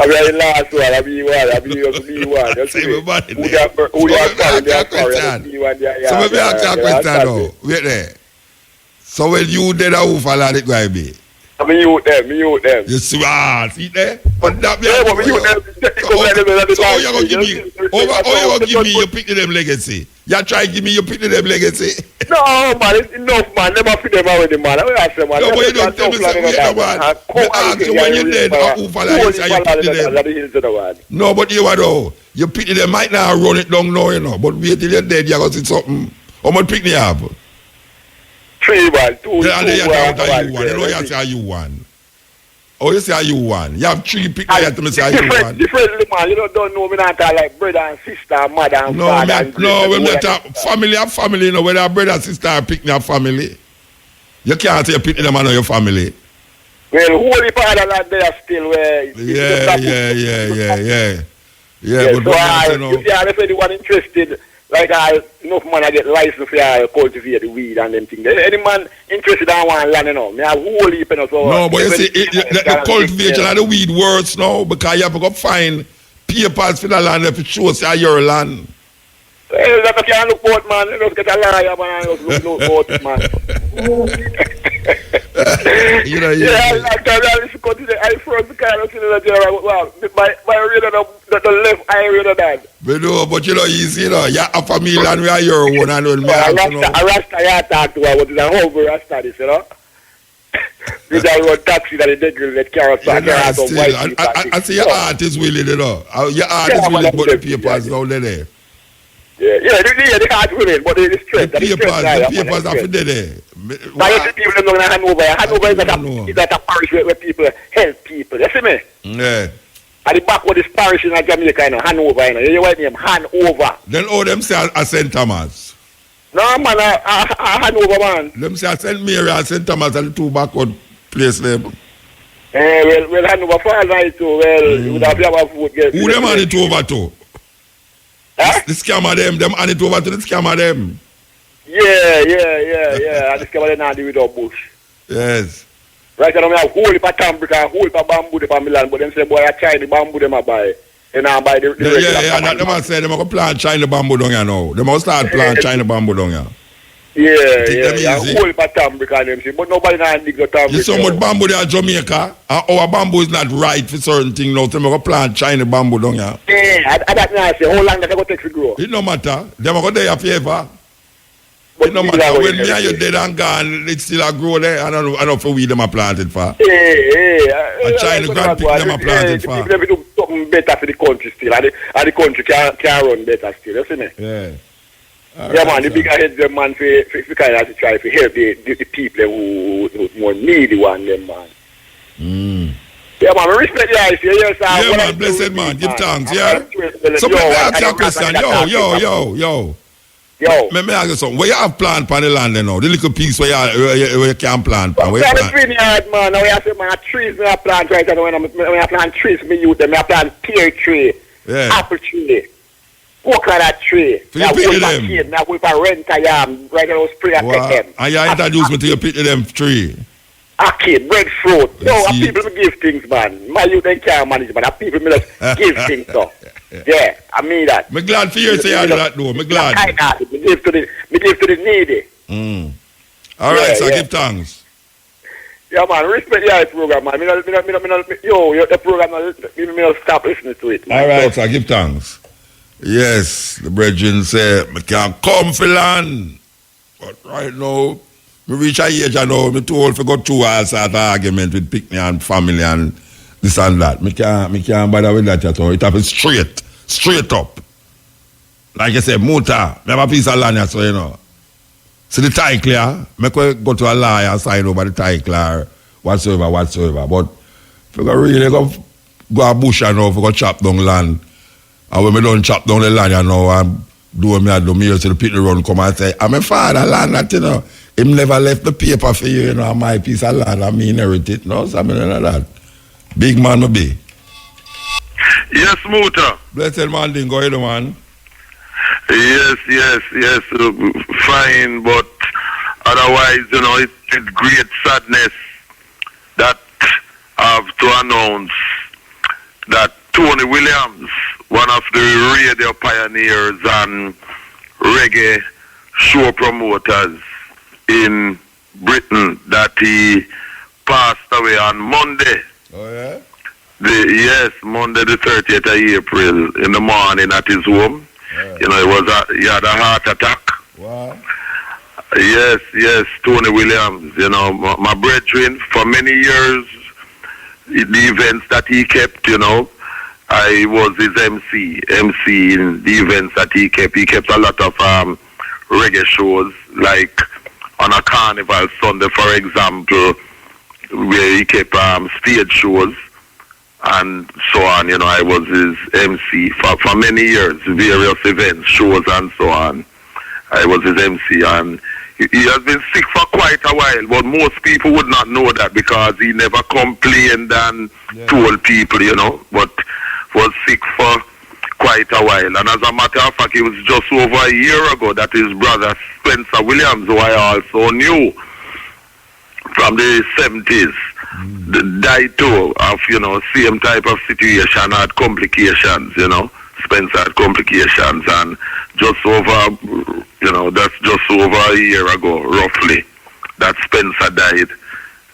C: I'm the last one. I'm the one. Everybody who they are
A: So maybe ask you a question now. Wait there. So when you dead, who fall out it going to be?
C: I mean, you them.
A: You see, see there? But that
C: yeah, but you them.
A: So how you going to give me? How you going to give me your pick them legacy? You try to give me your pick them legacy?
C: No, man, it's enough, man. Never fit them already, man. I ask them, man.
A: No, but you don't tell me something, man. I ask you when you're dead, who fall out it, you pick them. No, but you know, you pick them might not run it down now, you know. But wait till you're dead, you're going to see something. How much pick me up?
C: 3 man, 2
A: and then you know you say you one. Oh, you say you one. You have 3 pick me up to me say you one.
C: Differently, man. You don't know me not like brother and sister, mother and father.
A: No, when we talk family, you know, whether brother, sister, or pick me up family. You can't say you pick them on your family.
C: Well, holy father not there still where.
A: Yeah, but
C: so if you are anyone interested, like enough man I get license for cultivate the weed and them things. Any man interested in one land, you know, me have whole heap, you know. So
A: no, but you see, the cultivation of the weed works now because you have to go find papers for the land if it shows your land.
C: Well, that can't look out, man. You just get a liar, man. You just look out, man.
A: You know,
C: I first kind of my radar, the left eye radar that.
A: But no, but you know, easy, you know, you have a family and we are your own and when me
C: a Rasta, you talk to her, what is a humble Rasta, this, you know? You don't run taxi that the degree that carry
A: I see your art is willing, you know. Your art is willing, but the papers down there.
C: The heart willing, but it's straight.
A: The papers are for there.
C: But you see people don't know Hanover. Hanover is like a parish where people help people. You see me?
A: Yeah.
C: At the back of this parish in Jamaica, you know, Hanover, you know. You white name, Hanover.
A: Then all them say a St. Thomas.
C: No, man, Hanover, man.
A: Them say a St. Mary and St. Thomas and the 2 backward place them.
C: Well, Hanover fall right too. Well, you would have a food.
A: Who them hand it over to? Huh? The scammer them hand it over to the scammer them.
C: Yeah. And the scammer them not do without bush.
A: Yes.
C: Right now, I have whole heap of tambric and whole heap of bamboo them Milan, but them say, boy, I try the bamboo them I buy. And I buy the
A: that them say them going to plant China bamboo down here now. They must start plant China bamboo down here.
C: Yeah. Whole heap of tambric and them say, but nobody not dig the tambric.
A: You so much bamboo there in Jamaica, and our bamboo is not right for certain things now, so they're going to plant China bamboo down here.
C: Yeah, I don't know, how long that they going to take to grow?
A: It no matter. They're going to there forever. It no matter. When me and you dead and gone, it still a grow there. I don't know for we them are planted for.
C: Yeah.
A: And China grand pick them are planted for.
C: People do something better for the country still. And the country can run better still, you see me?
A: Yeah.
C: Yeah, man, the bigger heads, them, man, for kind of try to help the people who more needy one, them, man. Yeah, man, respect the eyes, yes,
A: yeah, man, blessed man, give thanks, yeah? So, let me ask you a question, yo. Let me ask you something. Where you have plant on the land now? The little piece where you can plant.
C: Where you plant? Vineyard, man. Now, I say, man, trees, I plant right now. When I plant trees, me use them. I plant pear tree, apple tree, coconut tree.
A: So you pick them?
C: Now, with a rent, I am right now, spray I pick them.
A: And you introduce me to you pick them tree?
C: Okay, breadfruit. No, people give things, man. My youth, they can't manage, man. People me just give things, so. Yeah, I mean that.
A: I'm glad for you to say all that, though. I'm glad.
C: I give to the needy.
A: All right, so give thanks.
C: Yeah, man, respect your program, man. The program, me stop listening to it. Man.
A: All right, so give thanks. Yes, the brethren say, I can't come for land. But right now, me reach a age, I know, me too old for go through all sort of argument with Pickney and family and this and that. Me can't bother with that at all. It happens straight up. Like I said, Muta, me have a piece of land, so you know. See the title here, me could go to a lawyer and sign over the title or whatsoever. But if you really go a bush and know, if you go chop down land, and when me don't chop down the land, you know, and do me, I do me, so the people run come and say, I'm a father land that, you know. Him never left the paper for you, you know, my piece of land, I mean, inherit it, no, something like that. Big man will be.
E: Yes, Muta.
A: Blessed man, ding, go ahead, man.
E: Yes. Fine, but otherwise, you know, it's great sadness that I have to announce that Tony Williams, one of the radio pioneers and reggae show promoters in Britain, that he passed away on Monday.
A: Oh, yeah?
E: Monday the 30th of April in the morning at his home. Yeah. You know, he had a heart attack.
A: Wow.
E: Yes, Tony Williams. You know, my brethren, for many years, the events that he kept, you know, I was his MC in the events that he kept. He kept a lot of reggae shows, like on a Carnival Sunday, for example, where he kept stage shows and so on. You know, I was his MC for many years, various events, shows and so on. I was his MC, and he has been sick for quite a while, but most people would not know that because he never complained and told people, you know, but was sick for quite a while. And as a matter of fact, it was just over a year ago that his brother Spencer Williams, who I also knew from the 70s, died too of, you know, same type of situation, had complications, you know. Spencer had complications, and just over, you know, that's just over a year ago, roughly, that Spencer died.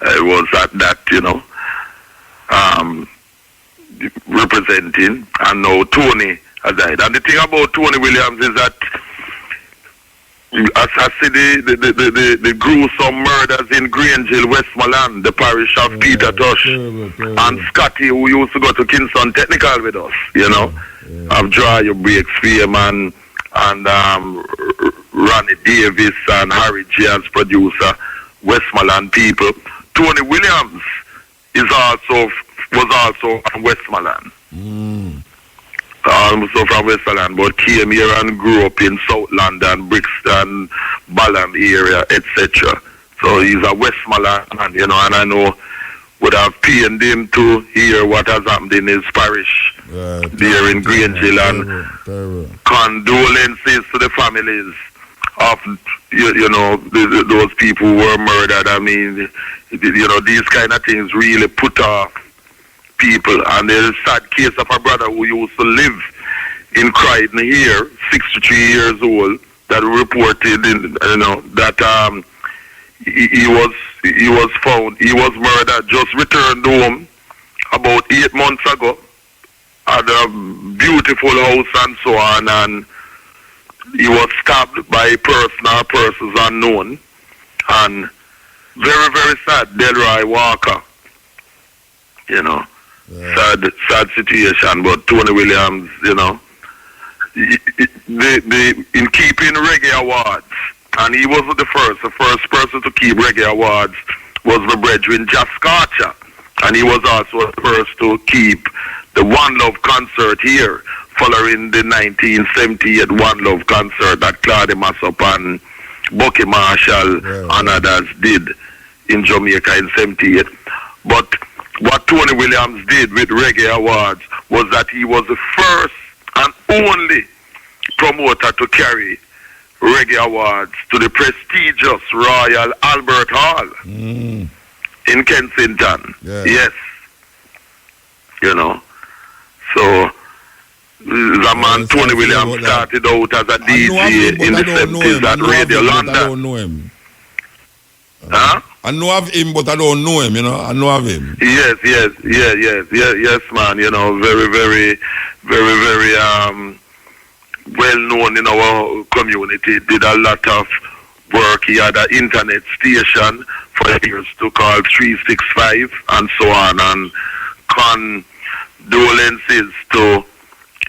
E: I was at that, you know, representing, and now Tony has died. And the thing about Tony Williams is that, as I see the gruesome murders in Grange Hill, Westmoreland, the parish of Peter Tosh, and Scotty, who used to go to Kingston Technical with us, you know, of Draw Your Breaks, Freeman, and Ronnie Davis and Harry J as producer, Westmoreland people. Tony Williams was also from Westmoreland. Also from Westmoreland, but came here and grew up in South London, Brixton, Balham area, etc. So he's a Westmoreland man, you know, and I know would have pained him to hear what has happened in his parish there in Grange Hill, and condolences to the families of, you know, those people who were murdered. I mean, you know, these kind of things really put off people. And there's a sad case of a brother who used to live in Croydon here, 63 years old, that reported, you know, that he was found, he was murdered, just returned home about 8 months ago, at a beautiful house and so on, and he was stabbed by a person or persons unknown. And very, very sad, Delroy Walker, you know. Sad situation, but Tony Williams, you know, in keeping reggae awards, and he wasn't the first person to keep reggae awards was my brethren Jas Carter, and he was also the first to keep the One Love concert here, following the 1978 One Love concert that Claude Massop and Bucky Marshall and others did in Jamaica in 78. But what Tony Williams did with Reggae Awards was that he was the first and only promoter to carry Reggae Awards to the prestigious Royal Albert Hall in Kensington. Yes. You know. So, the man Tony Williams started out as a DJ in the 70s at Radio London.
A: I don't know him. I know of him, but I don't know him, you know. I know of him.
E: Yes, man. You know, very well known in our community. Did a lot of work. He had an internet station for years to call 365 and so on. And condolences to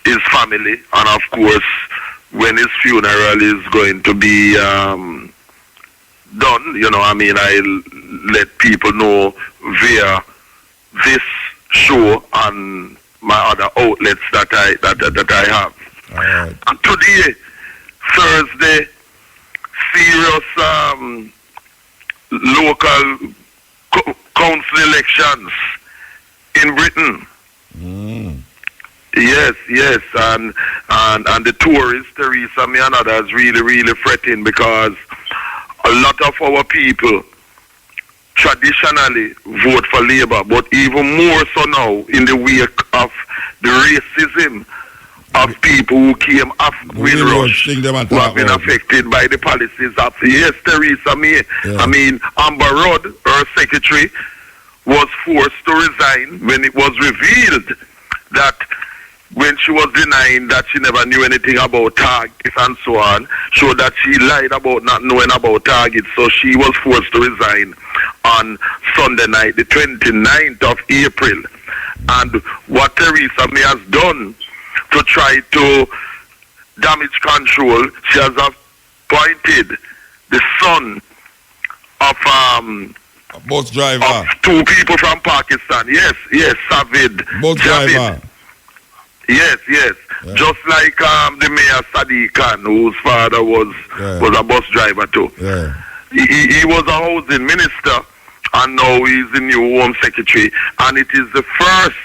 E: his family. And of course, when his funeral is going to be done, you know, I mean, I'll let people know via this show and my other outlets that I have. And today, Thursday, serious local council elections in Britain. Yes, and the tourists, Theresa May and others, really fretting because a lot of our people traditionally vote for Labour, but even more so now in the wake of the racism of people who came after Windrush, who have been affected by the policies of, yes, Theresa May.
A: Yeah.
E: I mean, Amber Rudd, her secretary, was forced to resign when it was revealed that when she was denying that she never knew anything about targets and so on, showed that she lied about not knowing about targets, so she was forced to resign on Sunday night, the 29th of April. And what Theresa May has done to try to damage control, she has appointed the son of
A: a bus driver,
E: of two people from Pakistan. Yes, Savid.
A: Bus driver.
E: Yes. Yeah. Just like the mayor Sadiq Khan, whose father was a bus driver too.
A: Yeah.
E: He was a housing minister, and now he's the new Home Secretary. And it is the first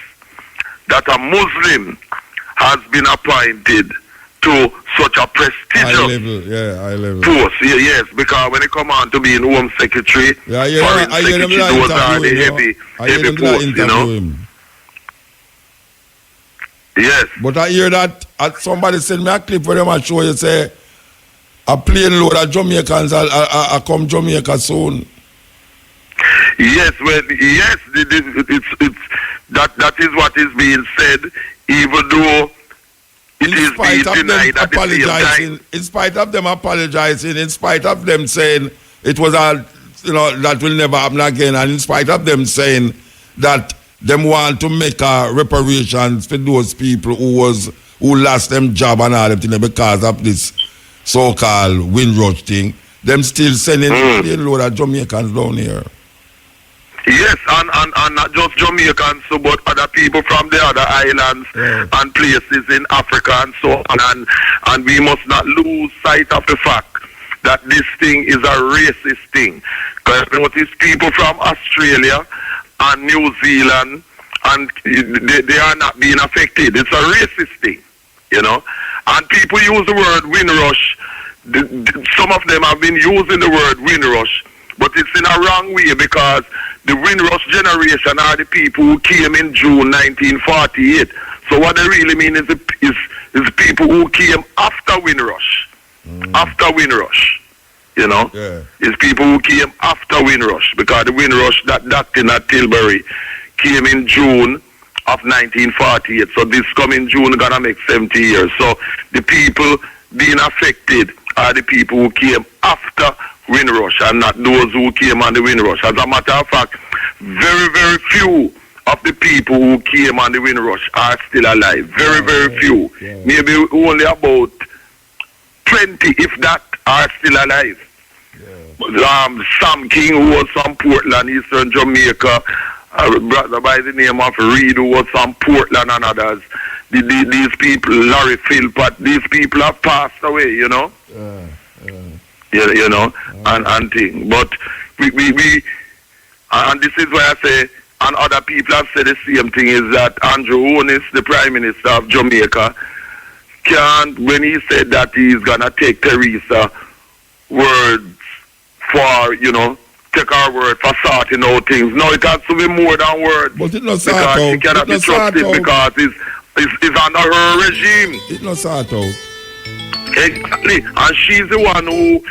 E: that a Muslim has been appointed to such a prestigious
A: high level
E: post. Yes, because when it come on to being Home Secretary, Foreign Secretary, those are the heavy posts, you know. Yes.
A: But I hear that somebody sent me a clip where them show you say a plane load of Jamaicans are come Jamaica soon.
E: Yes, it's that is what is being said, even though it is being denied at the same time.
A: In spite of them apologizing, in spite of them saying it was that will never happen again, and in spite of them saying that them want to make reparations for those people who lost them job and all them things because of this so-called Windrush thing, them still sending a load of Jamaicans down here.
E: Yes, and not just Jamaicans, but other people from the other islands and places in Africa and so on. And we must not lose sight of the fact that this thing is a racist thing. Because notice people from Australia and New Zealand, and they are not being affected. It's a racist thing, you know. And people use the word Windrush. Some of them have been using the word Windrush, but it's in a wrong way, because the Windrush generation are the people who came in June 1948. So what they really mean is people who came after Windrush. After Windrush. You know, it's people who came after Windrush, because the Windrush that doctrine at Tilbury came in June of 1948. So this coming June gonna make 70 years. So the people being affected are the people who came after Windrush and not those who came on the Windrush. As a matter of fact, very few of the people who came on the Windrush are still alive. Very few. Maybe only about 20, if that, are still alive. Sam King, who was from Portland, Eastern Jamaica, a brother by the name of Reed, who was from Portland, and others. These people, Larry Philpott, these people have passed away, you know. You know, and thing. But we and this is why I say, and other people have said the same thing, is that Andrew Onis, the Prime Minister of Jamaica, when he said that he's gonna take Theresa words for, you know, take our word for sorting out things. No, it has to be more than words.
A: But it not
E: because she cannot be trusted because it's under her regime.
A: It not sort out.
E: Exactly. And she's the one who,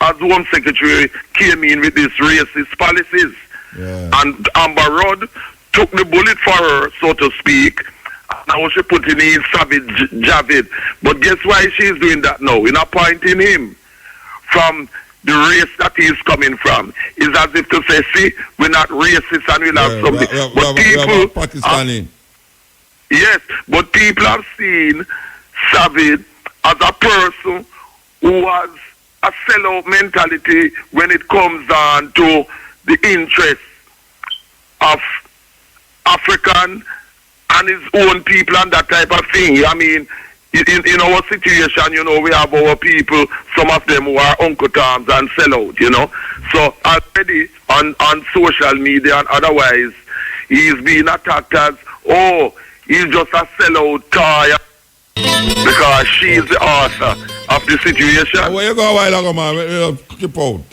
E: as Home Secretary, came in with these racist policies. And Amber Rudd took the bullet for her, so to speak. Now she put in Savage Javid. But guess why she's doing that now? In appointing him from the race that he's coming from. Is as if to say, see, we're not racist and we'll have something. But people,
A: Pakistani.
E: Yes, but people have seen Savage as a person who has a sellout mentality when it comes down to the interests of African and his own people and that type of thing. I mean, in our situation, you know, we have our people, some of them who are Uncle Toms and sell out, you know. So already on social media and otherwise, he's being attacked as, oh, he's just a sellout toy because she's the author of the situation.
A: Where you go a while ago, man? You trip out.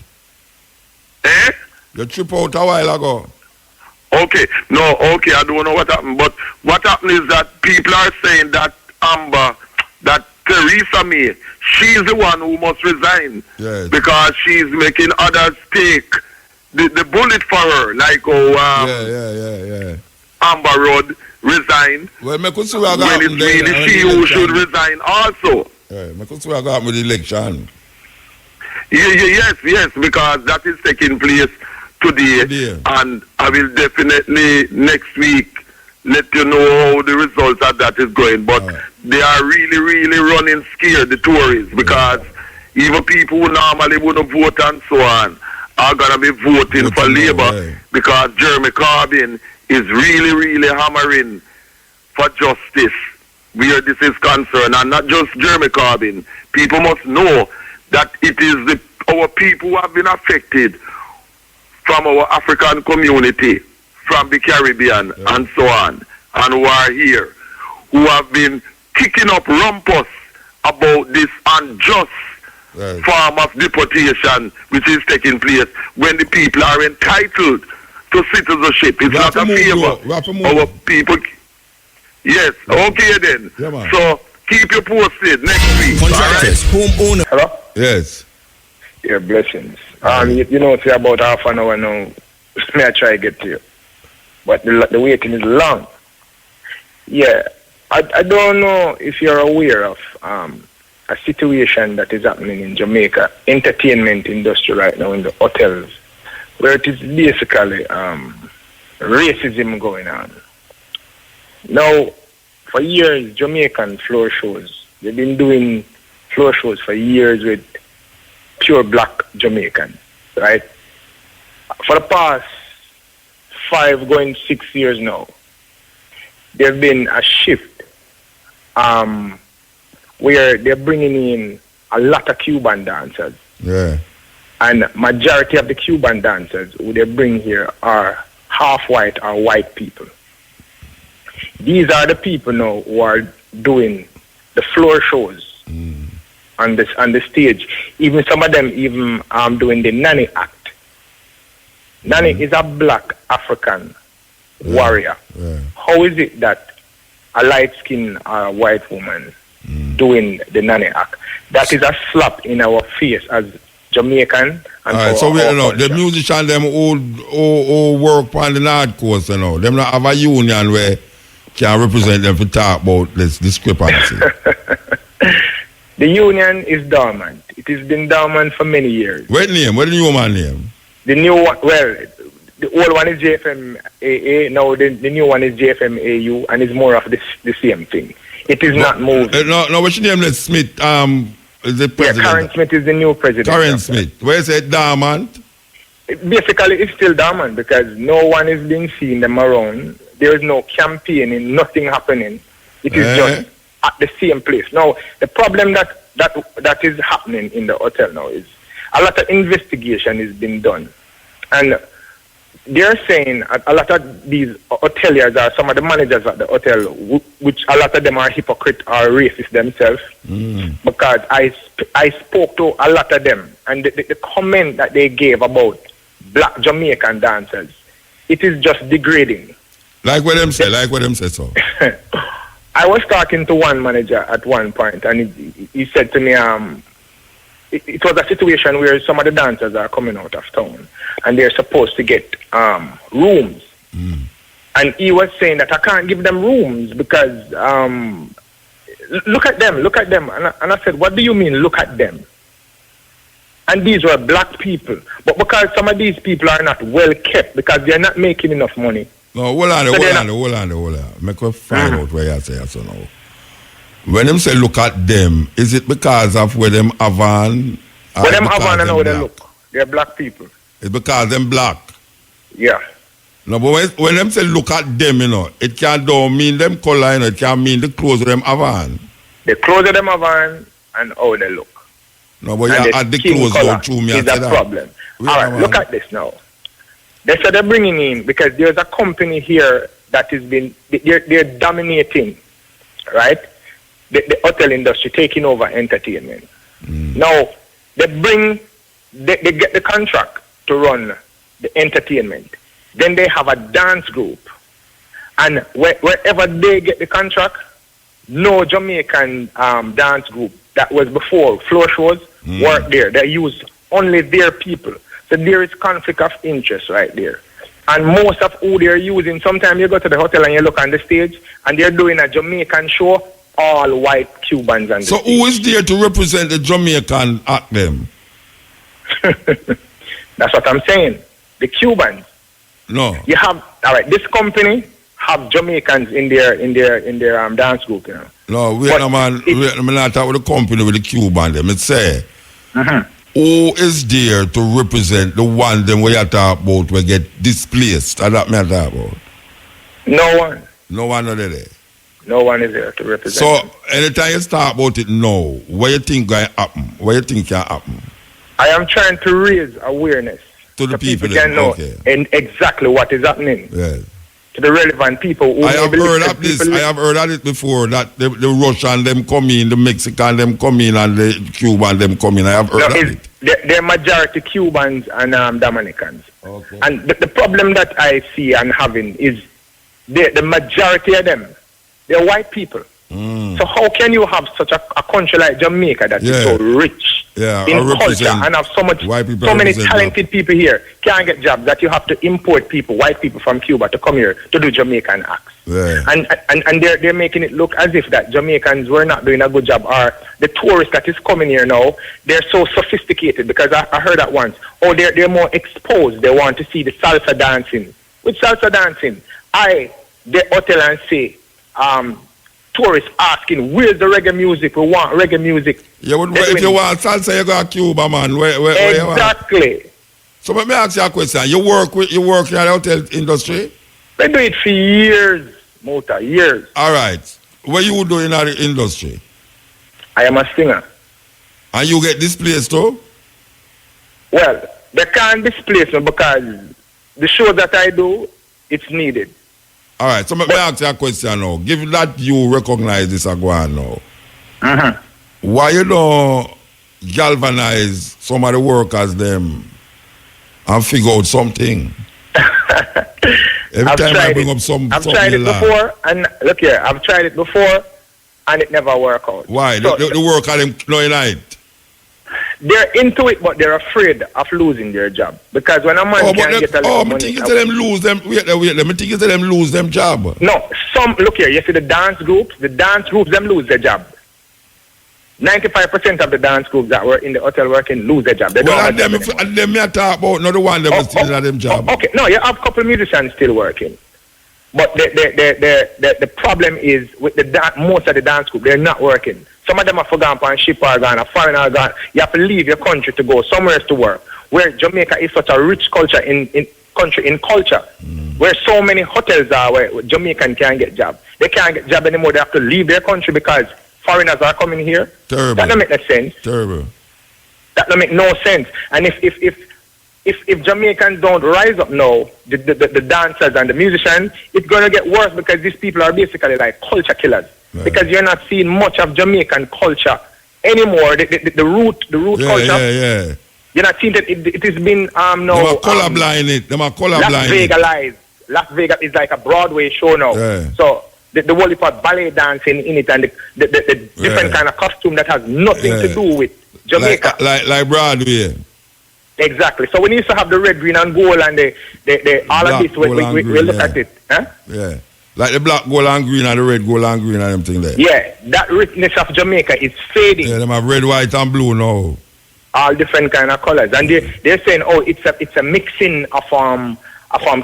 E: Eh?
A: You trip out a while ago.
E: Okay, I don't know what happened, but what happened is that people are saying that Amber, that Theresa May, she's the one who must resign because she's making others take the bullet for her, like Amber Road resigned.
A: Well, me could see what
E: when it's really she who should resign also.
A: Me could see what happened with the election.
E: Yes, because that is taking place today, and I will definitely next week let you know how the results of that is going. But they are really, really running scared, the Tories, because even people who normally wouldn't vote and so on are going to be voting for Labour because Jeremy Corbyn is really, really hammering for justice where this is concerned. And not just Jeremy Corbyn. People must know that it is our people who have been affected from our African community, from the Caribbean and so on, and who are here, who have been kicking up rumpus about this unjust form of deportation which is taking place when the people are entitled to citizenship. It's not a favor. Our people. Yes, okay then. So keep you posted next week.
F: Contractors, homeowner.
V: Hello?
A: Yes.
V: Your blessings. You know, it's about half an hour now. May I try to get to you? But the waiting is long. Yeah. I don't know if you're aware of a situation that is happening in Jamaica, entertainment industry right now in the hotels, where it is basically racism going on. Now, for years, Jamaican floor shows, they've been doing floor shows for years with pure black Jamaicans, right? For the past 5 going 6 years now, there's been a shift where they're bringing in a lot of Cuban dancers.
A: Yeah.
V: And majority of the Cuban dancers who they bring here are half white or white people. These are the people now who are doing the floor shows on the stage. Even some of them doing the nanny act. Nanny is a black African warrior.
A: Yeah.
V: How is it that a light-skinned white woman doing the nanny act? That is a slap in our face as Jamaican. And
A: right, so the musicians them who work on the North Coast, them not have a union where can represent them to talk about this discrepancy.
V: The union is dormant. It has been dormant for many years.
A: What name? What the new man name?
V: The new one, well, the old one is JFMAA. Now the new one is JFMAU, and it's more of the same thing. It is not moving.
A: No, what's your name? Let's Smith. Is the president?
V: Yeah, Karen Smith is the new president.
A: Karen Smith. Where is it dormant?
V: Basically, it's still dormant because no one is being seen them around. There is no campaigning, nothing happening. It is just at the same place. Now, the problem that is happening in the hotel now is a lot of investigation is being done. And they're saying a lot of these hoteliers are some of the managers at the hotel, which a lot of them are hypocrite or racist themselves. Because I spoke to a lot of them, and the comment that they gave about black Jamaican dancers, it is just degrading.
A: Like what them say so.
V: I was talking to one manager at one point, and he said to me, it was a situation where some of the dancers are coming out of town, and they're supposed to get rooms. And he was saying that I can't give them rooms because look at them. And I said, what do you mean, look at them? And these were black people. But because some of these people are not well kept, because they're not making enough money.
A: No, hold on. Make us find out where you say so now. When them say look at them, is it because of where them Avan?
V: Where them Avan and how they look. They're black people.
A: It's because them black.
V: Yeah.
A: No, but when them say look at them, it can't don't mean them color, it can't mean the clothes of them Avan.
V: The clothes of them have on and how they look.
A: No, but
V: And
A: you
V: the
A: add the
V: skin
A: clothes
V: color
A: out to me.
V: is a problem. All right, look at this now. They said they're bringing in, because there's a company here that has been, they're dominating, right? The hotel industry, taking over entertainment. Now, they get the contract to run the entertainment. Then they have a dance group. And wherever they get the contract, no Jamaican dance group that was before floor shows work there. They use only their people. So there is conflict of interest right there. And most of who they're using, sometimes you go to the hotel and you look on the stage and they're doing a Jamaican show, all white Cubans on the
A: So who is there to represent the Jamaican act them?
V: That's what I'm saying. The Cubans.
A: No.
V: You have, all right, this company have Jamaicans in their dance group, you know.
A: No, we're not talking with the company with the Cuban them. It say, who is there to represent the one them we are talking about will get displaced? That me talk about.
V: No one.
A: No one are there.
V: No one is there to represent.
A: So anytime you talk about it now, what you think going to happen? What you think can happen?
V: I am trying to raise awareness
A: to the people
V: can know and exactly what is happening.
A: Yes.
V: To the relevant people who
A: I have heard of this. I have heard of it before, that the Russian them come in, the Mexican them come in, and the Cuban them come in. I have heard of it.
V: They're majority Cubans and Dominicans. Okay. And the problem that I see and having is the majority of them, they're white people. So how can you have such a country like Jamaica that is so rich in culture and have so many talented people here can't get jobs, that you have to import people, white people from Cuba, to come here to do Jamaican acts? And they're making it look as if that Jamaicans were not doing a good job, or the tourists that is coming here now, they're so sophisticated, because I heard that once. Oh, they're more exposed. They want to see the salsa dancing. With salsa dancing, the hotel and say, tourists asking, where's the reggae music? We want reggae music.
A: Yeah, but if you want salsa, you go to Cuba, man. Where
V: exactly.
A: So let me ask you a question. You work in the hotel industry?
V: I do it for years, years.
A: All right. What you do in the industry?
V: I am a singer.
A: And you get displaced too?
V: Well, they can't displace me because the show that I do, it's needed.
A: All right, so let me ask you a question now. Given that you recognize this again now, why you don't galvanize some of the workers them and figure out something? Every time I bring up something,
V: I've tried it before, and look here, I've tried it before, and it never worked out.
A: Why?
V: So,
A: the worker them knowing it?
V: They're into it, but they're afraid of losing their job. Because when a man can't get a lot of money...
A: I think you them lose them... Wait. I think you them lose them job.
V: No, look here, you see the dance groups, them lose their job. 95% of the dance groups that were in the hotel working lose their job. They don't have them
A: me talk about, not the one that still have them job.
V: Okay, no, you have a couple of musicians still working. But the problem is with most of the dance group, they're not working. Some of them are forgotten on ship or gone, a foreigner gone. You have to leave your country to go somewhere to work. Where Jamaica is such a rich culture in culture, where so many hotels are where Jamaican can't get job. They can't get job anymore. They have to leave their country because foreigners are coming here.
A: Terrible.
V: That don't make no sense.
A: Terrible.
V: That don't make no sense. And if Jamaicans don't rise up now, the dancers and the musicians, it's going to get worse, because these people are basically like culture killers. Right. Because you're not seeing much of Jamaican culture anymore. The root culture.
A: Yeah.
V: You're not seeing that it has been no.
A: They are colorblind it. They are colorblind.
V: Las Vegas is like a Broadway show now.
A: Yeah.
V: So the whole part ballet dancing in it, and the different kind of costume that has nothing to do with Jamaica.
A: Like Broadway.
V: Exactly. So we need to have the red, green, and gold, and the all of this. We look at it. Huh?
A: Yeah. Like the black, gold, and green, and the red, gold, and green, and them thing there.
V: Yeah. That richness of Jamaica is fading.
A: Yeah, them have red, white, and blue now.
V: All different kind of colors, and they're saying, oh, it's a mixing of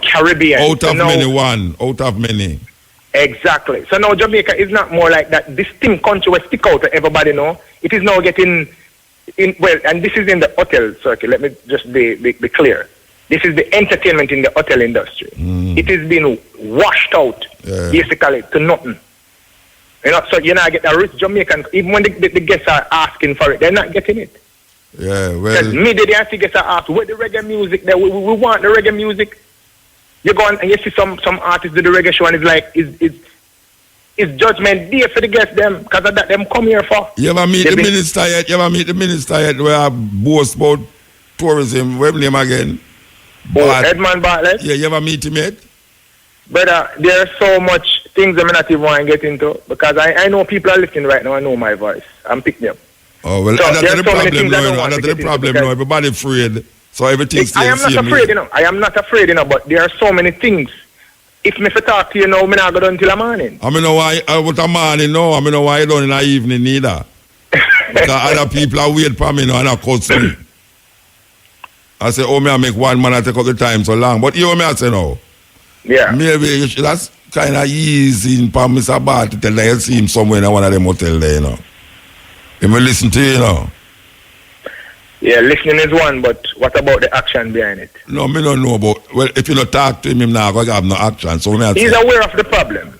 V: Caribbean.
A: Out of many.
V: Exactly. So now Jamaica is not more like that distinct country where stick out to everybody know. It is now getting and this is in the hotel circuit. Let me just be clear. This is the entertainment in the hotel industry. It has been washed out basically to nothing. You know, so you know, I get the rich Jamaican, even when the guests are asking for it, they're not getting it.
A: Yeah, well.
V: Because me, the answer guests are asked, where the reggae music there? We want the reggae music. You go on and you see some artists do the reggae show and it's like, it's judgment day for the guests them, because of that them come here for.
A: You ever meet the minister yet? You ever meet the minister yet where I boast about tourism? What's his name again?
V: Edmund Bartlett?
A: Yeah, you ever meet him yet?
V: But there's so much things I'm not even want to get into, because I know people are listening right now. I know my voice. I'm picking them.
A: Oh, well,
V: so
A: that's the problem now. That's the problem now. Everybody afraid. So everything stays
V: I am not afraid, you know. I am not afraid, you know, but there are so many things. If me for talk to you now, I'm not going to until the morning.
A: I mean, know why, with a morning, no. I mean, know why I don't in the evening neither. Because other people are waiting for me now and I cuss me. I say, oh, me I make one man, I take up the time so long. But you know me, I say no.
V: Yeah.
A: Maybe that's kind of easy for Mr. Bart to tell that you see him somewhere in one of them hotel there, you know. He may listen to you, you know.
V: Yeah, listening is one, but what about the action behind it?
A: No, me don't know about. Well, if you don't talk to him now going to have no action. So
V: he's aware of the problem.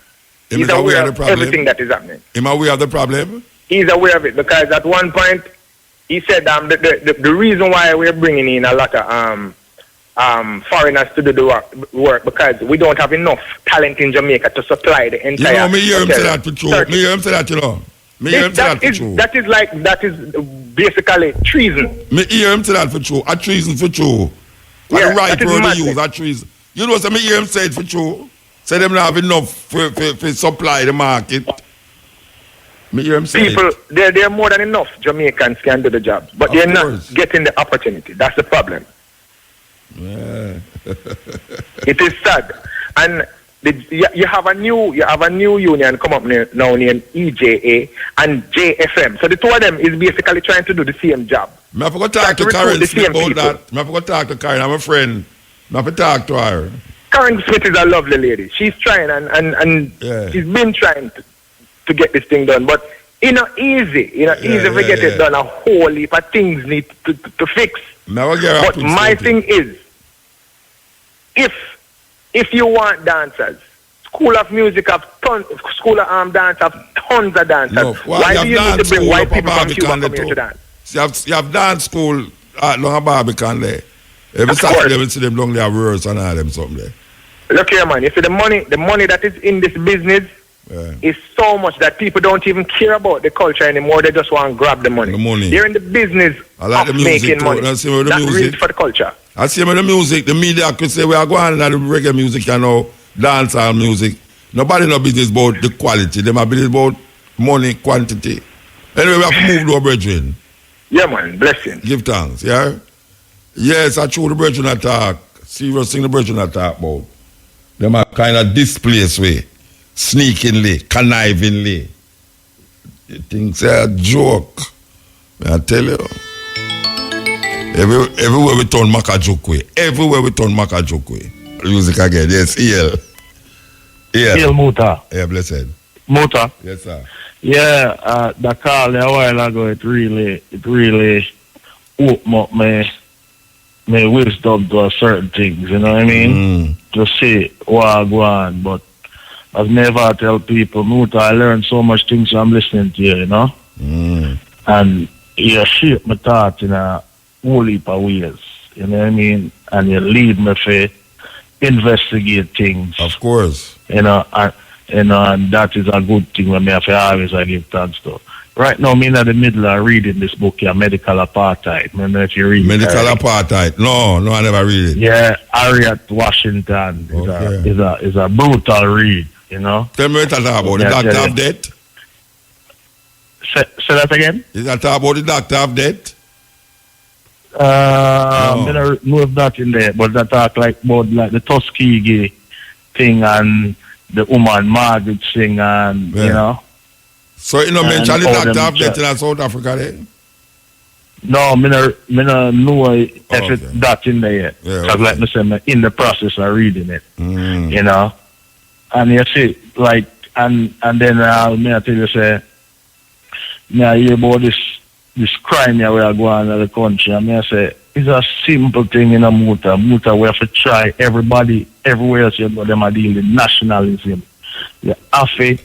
V: He's aware of everything that is happening.
A: Am I aware of the problem?
V: He's aware of it, because at one point he said the reason why we're bringing in a lot of foreigners to do the work because we don't have enough talent in Jamaica to supply the entire.
A: You know, me hear him say that for true. Me hear him say that, you know.
V: That is basically treason.
A: Me hear him say that for true. A treason for true.
V: Yeah,
A: the right word to use, a treason. You know, so me hear him say it for true. Say them not have enough for supply the market. Me hear him say
V: people, there are more than enough Jamaicans can do the job, but they're not getting the opportunity. That's the problem.
A: Yeah.
V: It is sad, and you have a new union come up now named EJA and JFM. So the two of them is basically trying to do the same job.
A: I forgot to talk to Karen Smith about that. I forgot to talk to Karen. I'm a friend. I forgot to talk to her.
V: Karen Smith is a lovely lady. She's trying and she's been trying to get this thing done, but it's not easy. Easy to get it done. A whole heap of things need to fix. But my thing is, if you want dancers, School of Music have tons. School of Dance have tons of dancers.
A: No,
V: why do you need to bring white people from Cuba come here to dance?
A: You have dance school at Long Barbican there. Every Saturday we see them long there rehearse and all them something there.
V: Look here, man. You see the money that is in this business is so much that people don't even care about the culture anymore. They just want to grab the money. They're in the business of making money. Not really for the culture.
A: I see with the music, the media could say we are going to the reggae music and now dancehall music. Nobody no business about the quality. They might business about money, quantity. Anyway, we have to move to our brethren.
V: Yeah, man. Blessing.
A: Give thanks, yeah? Yes, I true the brethren attack. Serious thing the brethren attack about. They are kind of displaced way. Sneakingly, connivingly. Things are a joke. I tell you. Everywhere we turn Makajukwe. Everywhere we turn Makajukwe. Music again. Yes, EL.
D: EL Muta.
A: Yeah, blessed.
D: Muta.
A: Yes, sir.
D: Yeah, the call a while ago, it really opened up my wisdom to certain things, you know what I mean? To see what I go on, but I've never tell people, Muta, I learned so much things I'm listening to you know? And you shape my thought in a whole heap of ways, you know what I mean? And you lead me to investigate things.
A: Of course.
D: And that is a good thing when me have to always give thanks to. Right now, I'm in the middle of reading this book here, Medical Apartheid. I don't know if you read
A: Medical Apartheid. No, I never read it.
D: Yeah, Harriet Washington is a brutal read, you know.
A: Tell me what it's about. The doctor of death?
D: Say that again?
A: Is that about the doctor of death?
D: I don't know if that's in there, but that talk about the Tuskegee thing and the woman Margaret thing and, you know.
A: So you know mention the doctor of death in South Africa then?
D: No, I don't know if it's that in there yet. Because like I said, I'm in the process of reading it. You know? And you see, and then I tell you, say, I hear about this crime here where I go on in the country. And I say, it's a simple thing in a Muta. We have to try everybody, everywhere else you go, them are dealing with nationalism. You have to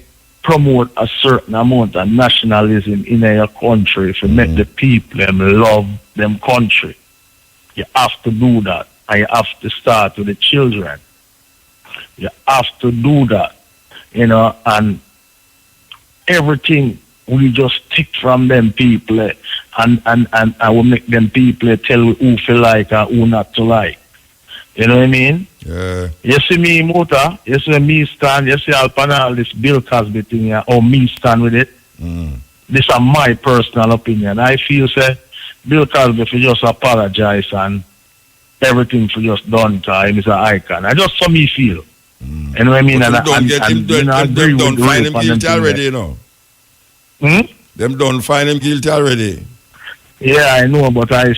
D: promote a certain amount of nationalism in your country to make the people them love them country. You have to do that. And you have to start with the children. You have to do that. You know, and everything we just take from them people and I will make them people tell who feel like and who not to like. You know what I mean?
A: Yeah.
D: You see me, Muta, you see me stand, you see all this Bill Cosby thing here, or me stand with it. This is my personal opinion. I feel say Bill Cosby for just apologize and everything for just done time is an icon. I just for me feel. You know what I mean?
A: But them don't find him guilty already, you know. Them don't find him guilty already.
D: Yeah, I know, but I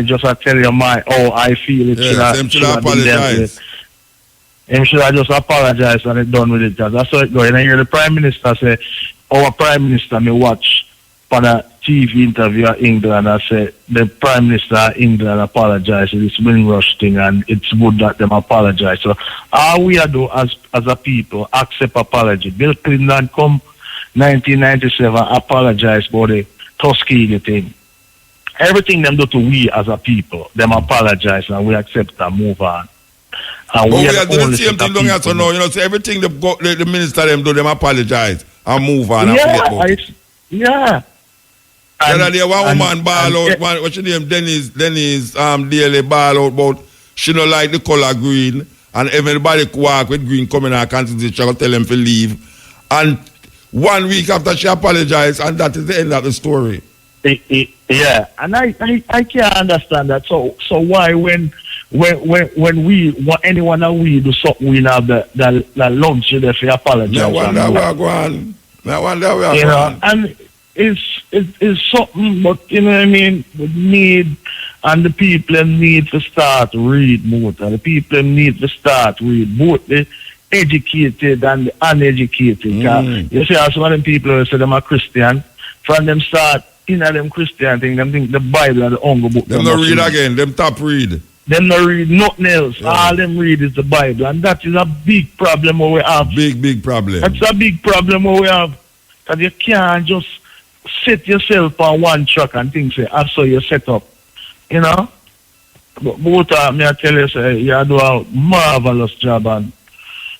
D: just tell you how I feel. It should have apologize. Him should have just apologized and it done with it. That's how it goes. And I hear the Prime Minister say, our Prime Minister, me watch for the TV interview in England, I say the Prime Minister of England apologized for this Windrush thing and it's good that them apologize. So all we do as a people, accept apology. Bill Clinton come 1997 apologize for the Tuskegee thing. Everything them do to we as a people, them apologize and we accept and move on. And
A: but we are doing the same thing long as now, you know, so everything the minister them do, them apologize and move on and forget about it.
D: Yeah.
A: The other day, one woman ball out, what's your name? Dennis daily ball out about she don't like the color green and everybody walk with green coming out constitution, she tell them to leave. And 1 week after she apologized, and that is the end of the story.
D: Yeah, and I can't understand that. So why when we anyone that we do something we have the luxury if we apologize?
A: No wonder we are going. No wonder we are going.
D: You know, and it's something, but you know what I mean. We need, and the people need to start read more. The people need to start read both the educated and the uneducated. You see, as one of them people who say them are Christian, from them start in them Christian thing, them think the Bible and the Uncle book.
A: Them not read again, them top read.
D: Them not read nothing else. Yeah. All them read is the Bible, and that is a big problem we have.
A: Big problem.
D: That's a big problem we have. Because you can't just set yourself on one track and think, say, I saw you set up. You know? But me I tell you, say, you do a marvelous job, and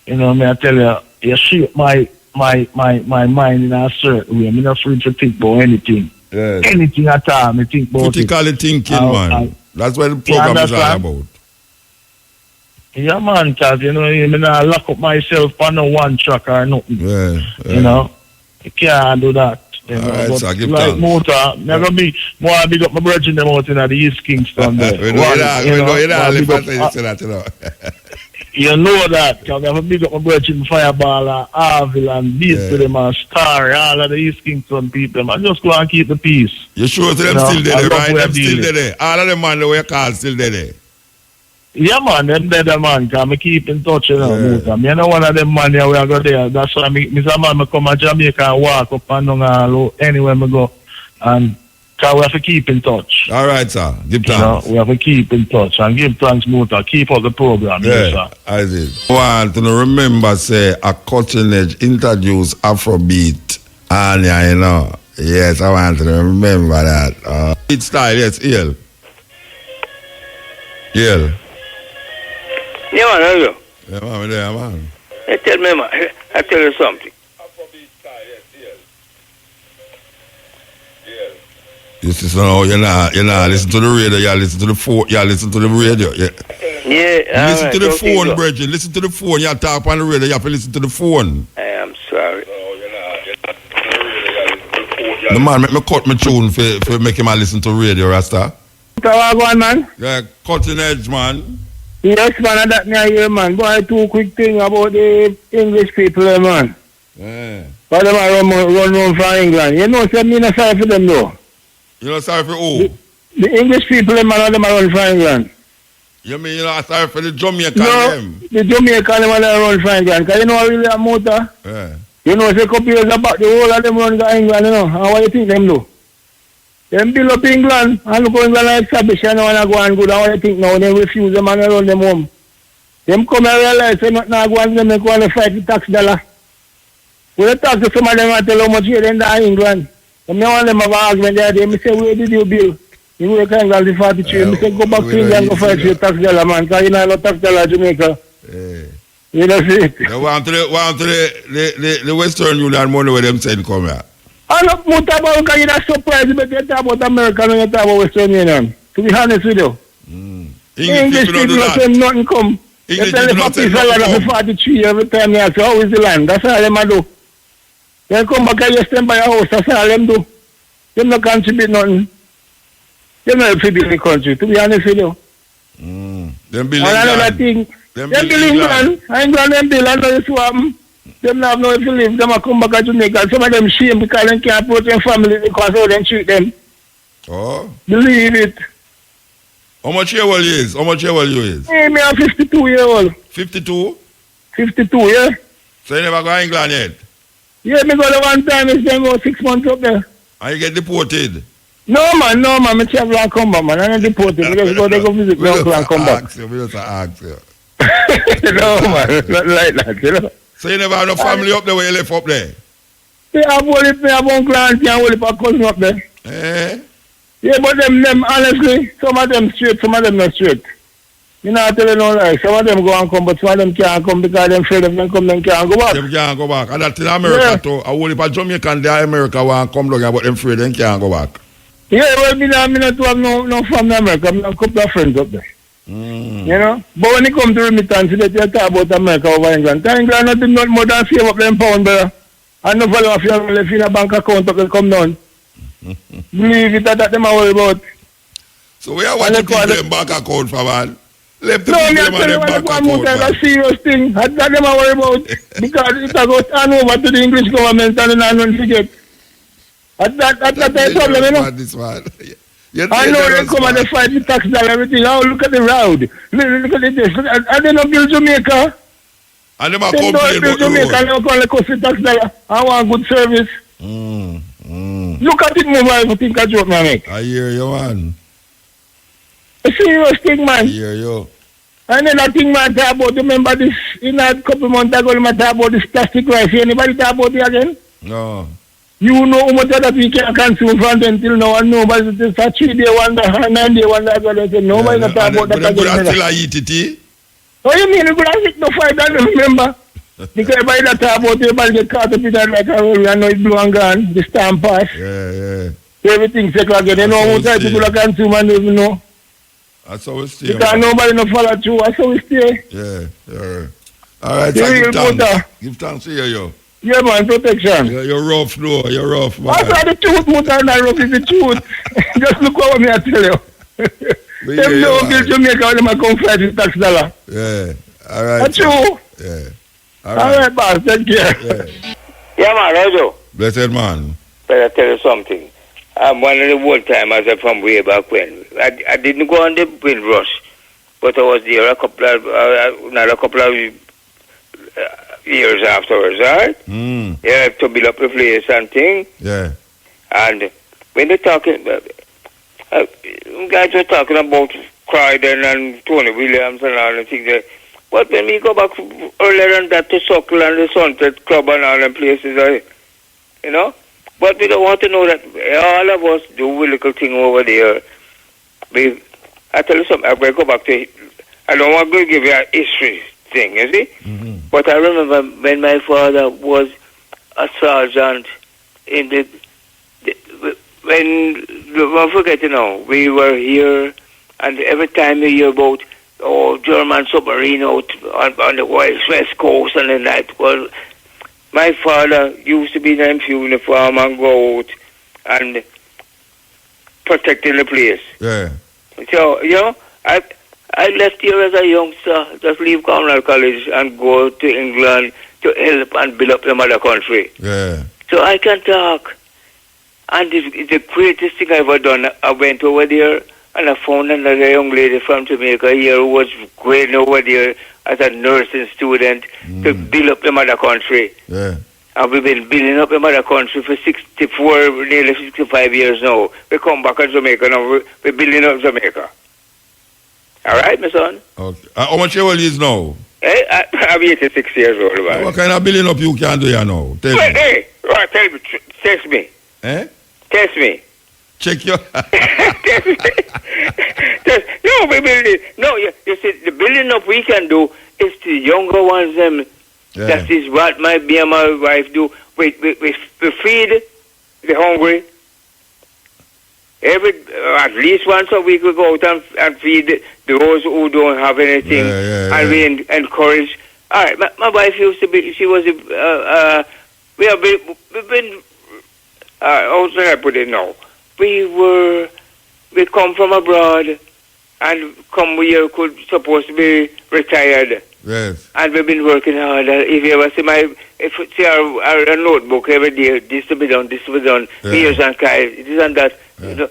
D: you know, me I tell you, you shape my mind in a certain way. I'm not free to think about anything.
A: Yes.
D: Anything at all, me think about
A: critically thinking, man. That's what the program is all about.
D: Yeah, man, because, you know, I not lock up myself on no one track or nothing.
A: Yeah.
D: You know, you can't do that. You know,
A: right,
D: but
A: so give
D: like motor, I'm going to be more big up my brethren them out in the East Kingston there.
A: We know that, you know
D: you know that, because I'm a big up my brethren Fireball, Arville and Beast to them and Star, all of the East Kingston people. I just go and keep the peace.
A: You sure to them still there, right? Them still there. All of them man the way you call still there.
D: Yeah, man, them dead man, because I keep in touch, you know, I know one of them man here where I go there. That's why Mr. Man, I come to Jamaica and walk up and down anywhere I go. And because we have to keep in touch.
A: All right, sir. Give thanks.
D: You know, we have to keep in touch and give thanks, Muta. Keep up the program,
A: yeah,
D: sir.
A: I did. I want to remember, say, a cutting edge introduce Afrobeat. And, you know, yes, I want to remember that. Beat style, yes, Iel. Iel.
F: Yeah, man, hello.
A: Yeah, man, there, man.
F: Hey, tell me, man, I tell you something.
A: This is now, you're not listen to the radio, you listen to the phone, you listen to the radio. Yeah, listen to the phone, Bridget. Listen to the phone, you talk on the radio, you have to listen to the phone.
F: I am sorry.
A: The man make me cut my tune for make him listen to radio, Rasta.
T: Go man.
A: Yeah, cutting edge, man.
T: Yes, man, that me hear, man. Boy, two quick thing about the English people, man.
A: Yeah.
T: But them run around from England. You know, say me not sorry for them, though.
A: You not sorry for who?
T: The English people, man, them run from England.
A: You mean you're not sorry for the Jamaican,
T: them? The Jamaican, them run from England. Because you know really a motor?
A: Yeah.
T: You know, say a couple years back, the whole of them run to England, you know. And what you think them do? Them build up England, and look how England are established, and want to go and good, and what you think now, they refuse them and run them home. Them come and realize they're not going to go and fight the tax dollar. When I talk to some of them, I tell how much here in England. And I want them have an argument there. They say, where did you bill? You work in England, the 43. I say, go back to England, go fight for your tax dollar, man. Because you know, no tax dollar in Jamaica. You know, see it.
A: They want to the Western Union money where them send come here.
T: I love Mutabaruka, you're not surprised but you talk about America and you talk about Western Union. To be honest with you. English people don't say nothing come. They tell them a piece of land for 43 every time they ask, how is the land? That's all them do. They come back and you stand by your house, that's all them do. They don't contribute nothing. They don't help to build the country, to be honest with you.
A: Them build
T: another thing, them build England. England them build another swamp. Them not know if you live, them a come back to Jamaica. Some of them shame because they can't approach their family because how they treat them.
A: Oh.
T: Believe it.
A: How much year old you is? How much year old you is?
T: Hey, me I'm 52 years old.
A: 52?
T: 52, yeah.
A: So you never go to England yet?
T: Yeah, me go there one time, it's then go 6 months up there.
A: And you get deported?
T: No, man, I travel and come back, man. I'm not deported. We just go there, go visit my uncle and come back.
A: We just ask you.
T: No, man, not like that, you know.
A: So you never have no family up there where you live up there?
T: Yeah, I have uncle and auntie and only for cousin up there.
A: Eh?
T: Yeah, but them honestly, some of them straight, some of them not straight. You know, I tell you no lie. Some of them go and come, but some of them can't come because them afraid if them come, them can't go back.
A: Them can't go back. And that's in America too. I only for Jamaican there America want come down, but them afraid them can't go back.
T: Yeah, well, me not have no family in America. I have a couple of friends up there. You know? But when it comes to remittance, they talk about America over England. England nothing not more than save up them pound, brother. And no follow if you have left in a bank account up, come down. Believe it, that them are worry about.
A: So we are watching people in bank account for man. Left the
T: no,
A: people
T: me
A: in their bank account.
T: That's a serious thing. That them are worry about. Because it has turn over to the English government and then don't forget. That's the problem, you know.
A: This one.
T: I know they come and they fight the tax and everything. Oh, look at the road. Look at this. And they don't build Jamaica.
A: And they don't build
T: Jamaica. They don't call the cost of tax dollar. I want good service. Look at it, move if you think I joke, man.
A: I hear you, man.
T: A serious thing, man.
A: I hear you.
T: And then I think, man, talk about, remember this, in a couple months ago, I talk about this plastic rice. Anybody talk about it again?
A: No.
T: You know how much that we can consume from until now, and nobody, it's a 3-day wonder, a 9-day wonder, I said, nobody not talk about that again.
A: But still eat it,
T: What you mean? You're going to eat no fight, I don't remember. Because everybody that talk about it, everybody get caught up in that like a roll, I know it's blue and gone, the stamp pass.
A: Yeah.
T: So everything settle again. You know how much people are consume and don't even know.
A: That's how we stay.
T: Because nobody no follow through, that's how we stay.
A: Yeah. All right, so give thanks to you.
T: Yeah, man, protection.
A: You're rough, no. You're rough, man.
T: That's the truth, Muta, and rough is the truth. Just look what me I tell you. Them don't build Jamaica when them come fight with tax dollar.
A: Yeah. All right.
T: That's true.
A: Yeah.
T: All right, boss. Thank you.
F: Yeah, man, Rojo.
A: Blessed man.
F: Better tell you something. I'm one of the old timers from way back when. I didn't go on the Windrush, but I was there a couple of years afterwards, right? Yeah, to build up the place and thing.
A: Yeah.
F: And when they're talking, guys were talking about Croydon and Tony Williams and all the things there. But when we go back earlier than that to Circle and the Sunset Club and all them places, you know? But we don't want to know that all of us do a little thing over there. I tell you something, I go back to, I don't want to give you a history thing, you see? But I remember when my father was a sergeant in don't forget, you know, we were here, and every time you hear about, German submarine out on the west coast and the night, well, my father used to be in uniform and go out and protecting the place.
A: Yeah.
F: So, you know, I left here as a youngster, just leave Cornell College and go to England to help and build up the mother country.
A: Yeah.
F: So I can talk. And the greatest thing I ever done, I went over there and I found another young lady from Jamaica here who was going over there as a nursing student to build up the mother country.
A: Yeah.
F: And we've been building up the mother country for 64, nearly 65 years now. We come back to Jamaica now, we're building up Jamaica. All right, my son?
A: Okay. How much you is now?
F: I'm 86 years old, man.
A: What kind of building up you can do here now? Tell me.
F: Hey, right, tell me, test me.
A: Eh?
F: Test me.
A: Check your...
F: Test me. No, we building. No, you see, the building up we can do is the younger ones, them.
A: Yeah.
F: That is what my me and my wife do. We feed the hungry. At least once a week we go out and feed those who don't have anything, and we encourage. All right, my wife used to be. She was we've been. How should I put it now? We come from abroad, and come here supposed to be retired.
A: Yes.
F: And we've been working hard. If you ever see our notebook every day, this to be done, here's and Kyle, this and that. You know,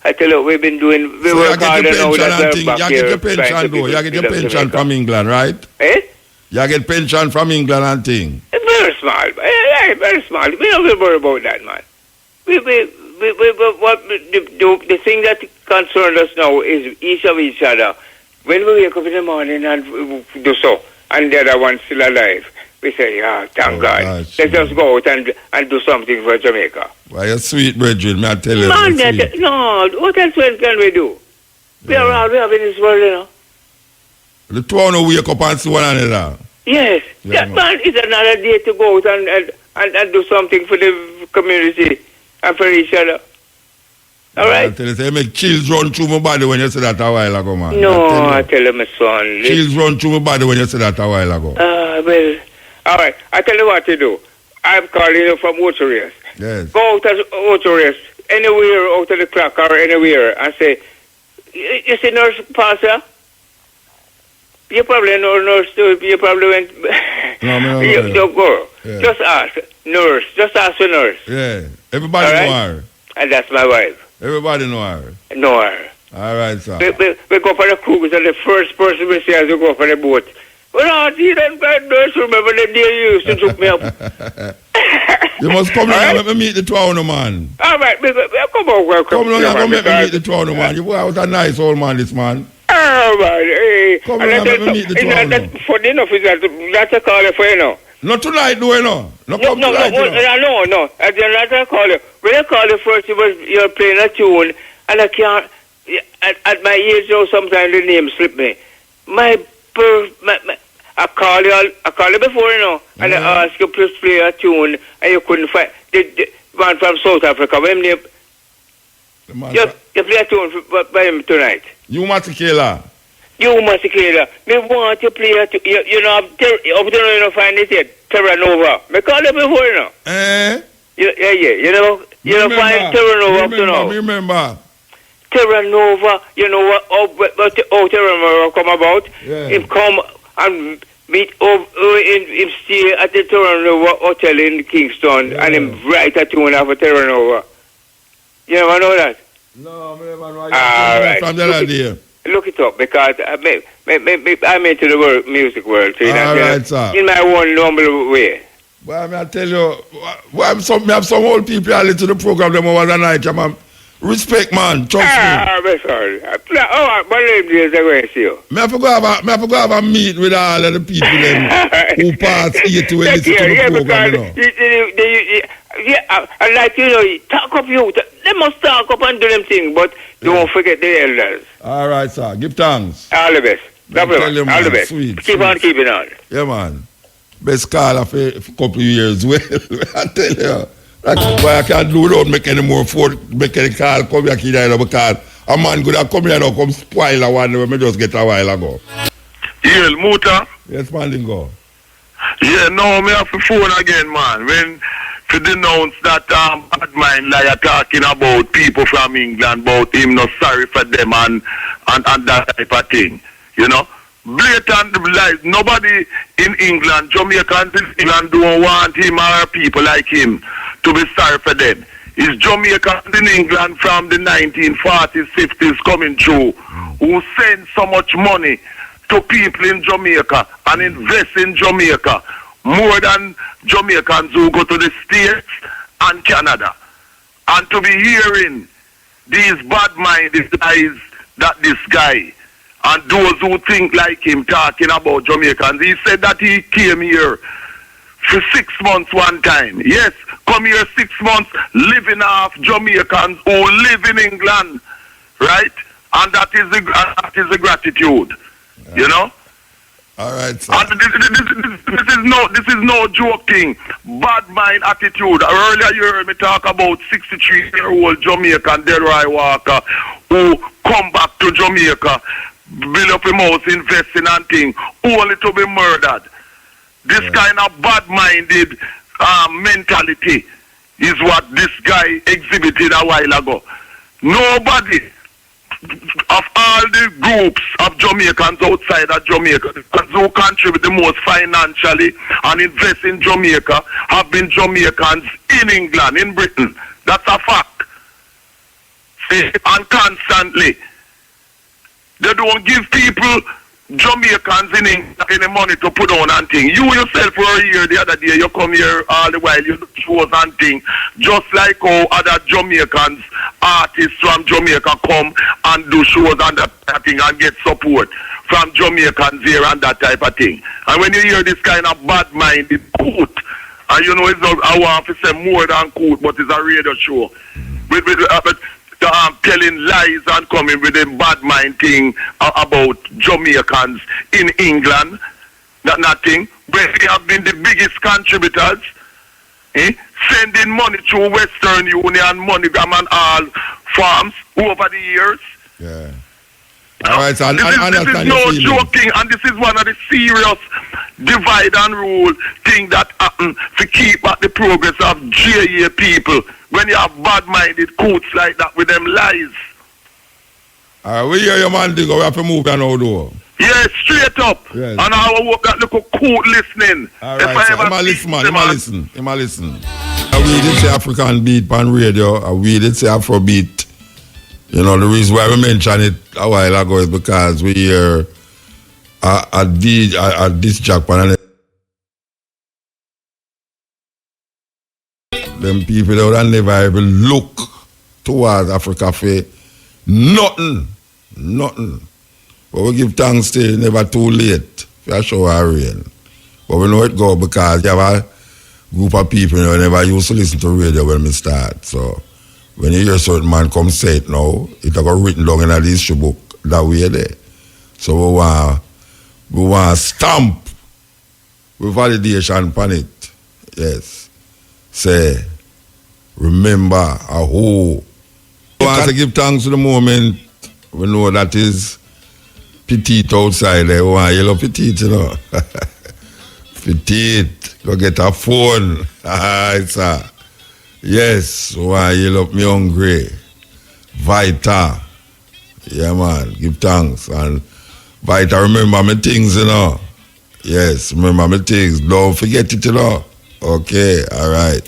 F: I tell you, we've been doing, we work hard now.
A: You get your pension, though. You get your pension from England, right?
F: Eh?
A: You get pension from England and thing.
F: It's very small. Very small. We don't worry about that, man. The thing that concerns us now is each of each other. When we wake up in the morning and do so, and the other one's still alive, we say, thank God. Let's just go out and do something for Jamaica.
A: Well, you're sweet, brethren, may I tell you.
F: Man, no, what else can we do? We are all we have in this world, you know.
A: The two of you wake up and see one another.
F: Yes. Man, it's another day to go out and do something for the community and for each other. All right.
A: I tell you, say, make chills run through my body when you said that a while ago, man.
F: No, I tell you, my son.
A: Chills run through my body when you said that a while ago.
F: Well, all right. I tell you what to do. I'm calling you from Otarias.
A: Yes.
F: Go out to Otarias, anywhere out of the clock or anywhere, and say, you see Nurse Pastor? You probably know Nurse too. You probably went...
A: No,
F: don't go. Yeah. Just ask Nurse. Just ask for Nurse.
A: Yeah. Everybody know her.
F: And that's my wife.
A: Everybody know her.
F: Know her.
A: All right, sir.
F: We go for the cruise, and the first person we see as we go for the boat. Well, I see them guys, remember the day you used to took me up.
A: You must come down and let me meet the two of you, man.
F: All right, come on, welcome.
A: Come down and let me meet the two of you, man. You out a nice old man, this man.
F: Oh, man. Hey.
A: Come down and let me meet the two of you.
F: Funny enough, is that's a call for you now.
A: Not tonight, do you know? No,
F: At the night I call you. When I call you first, you're playing a tune, and I can't. At my age, you know, sometimes the name slip me. I call you before, you know, and I ask you to play a tune, and you couldn't find the one from South Africa. When you play a tune by him tonight.
A: You Matikela.
F: You Matikela. Me want to play a tune. You know, up there you don't find it yet. Terra Nova. Me call you before, you know.
A: Eh?
F: Yeah. You know find Terra Nova up to now.
A: Remember.
F: Terra Nova, you know what Terra Nova come about?
A: Yeah.
F: Him come and meet him stay at the Terra Nova Hotel in Kingston, and him write a tune of a Terra Nova. You never know that?
A: No, I never know.
F: All right.
A: From that idea.
F: Look it up, because I'm into the music world. So
A: all right, sir.
F: In my own normal way.
A: Well, I tell you, I have some old people I listen to the program them over the night, man. Respect, man. Trust me.
F: I'm sorry. What days I going to see you?
A: I have to go have a meet with all of the people them who pass here to listen to the program,
F: and like, you know, talk up you. They must talk up and do them things, but don't forget the elders.
A: All right, sir. Give thanks.
F: All the best. All the best. Keep on keeping on.
A: Yeah, man. Best call for a couple of years. Well, I tell you. That's why I can't do without make any more make any call come back here because a man could have come here and come spoil a one when me just get a while ago.
E: Yeah, Muta.
A: Yes, man, Lingo.
E: Yeah, no, me have to phone again, man. When to denounce that bad mind liar talking about people from England, about him not sorry for them and that type of thing. You know? Blatant lies. Nobody in England, Jamaicans in England don't want him or people like him to be sorry for them. It's Jamaicans in England from the 1940s, 50s coming through who send so much money to people in Jamaica and invest in Jamaica more than Jamaicans who go to the States and Canada. And to be hearing these bad-minded lies that this guy And those who think like him talking about Jamaicans, he said that he came here for 6 months one time. Yes, come here 6 months, living off Jamaicans who live in England, right? And that is the gratitude, you know.
A: All right, sir.
E: And this is no joking. Bad mind attitude. Earlier you heard me talk about 63-year-old Jamaican Delroy Walker who come back to Jamaica, build up him house, investing and thing, only to be murdered. This kind of bad-minded mentality is what this guy exhibited a while ago. Nobody of all the groups of Jamaicans outside of Jamaica who contribute the most financially and invest in Jamaica have been Jamaicans in England, in Britain. That's a fact. See, and constantly. They don't give people, Jamaicans in England, any money to put on and thing. You yourself were here the other day, you come here all the while, you do shows and thing. Just like how other Jamaicans, artists from Jamaica come and do shows and that thing and get support from Jamaicans here and that type of thing. And when you hear this kind of bad-minded coot, and you know it's not, I want to say more than coot, but it's a radio show. Telling lies and coming with a bad mind thing about Jamaicans in England, nothing, where they have been the biggest contributors, sending money to Western Union, MoneyGram and all farms over the years.
A: Yeah. All right, so
E: this is no joking, and this is one of the serious divide and rule thing that happen to keep at the progress of JA people when you have bad-minded coots like that with them lies.
A: All right, we hear your man, Dingo. We have to move down now, though.
E: Yes, straight up.
A: Yes.
E: And I will work that little coot listening.
A: All right, so him a listen, man. Him a listen. We did say African beat on radio, and we did say Afrobeat. You know, the reason why we mentioned it a while ago is because we hear a disc jack pan, them people that would never even look towards Africa for nothing. But we give thanks to never too late for show our rain. But we know it go because you have a group of people who never used to listen to radio when we start. So when you hear certain man come say it now, it got written down in a history book that way there. So we want to stamp with validation on it. Yes. Say, remember a who. We want to give thanks to the moment. We know that is petite outside there. We want yellow petite, you know. Petite. Go get a phone. It's a... Yes, why you look me hungry. Vita. Yeah, man. Give thanks. And Vita, remember me things, you know. Yes, remember me things. Don't forget it, you know. Okay, all right.